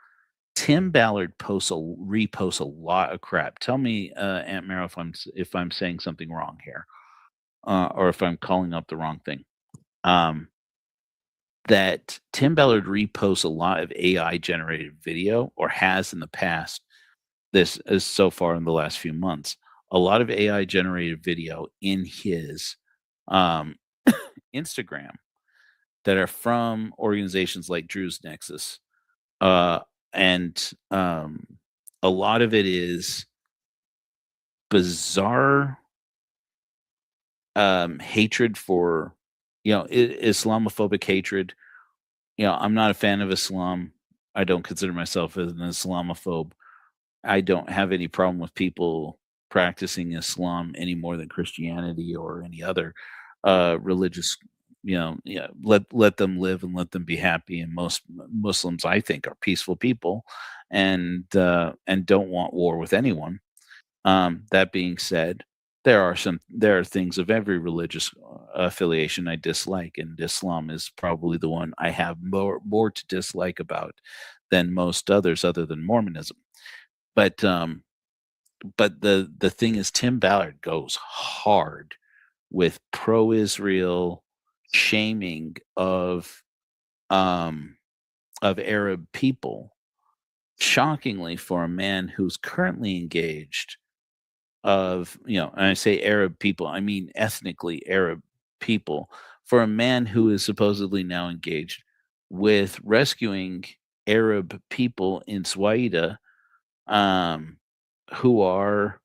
Tim Ballard reposts a lot of crap. Tell me, Aunt Meryl, if I'm saying something wrong here, or if I'm calling up the wrong thing. That Tim Ballard reposts a lot of AI generated video, or has in the past. This is so far in the last few months, a lot of AI generated video in his Instagram that are from organizations like Drew's Nexus. And a lot of it is bizarre hatred for, Islamophobic hatred. I'm not a fan of Islam. I don't consider myself as an Islamophobe. I don't have any problem with people practicing Islam any more than Christianity or any other religious. Let them live and let them be happy. And most Muslims, I think, are peaceful people and don't want war with anyone. That being said, there are things of every religious affiliation I dislike, and Islam is probably the one I have more to dislike about than most others, other than Mormonism. But the thing is, Tim Ballard goes hard with pro-Israel shaming of Arab people shockingly, for a man who's currently engaged and I say Arab people, I mean ethnically Arab people, for a man who is supposedly now engaged with rescuing Arab people in Swaida, um, who are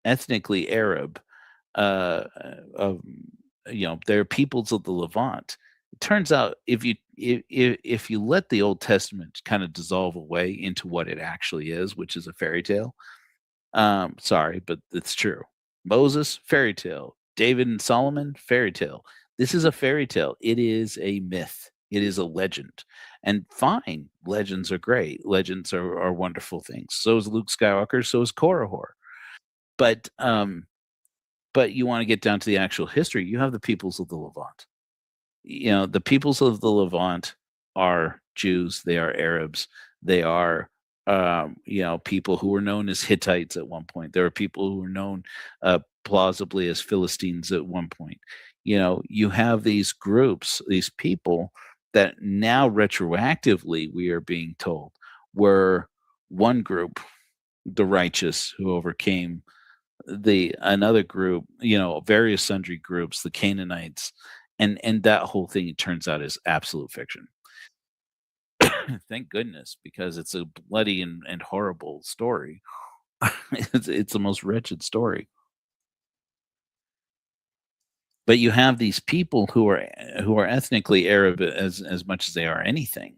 ethnically Arab, uh, of they're peoples of the Levant. It turns out if you let the Old Testament kind of dissolve away into what it actually is, which is a fairy tale, sorry, but it's true. Moses, fairy tale. David and Solomon, fairy tale. This is a fairy tale. It is a myth. It is a legend. And fine, legends are great. Legends are wonderful things. So is Luke Skywalker. So is Korihor. But you want to get down to the actual history. You have the peoples of the Levant. The peoples of the Levant are Jews. They are Arabs. They are people who were known as Hittites at one point. There are people who were known plausibly as Philistines at one point. You have these groups, these people that now retroactively we are being told were one group, the righteous, who overcame another group, various sundry groups, the Canaanites, and that whole thing, it turns out, is absolute fiction. Thank goodness, because it's a bloody and horrible story. It's the most wretched story. But you have these people who are ethnically Arab as much as they are anything,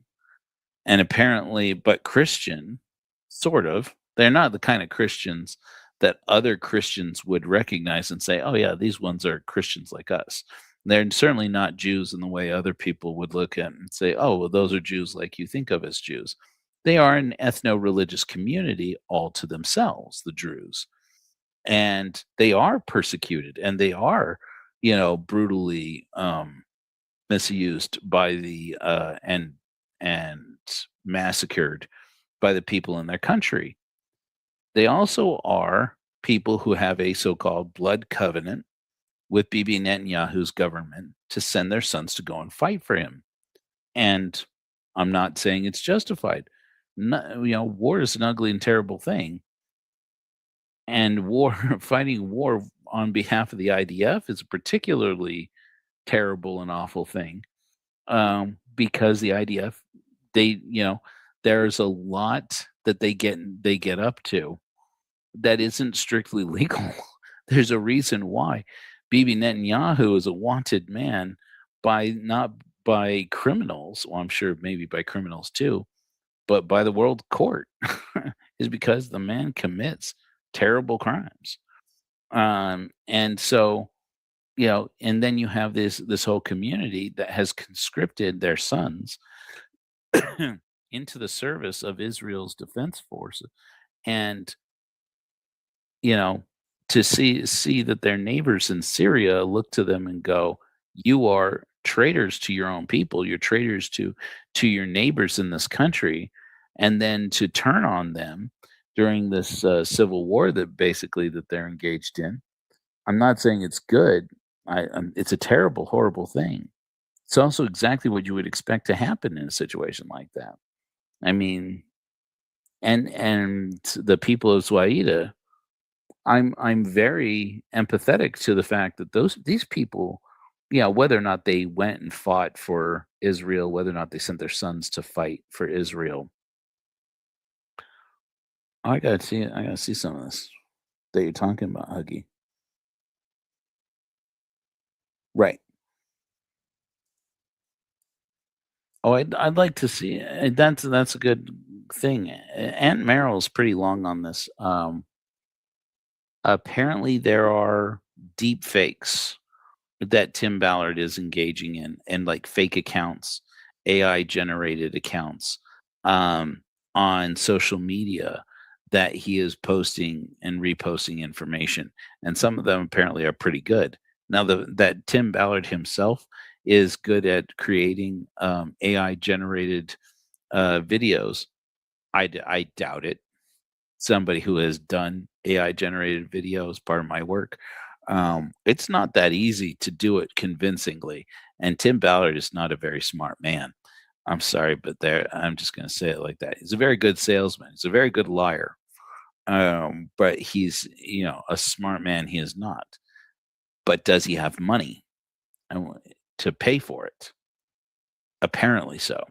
and apparently, but Christian, sort of. They're not the kind of Christians that other Christians would recognize and say, "Oh yeah, these ones are Christians like us." They're certainly not Jews in the way other people would look at and say, "Oh, well, those are Jews like you think of as Jews." They are an ethno-religious community all to themselves, the Druze, and they are persecuted, and they are, brutally misused by the and massacred by the people in their country. They also are people who have a so-called blood covenant with Bibi Netanyahu's government to send their sons to go and fight for him. And I'm not saying it's justified. War is an ugly and terrible thing. And fighting war on behalf of the IDF is a particularly terrible and awful thing, because the IDF, there's a lot that they get up to that isn't strictly legal. There's a reason why Bibi Netanyahu is a wanted man not by criminals. Well, I'm sure maybe by criminals too, but by the world court, is because the man commits terrible crimes. And so, and then you have this whole community that has conscripted their sons into the service of Israel's defense force, and to see that their neighbors in Syria look to them and go, "You are traitors to your own people. You're traitors to your neighbors in this country," and then to turn on them during this civil war that they're engaged in. I'm not saying it's good. It's a terrible, horrible thing. It's also exactly what you would expect to happen in a situation like that. I mean, and the people of Zwaida, I'm very empathetic to the fact that these people, whether or not they went and fought for Israel, whether or not they sent their sons to fight for Israel. I gotta see some of this that you're talking about, Huggy. Right. Oh, I'd like to see that's a good thing. Aunt Meryl's pretty long on this. Apparently there are deep fakes that Tim Ballard is engaging in, and like fake accounts, AI generated accounts, on social media that he is posting and reposting information, and some of them apparently are pretty good. Now, that Tim Ballard himself is good at creating AI generated videos. I doubt it. Somebody who has done AI generated video as part of my work, it's not that easy to do it convincingly. And Tim Ballard is not a very smart man. I'm sorry, but I'm just going to say it like that. He's a very good salesman. He's a very good liar. But he's, a smart man. He is not. But does he have money to pay for it? Apparently so.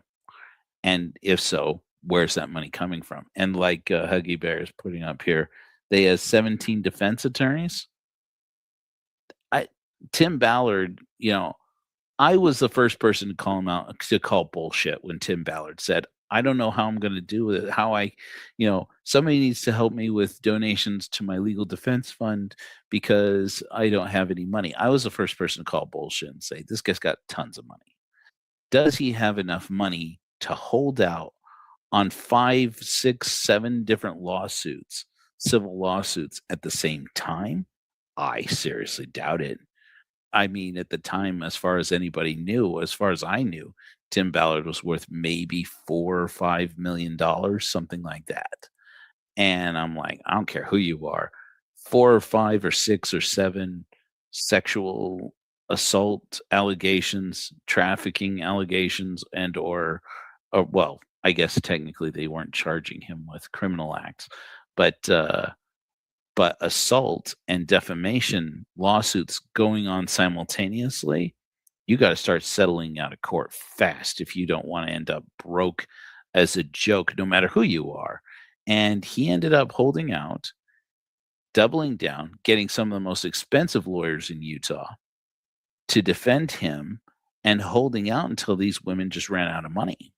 And if so, where's that money coming from? And like Huggy Bear is putting up here, they have 17 defense attorneys. Tim Ballard, I was the first person to call him out, to call bullshit when Tim Ballard said, I don't know how I'm going to do with it. Somebody needs to help me with donations to my legal defense fund because I don't have any money. I was the first person to call bullshit and say, this guy's got tons of money. Does he have enough money to hold out on 5, 6, 7 different lawsuits, civil lawsuits at the same time? I seriously doubt it. I mean, at the time, as far as anybody knew, as far as I knew, Tim Ballard was worth maybe $4 or $5 million, something like that. And I'm like, I don't care who you are, 4 or 5 or 6 or 7 sexual assault allegations, trafficking allegations, and or well, I guess technically they weren't charging him with criminal acts, but assault and defamation lawsuits going on simultaneously, you got to start settling out of court fast if you don't want to end up broke as a joke, no matter who you are. And he ended up holding out, doubling down, getting some of the most expensive lawyers in Utah to defend him, and holding out until these women just ran out of money.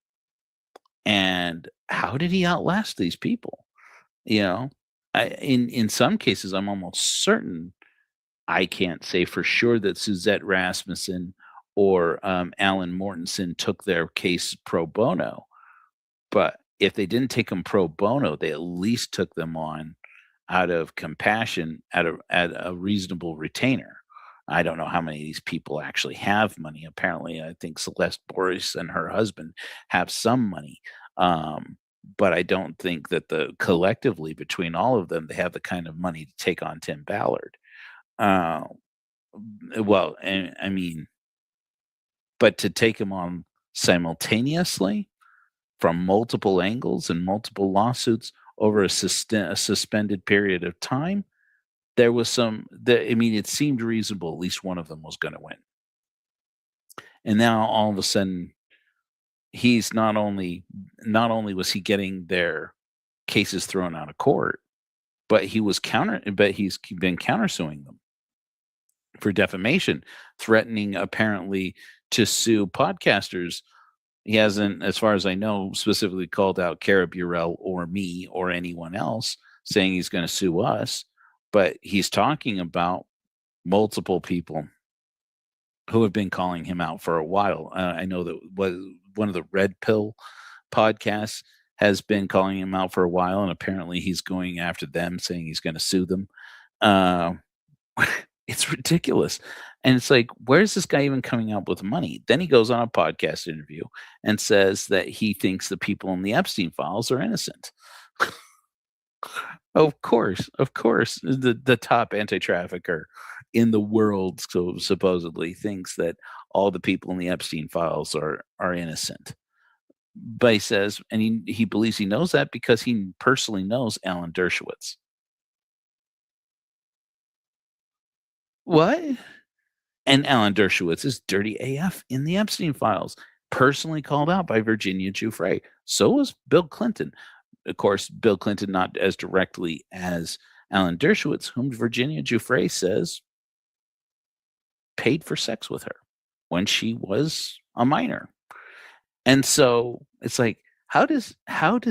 And how did he outlast these people? In some cases, I'm almost certain, I can't say for sure that Suzette Rasmussen or Alan Mortensen took their case pro bono. But if they didn't take them pro bono, they at least took them on out of compassion at a reasonable retainer. I don't know how many of these people actually have money. Apparently, I think Celeste Boris and her husband have some money. But I don't think that collectively between all of them, they have the kind of money to take on Tim Ballard. Well, I mean, but to take him on simultaneously from multiple angles and multiple lawsuits over a suspended period of time, there was it seemed reasonable. At least one of them was going to win. And now all of a sudden, he's not only was he getting their cases thrown out of court, but he's been countersuing them for defamation, threatening apparently to sue podcasters. He hasn't, as far as I know, specifically called out Cara Burrell or me or anyone else, saying he's going to sue us, but he's talking about multiple people who have been calling him out for a while. I know that one of the Red Pill podcasts has been calling him out for a while, and apparently he's going after them, saying he's going to sue them. It's ridiculous. And it's like, where's this guy even coming up with money? Then he goes on a podcast interview and says that he thinks the people in the Epstein files are innocent. Of course, the top anti-trafficker in the world supposedly thinks that all the people in the Epstein files are innocent. But he says, and he believes he knows that because he personally knows Alan Dershowitz. What? And Alan Dershowitz is dirty AF in the Epstein files, personally called out by Virginia Giuffre. So was Bill Clinton. Of course, Bill Clinton not as directly as Alan Dershowitz, whom Virginia Giuffre says paid for sex with her when she was a minor. And so it's like, how does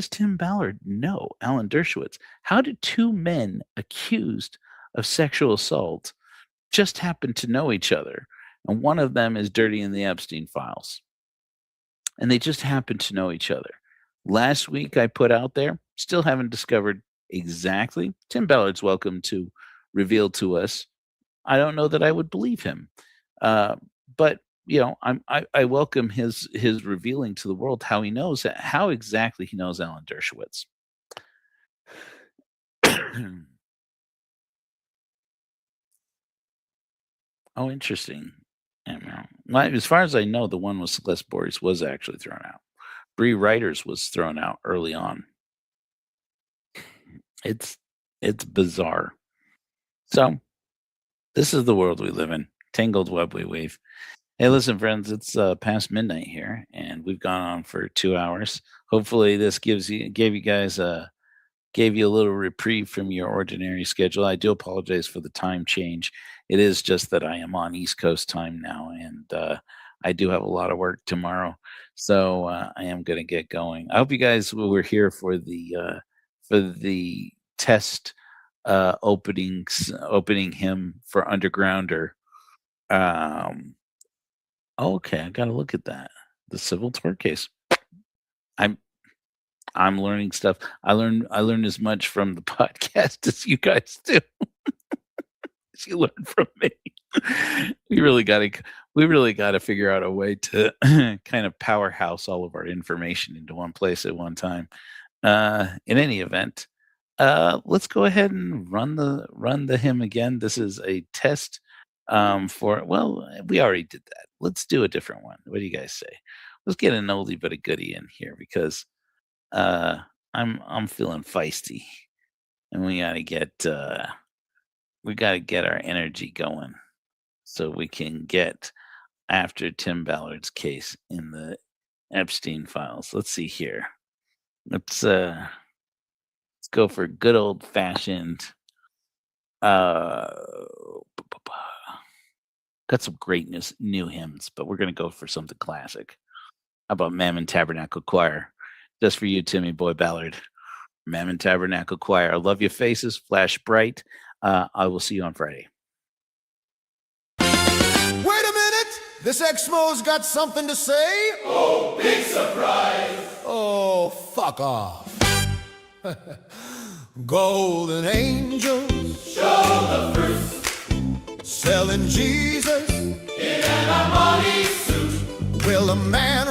Tim Ballard know Alan Dershowitz? How did two men accused of sexual assault just happen to know each other? And one of them is dirty in the Epstein files. And they just happen to know each other. Last week I put out there, still haven't discovered exactly. Tim Ballard's welcome to reveal to us. I don't know that I would believe him. But I welcome his revealing to the world how exactly he knows Alan Dershowitz. Oh, interesting. Well, as far as I know, the one with Celeste Boris was actually thrown out. Bree Writers was thrown out early on. It's bizarre. So this is the world we live in. Tangled web we weave. Hey, listen, friends, it's past midnight here, and we've gone on for 2 hours. Hopefully, this gave you guys a little reprieve from your ordinary schedule. I do apologize for the time change. It is just that I am on East Coast time now, and I do have a lot of work tomorrow, so I am going to get going. I hope you guys were here for the test opening hymn for Undergrounder. Okay, I got to look at that. The civil tort case. I'm learning stuff. I learned as much from the podcast as you guys do. As you learn from me. We really got to figure out a way to kind of powerhouse all of our information into one place at one time. In any event, let's go ahead and run the hymn again. This is a test we already did that. Let's do a different one. What do you guys say? Let's get an oldie but a goodie in here because I'm feeling feisty, and we gotta get our energy going so we can get after Tim Ballard's case in the Epstein files. Let's see here. Let's go for good old fashioned. Got some great new hymns, but we're gonna go for something classic. How about Mammon Tabernacle Choir? Just for you, Timmy Boy Ballard. Mammon Tabernacle Choir. I love your faces. Flash bright. I will see you on Friday. Wait a minute! This Exmo's got something to say? Oh, big surprise! Oh, fuck off. Golden angels Show the fruit selling Jesus in an Armani suit. Will a man